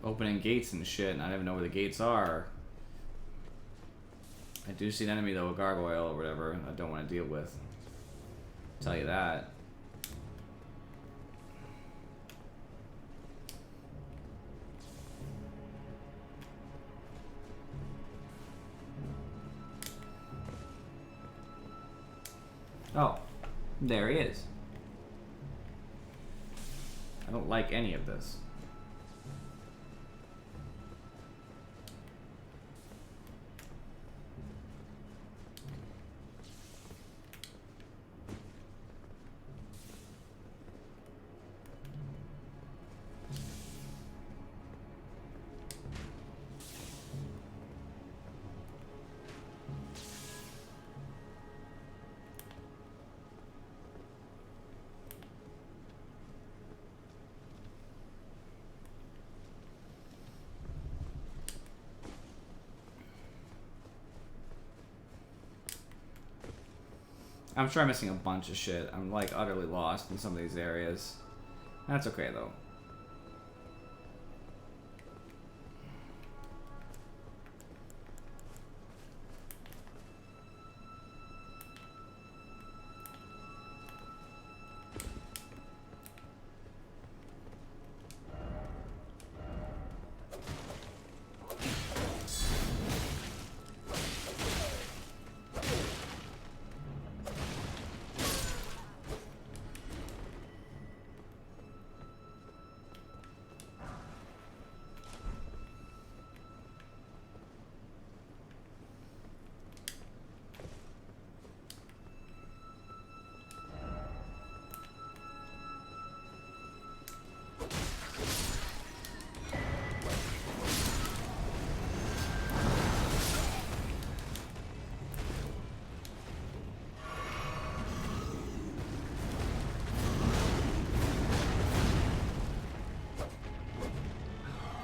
Opening gates and shit, and I don't even know where the gates are. I do see an enemy though, a gargoyle or whatever, I don't want to deal with. I'll tell you that. Oh, there he is. I don't like any of this. I'm sure I'm missing a bunch of shit. I'm like utterly lost in some of these areas. That's okay though.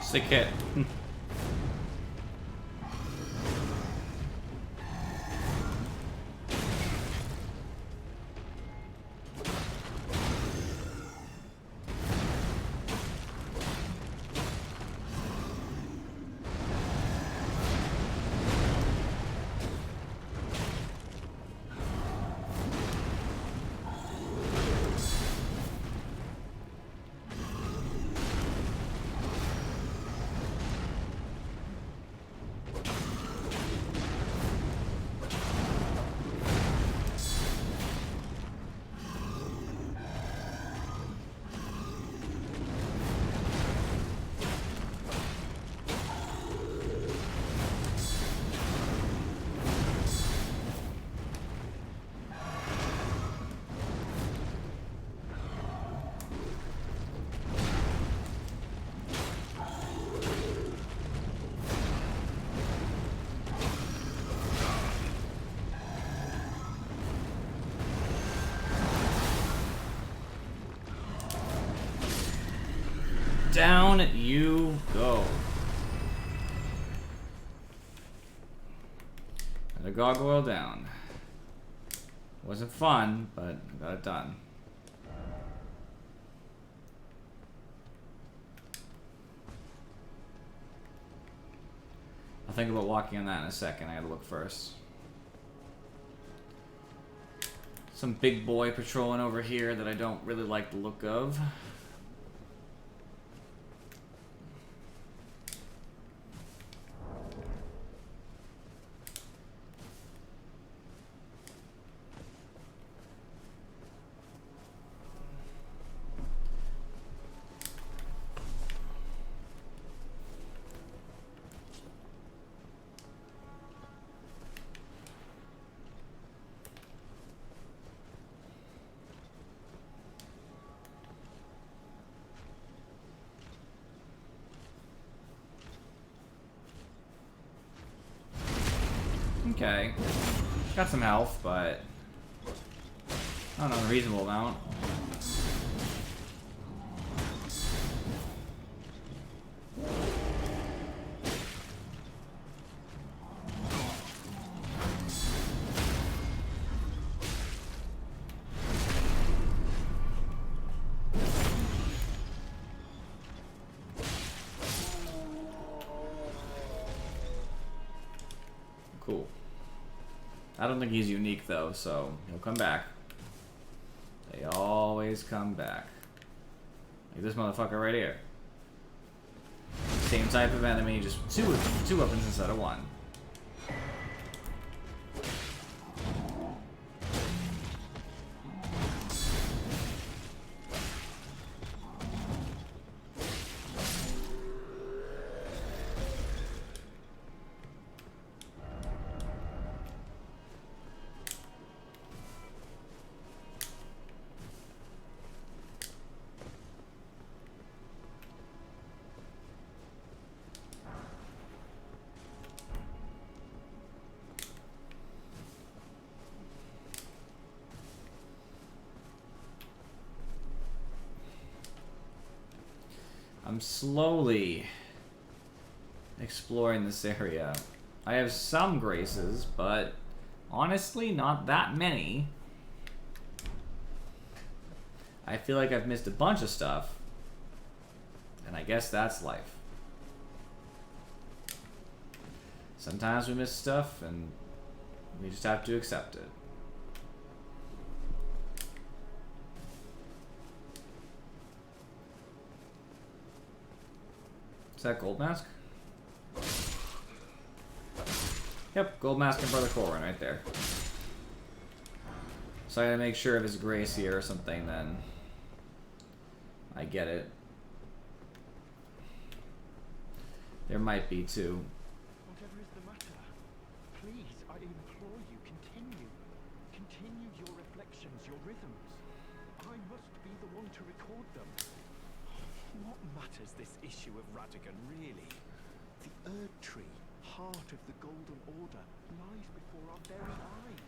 Sick hit. Down you go. And a gargoyle down. Wasn't fun, but I got it done. I'll think about walking on that in a second. I gotta look first. Some big boy patrolling over here that I don't really like the look of. Okay. Got some health, but not an unreasonable amount. Cool. I don't think he's unique though, so he'll come back. They always come back. Like this motherfucker right here. Same type of enemy, just two weapons instead of one. I'm slowly exploring this area. I have some graces, but honestly, not that many. I feel like I've missed a bunch of stuff, and I guess that's life. Sometimes we miss stuff, and we just have to accept it. Is that gold mask? Yep, gold mask and Brother Corwin right there. So I gotta make sure if it's grace here or something, then I get it. There might be too. Whatever is the matter, please, I implore you, continue. Continue your reflections, your rhythms. I must be the one to record them. What matters this issue of Radigan, really? The Erd Tree, heart of the Golden Order, lies before our very eyes.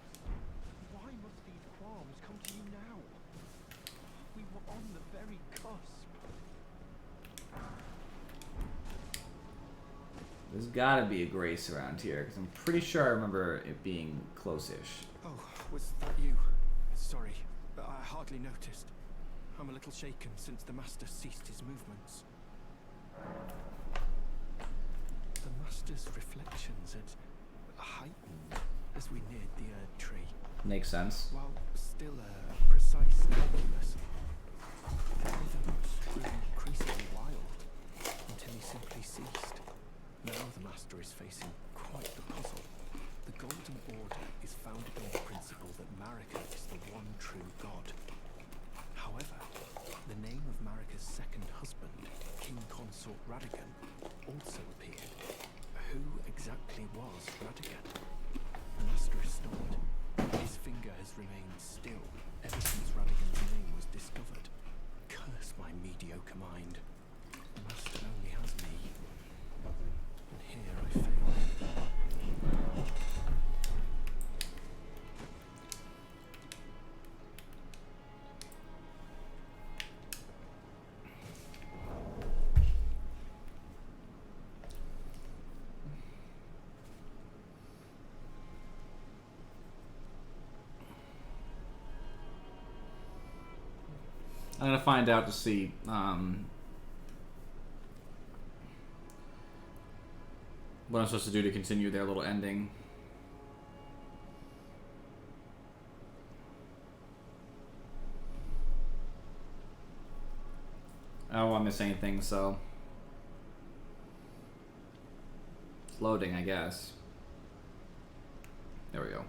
Why must these qualms come to you now? We were on the very cusp. There's gotta be a grace around here, because I'm pretty sure I remember it being close-ish. Oh, was that you? Sorry, I hardly noticed. I'm a little shaken since the Master ceased his movements. The Master's reflections had heightened as we neared the Erd tree. Makes sense. While still a precise calculus, the rhythms grew increasingly wild until he simply ceased. Now the Master is facing quite the puzzle. The Golden Order is founded on the principle that Marika is the one true god. However, the name of Marika's second husband, King Consort Radigan, also appeared. Who exactly was Radigan? The Master is stunned. His finger has remained still ever since Radigan's name was discovered. Curse my mediocre mind. The Master only has me. And here I fail. I'm gonna find out to see what I'm supposed to do to continue their little ending. I don't want to miss anything, so it's loading, I guess. There we go.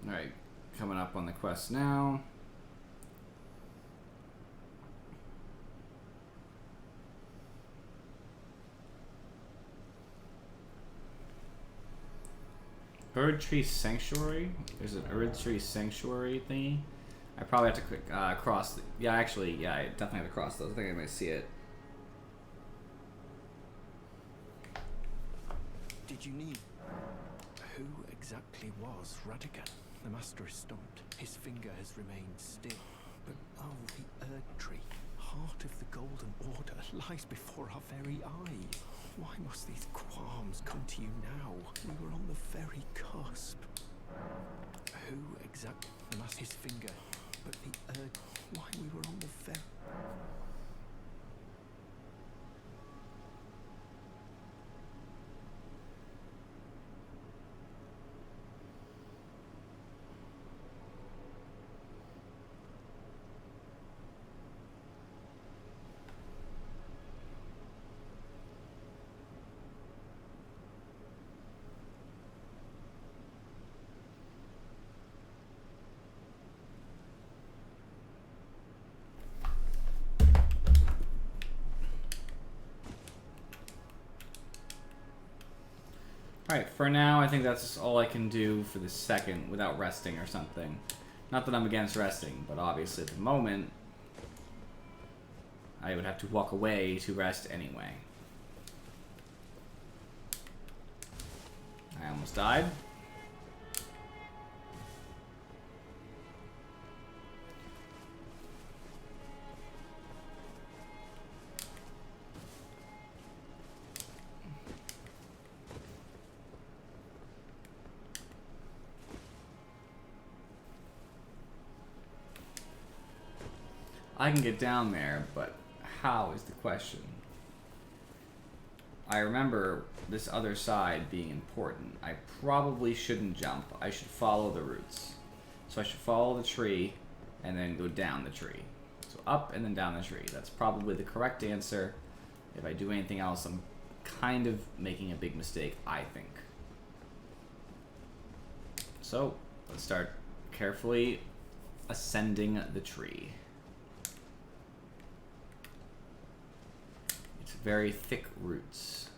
Alright, coming up on the quest now. Erd Tree Sanctuary? There's an Erd Tree Sanctuary thingy. I probably have to click, cross. Yeah, actually, yeah, I definitely have to cross those. I think I might see it. Did you need... Who exactly was Radigan? The Master is stumped. His finger has remained still. But oh, the Erd Tree, heart of the Golden Order, lies before our very eyes. Why must these qualms come to you now? We were on the very cusp. Who exactly... The Master, his finger, but the Erd... Why we were on the very... Alright, for now, I think that's all I can do for the second without resting or something. Not that I'm against resting, but obviously at the moment, I would have to walk away to rest anyway. I almost died. I can get down there, but how is the question? I remember this other side being important. I probably shouldn't jump. I should follow the roots. So I should follow the tree and then go down the tree. So up and then down the tree. That's probably the correct answer. If I do anything else, I'm kind of making a big mistake, I think. So let's start carefully ascending the tree. Very thick roots.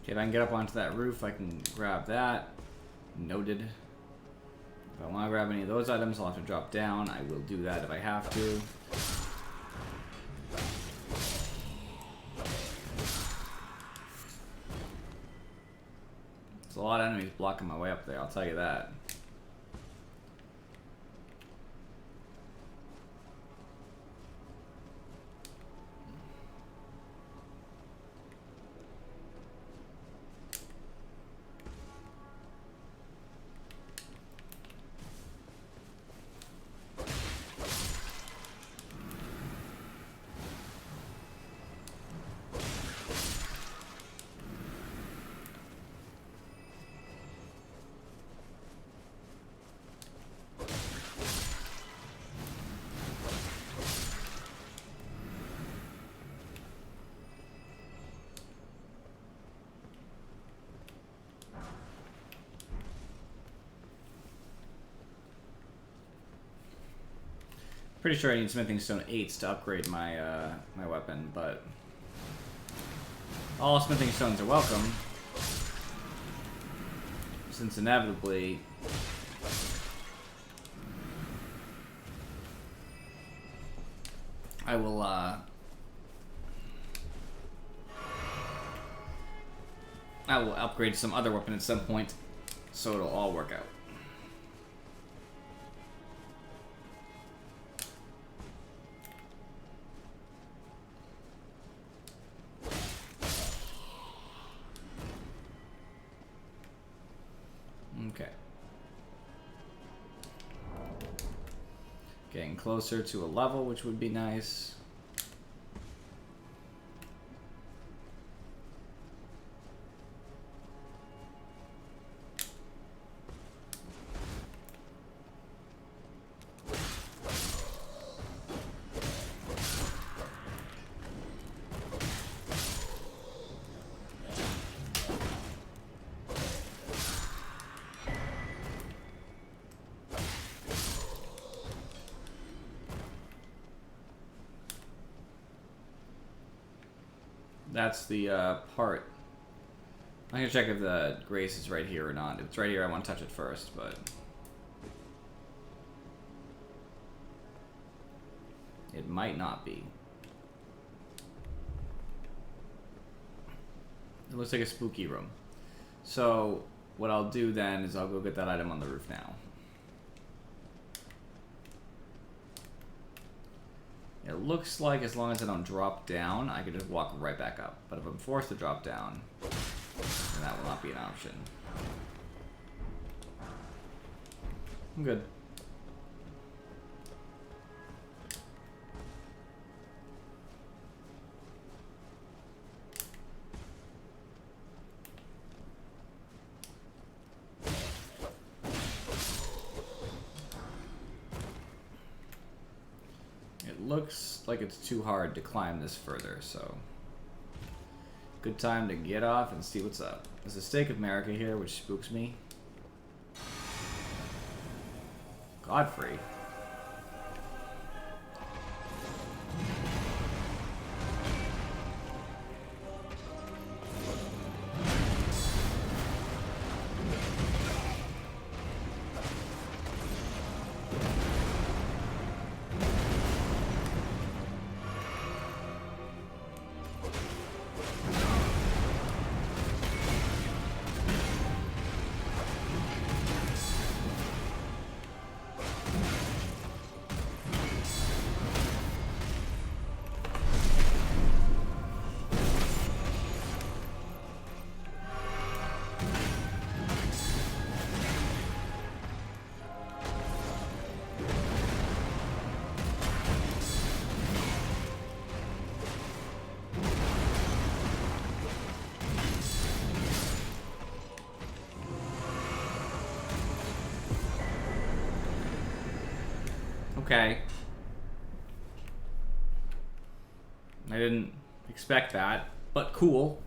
Okay, if I can get up onto that roof, I can grab that. Noted. If I want to grab any of those items, I'll have to drop down. I will do that if I have to. There's a lot of enemies blocking my way up there, I'll tell you that. Pretty sure I need Smithing Stone 8s to upgrade my my weapon, but all Smithing Stones are welcome, since inevitably I will upgrade some other weapon at some point, so it'll all work out. Okay. Getting closer to a level, which would be nice. That's the part. I'm gonna check if the grace is right here or not. If it's right here, I want to touch it first, but it might not be. It looks like a spooky room. So what I'll do then is I'll go get that item on the roof now. It looks like as long as I don't drop down, I can just walk right back up. But if I'm forced to drop down, then that will not be an option. I'm good. Looks like it's too hard to climb this further, so good time to get off and see what's up. There's a Stake of America here, which spooks me. Godfrey. Okay. I didn't expect that, but cool.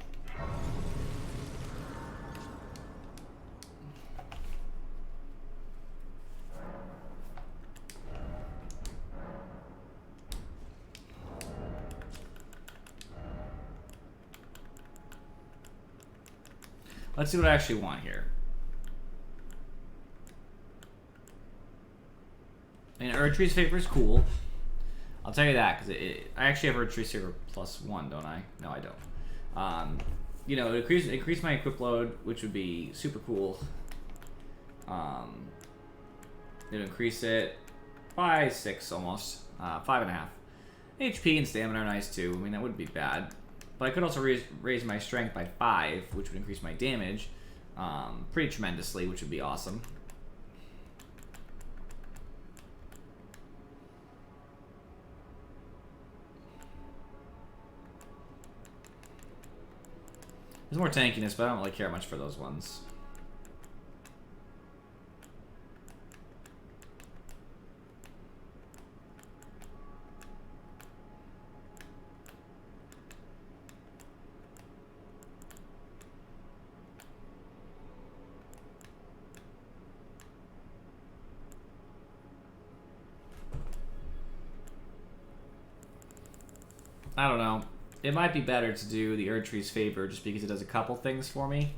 Let's see what I actually want here. And Erdtree's Favor is cool. I'll tell you that, because I actually have Erdtree's Favor +1, don't I? No, I don't. You know, it increase my equip load, which would be super cool. It'll increase it by 6 almost. 5.5. HP and stamina are nice too. I mean, that wouldn't be bad. But I could also raise my strength by 5, which would increase my damage pretty tremendously, which would be awesome. There's more tankiness, but I don't really care much for those ones. I don't know. It might be better to do the Erdtree's Favor just because it does a couple things for me.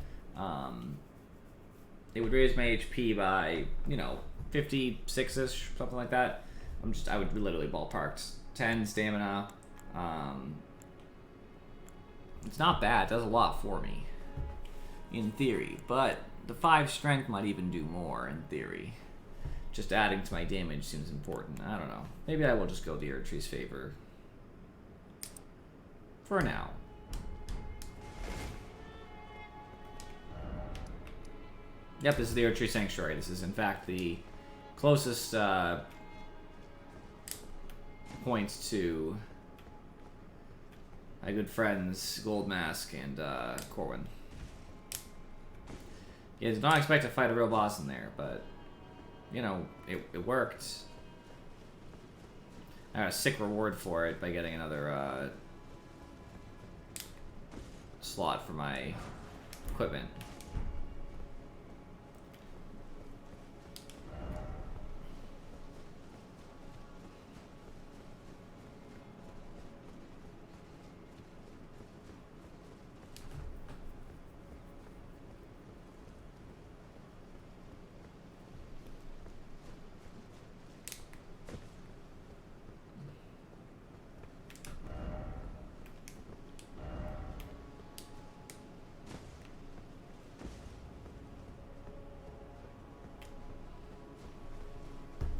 It would raise my HP by, you know, 56-ish, something like that. I would literally ballparked 10 stamina. It's not bad. It does a lot for me, in theory. But the 5 strength might even do more, in theory. Just adding to my damage seems important. I don't know. Maybe I will just go the Erdtree's Favor. For now. Yep, this is the Erdtree Sanctuary. This is, in fact, the closest point to my good friends Gold Mask and Corwin. Yeah, did not expect to fight a real boss in there, but, you know, it worked. I got a sick reward for it by getting another slot for my equipment.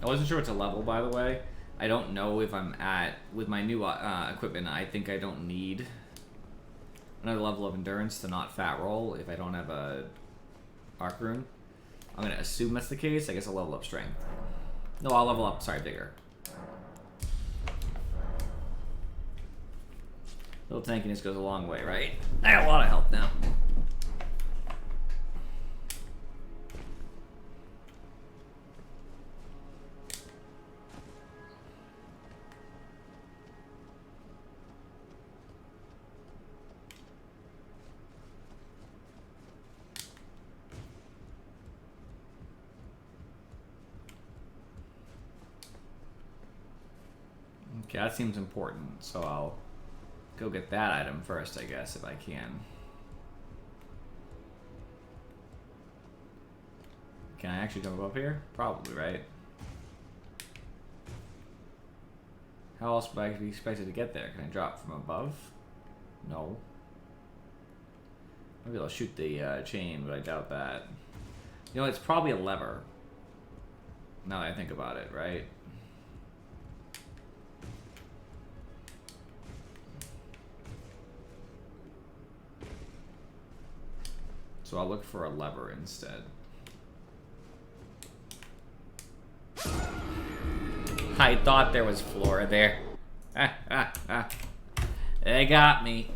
I wasn't sure what to level, by the way. I don't know if I'm at, with my new equipment, I think I don't need another level of endurance to not fat roll if I don't have a arc rune. I'm going to assume that's the case. I guess I'll level up strength. No, I'll level up, sorry, vigor. Little tankiness goes a long way, right? I got a lot of health now. Okay, that seems important, so I'll go get that item first, I guess, if I can. Can I actually jump up here? Probably, right? How else would I be expected to get there? Can I drop from above? No. Maybe I'll shoot the chain, but I doubt that. You know, it's probably a lever. Now that I think about it, right? So I'll look for a lever instead. I thought there was flora there. They got me.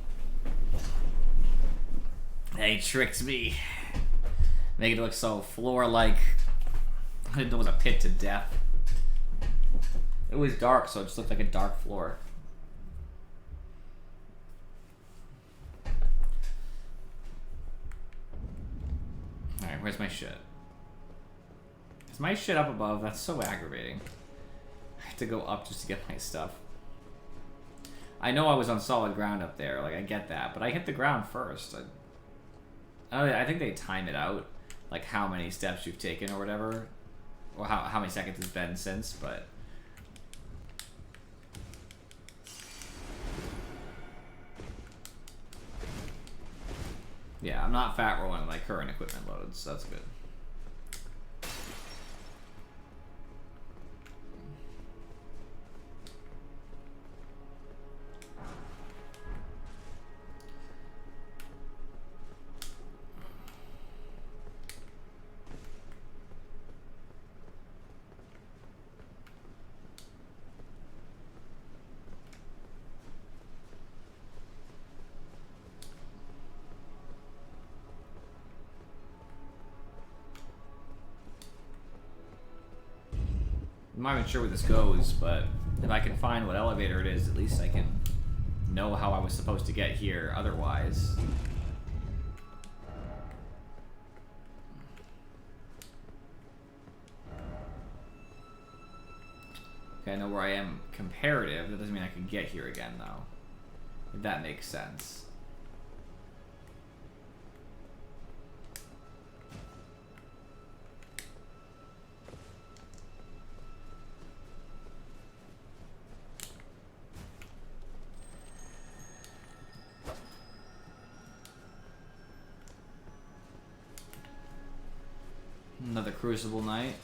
They tricked me. Make it look so floor-like. I didn't know it was a pit to death. It was dark, so it just looked like a dark floor. Alright, where's my shit? Is my shit up above? That's so aggravating. I have to go up just to get my stuff. I know I was on solid ground up there, like I get that, but I hit the ground first. I think they time it out, like how many steps you've taken or whatever, or how many seconds it's been since, but. Yeah, I'm not fat rolling my current equipment loads, so that's good. I'm not even sure where this goes, but if I can find what elevator it is, at least I can know how I was supposed to get here otherwise. Okay, I know where I am comparative. That doesn't mean I can get here again, though. If that makes sense. Another Crucible night.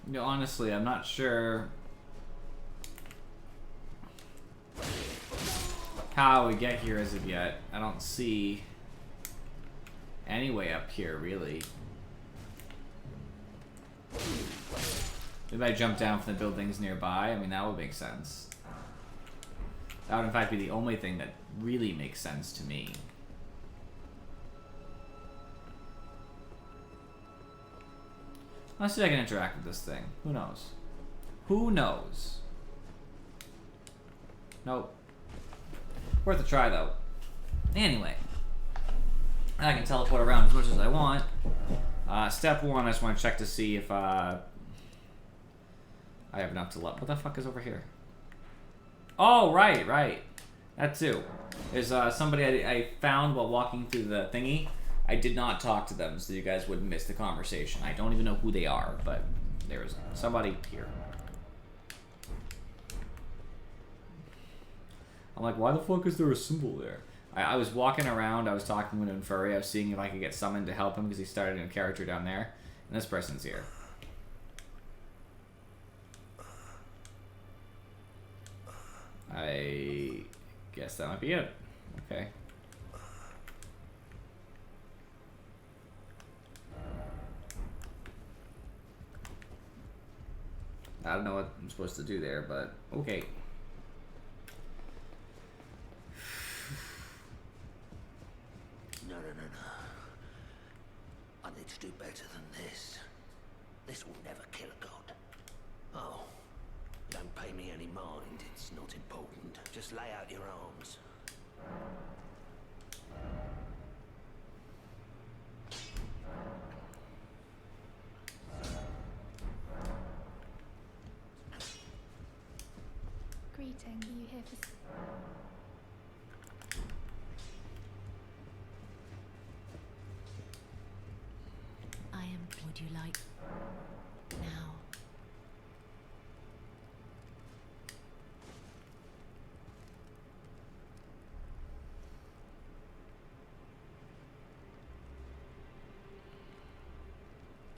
You know, honestly, I'm not sure how we get here as of yet. I don't see any way up here, really. Maybe I jump down from the buildings nearby. I mean, that would make sense. That would, in fact, be the only thing that really makes sense to me. Let's see if I can interact with this thing. Who knows? Who knows? Nope. Worth a try, though. Anyway. I can teleport around as much as I want. Step 1, I just want to check to see if I have enough to let. What the fuck is over here? Oh, right. That too. There's somebody I found while walking through the thingy. I did not talk to them, so you guys wouldn't miss the conversation. I don't even know who they are, but there is somebody here. I'm like, why the fuck is there a symbol there? I was walking around, I was talking with Unfurry, I was seeing if I could get summoned to help him because he started a new character down there, and this person's here. I guess that might be it. Okay. I don't know what I'm supposed to do there, but okay. No. I need to do better than this. This will never kill a god. Oh, don't pay me any mind. It's not important. Just lay out your arms. Greeting, are you here for... I am. Would you like now?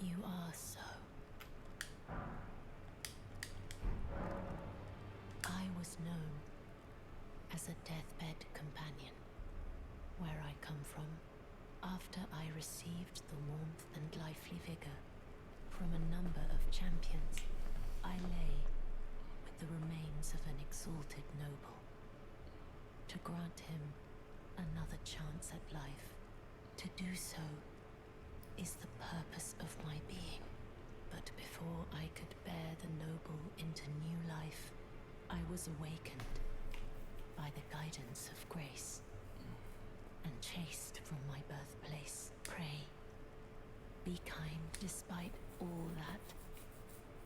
You are so. from. After I received the warmth and lively vigor from a number of champions, I lay with the remains of an exalted noble. To grant him another chance at life, to do so is the purpose of my being. But before I could bear the noble into new life, I was awakened by the guidance of grace and chased from my birthplace. Pray, be kind. Despite all that,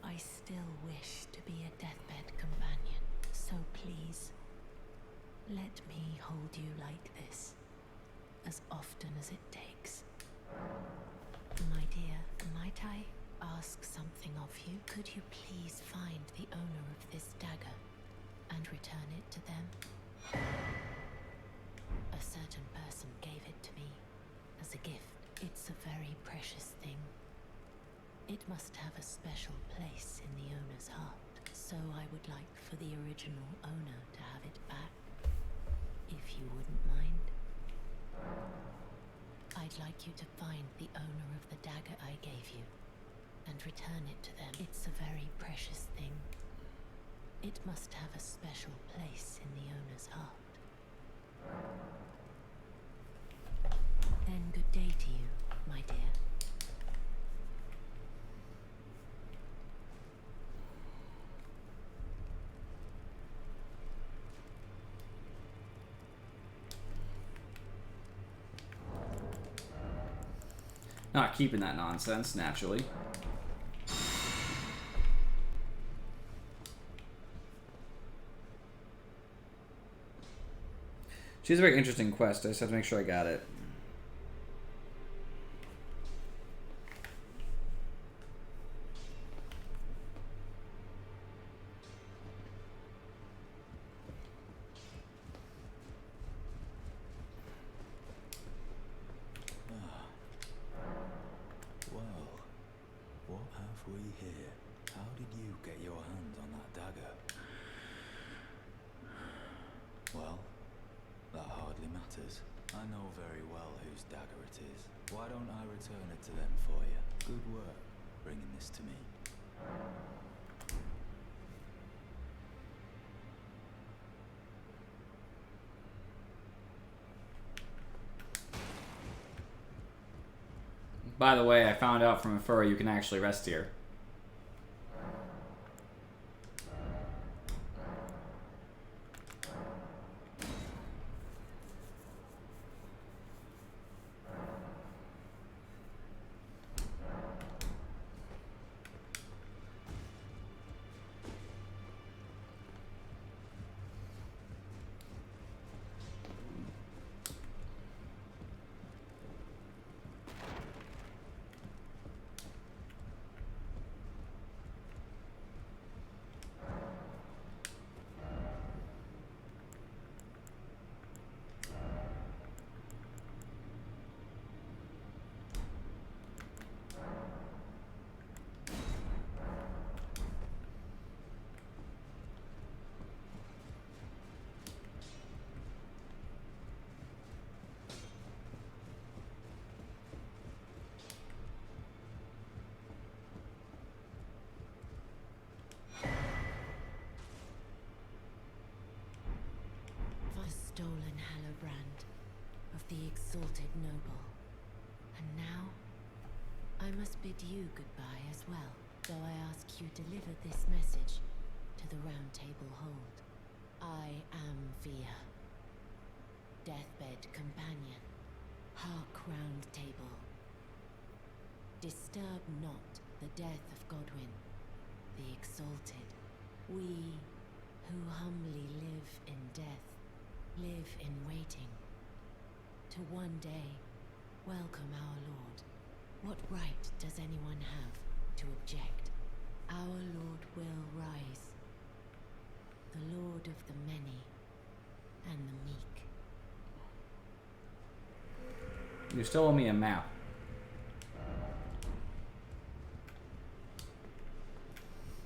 I still wish to be a deathbed companion. So please, let me hold you like this, as often as it takes. My dear, might I ask something of you? Could you please find the owner of this dagger and return it to them? A certain person gave it to me as a gift. It's a very precious thing. It must have a special place in the owner's heart. So I would like for the original owner to have it back, if you wouldn't mind. I'd like you to find the owner of the dagger I gave you and return it to them. It's a very precious thing. It must have a special place in the owner's heart. Then good day to you, my dear. Not keeping that nonsense, naturally. She's a very interesting quest. I just have to make sure I got it. By the way, I found out from a furry you can actually rest here. Stolen Hallobrand of the exalted noble. And now, I must bid you goodbye as well, though I ask you deliver this message to the Round Table Hold. I am Via, deathbed companion. Hark, Round Table. Disturb not the death of Godwyn, the exalted. We who humbly live in death live in waiting to one day welcome our Lord. What right does anyone have to object? Our Lord will rise, the Lord of the many and the meek. You still owe me a map.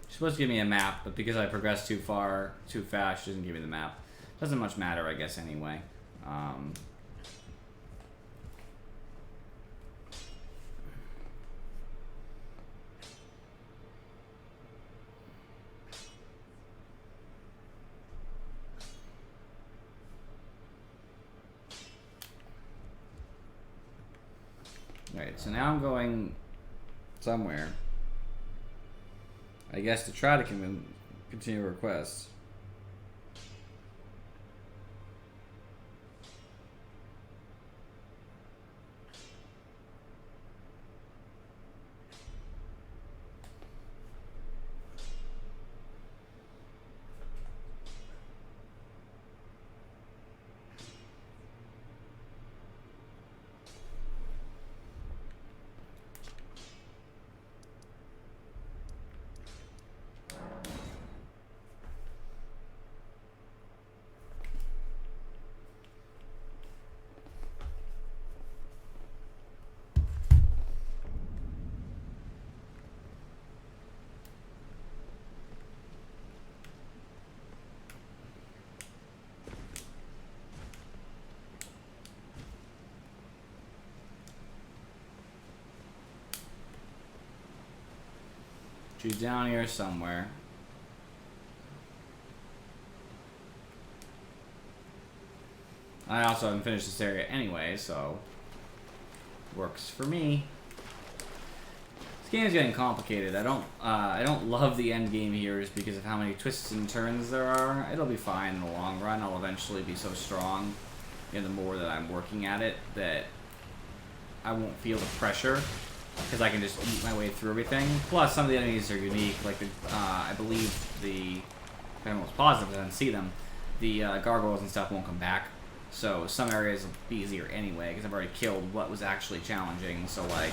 She's supposed to give me a map, but because I progressed too fast, she doesn't give me the map. Doesn't much matter, I guess, anyway. Alright, so now I'm going somewhere. I guess to try to continue requests. She's down here somewhere. I also haven't finished this area anyway, so works for me. This game is getting complicated. I don't love the end game here just because of how many twists and turns there are. It'll be fine in the long run. I'll eventually be so strong in the more that I'm working at it that I won't feel the pressure, because I can just eat my way through everything. Plus, some of the enemies are unique. Like, I believe if I'm most positive, I didn't see them, the gargoyles and stuff won't come back. So some areas will be easier anyway, because I've already killed what was actually challenging. So, like...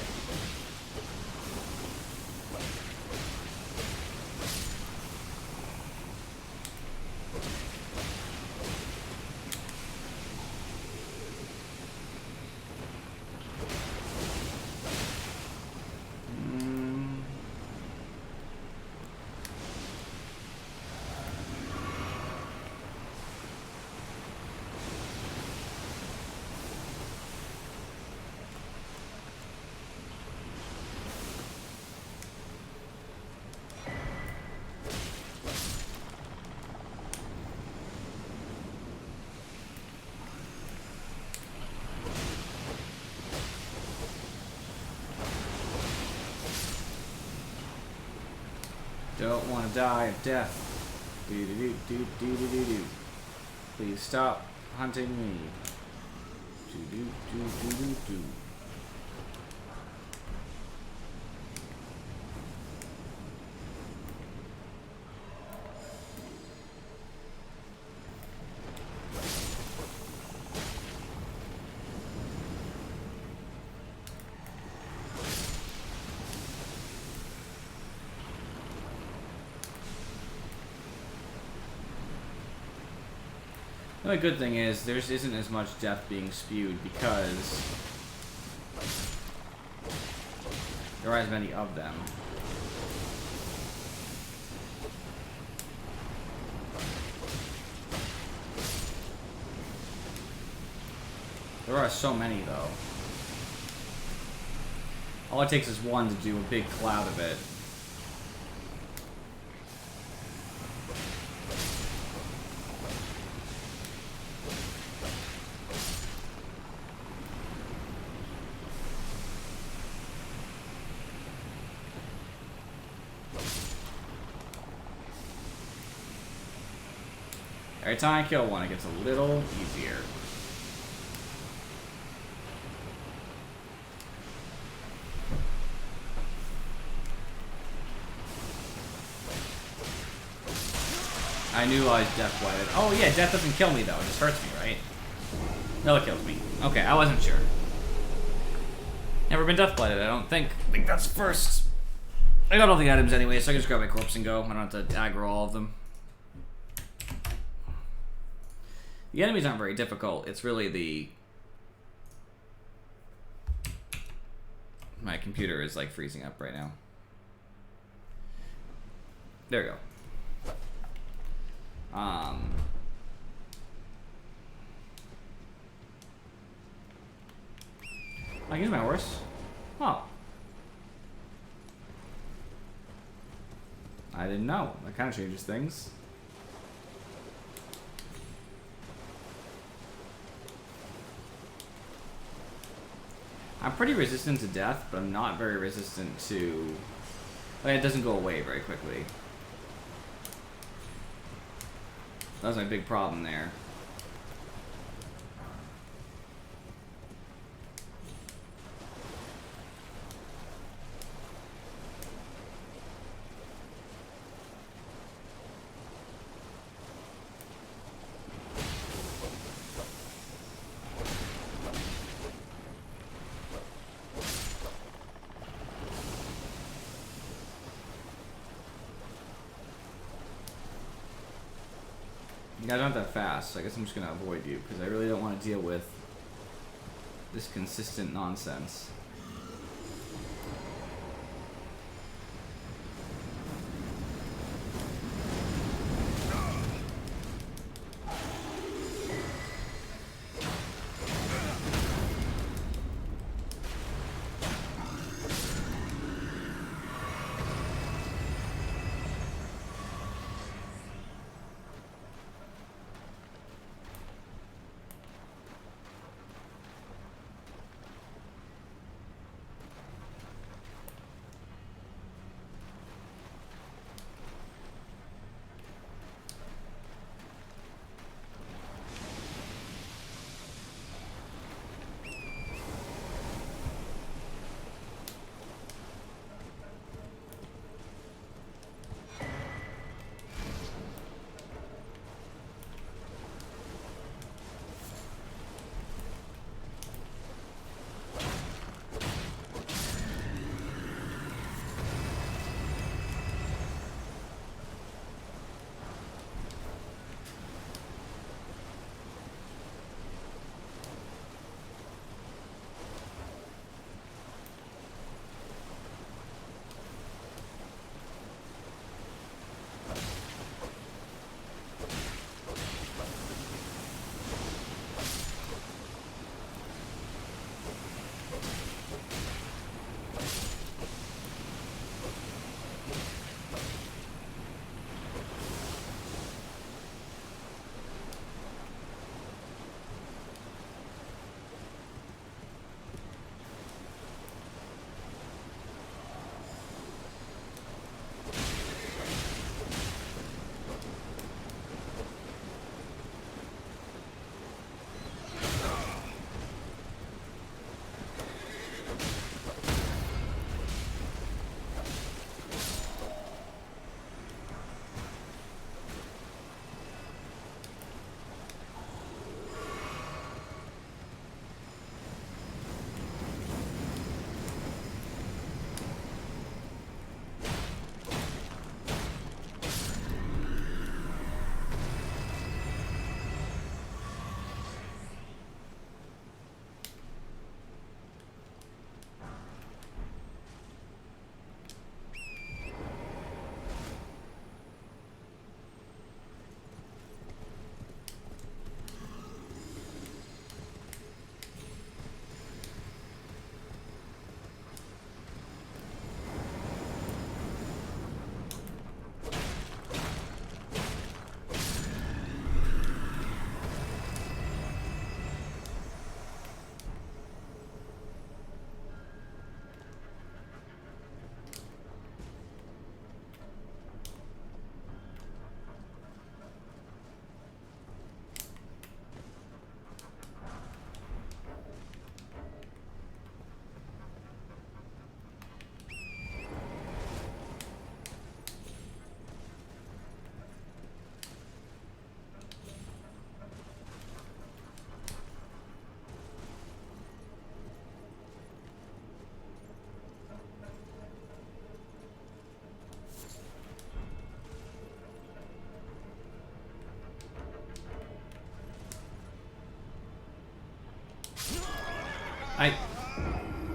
Don't want to die of death. Do do do do do do do do. Please stop hunting me. Do do do do do do. The good thing is there isn't as much death being spewed because there aren't as many of them. There are so many though. All it takes is one to do a big cloud of it. Every time I kill one, it gets a little easier. I knew I was death blighted. Oh yeah, death doesn't kill me though, it just hurts me, right? No, it kills me. Okay, I wasn't sure. Never been death blighted, I don't think. I think that's first. I got all the items anyway, so I can just grab my corpse and go. I don't have to aggro all of them. The enemies aren't very difficult. It's really the... My computer is like freezing up right now. There we go. I can use my horse. Oh. I didn't know. That kind of changes things. I'm pretty resistant to death, but I'm not very resistant to... Like, it doesn't go away very quickly. That's my big problem there. You guys aren't that fast, so I guess I'm just gonna avoid you, because I really don't want to deal with this consistent nonsense.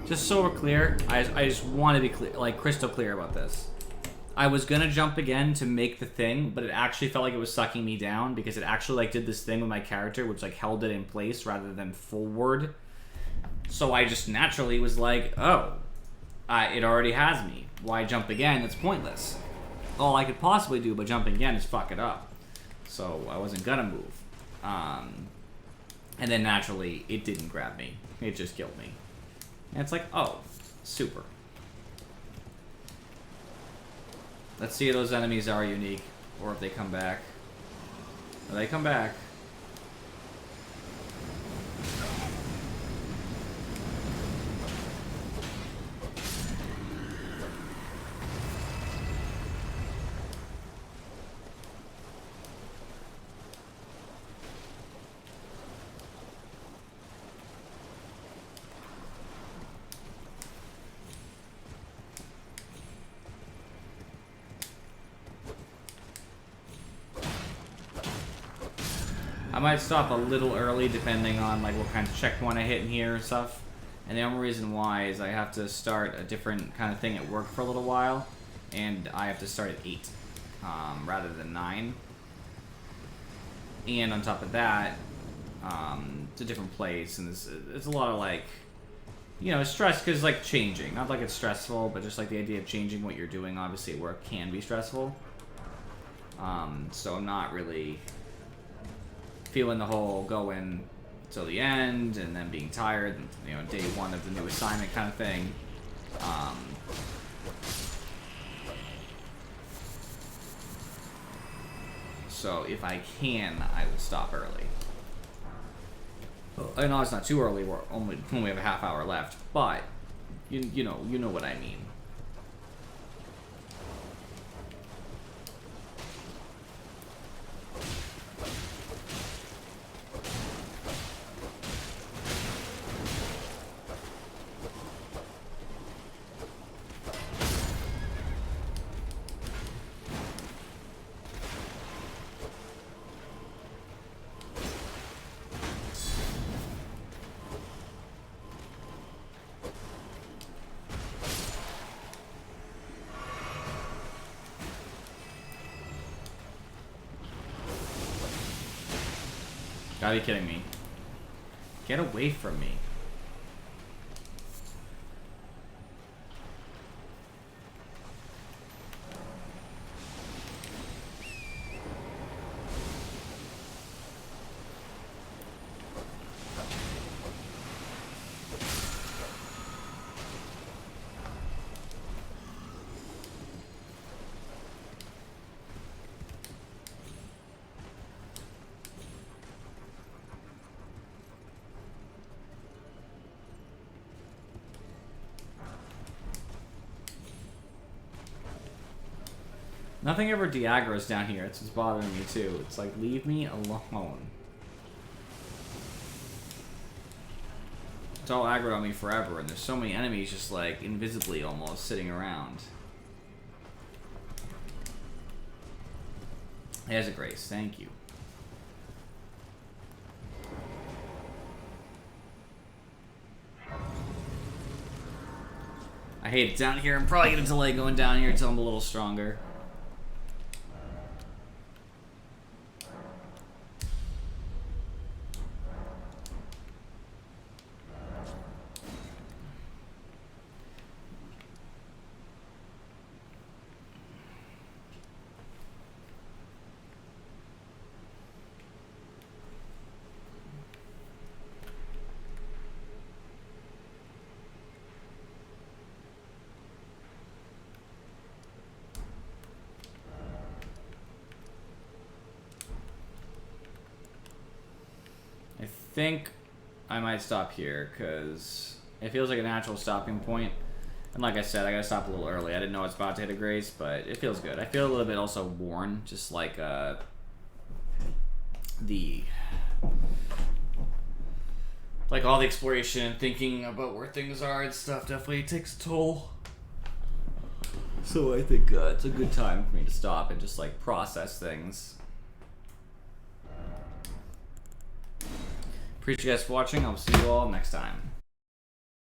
Just so we're clear, I just want to be clear, like crystal clear about this. I was gonna jump again to make the thing, but it actually felt like it was sucking me down because it actually like did this thing with my character, which like held it in place rather than forward. So I just naturally was like, oh, it already has me. Why jump again? It's pointless. All I could possibly do by jumping again is fuck it up. So I wasn't gonna move. And then naturally, it didn't grab me. It just killed me. And it's like, oh, super. Let's see if those enemies are unique, or if they come back. Oh, they come back. I might stop a little early depending on like what kind of checkpoint I hit in here and stuff. And the only reason why is I have to start a different kind of thing at work for a little while, and I have to start at 8 rather than 9. And on top of that, it's a different place, and it's a lot of like, you know, stress because like changing. Not like it's stressful, but just like the idea of changing what you're doing, obviously at work can be stressful. So I'm not really feeling the whole going till the end and then being tired and, you know, day one of the new assignment kind of thing. So if I can, I will stop early. I know it's not too early. We're only have a half hour left, but you know what I mean. Gotta be kidding me. Get away from me. Nothing ever de-aggro's down here. It's what's bothering me too. It's like, leave me alone. It's all aggro on me forever, and there's so many enemies just like invisibly almost sitting around. There's a Grace, thank you. I hate it down here. I'm probably gonna delay going down here until I'm a little stronger. I think I might stop here because it feels like a natural stopping point. And like I said, I gotta stop a little early. I didn't know I was about to hit a Grace, but it feels good. I feel a little bit also worn, just like all the exploration and thinking about where things are and stuff definitely takes a toll. So I think it's a good time for me to stop and just like process things. Appreciate you guys for watching. I'll see you all next time.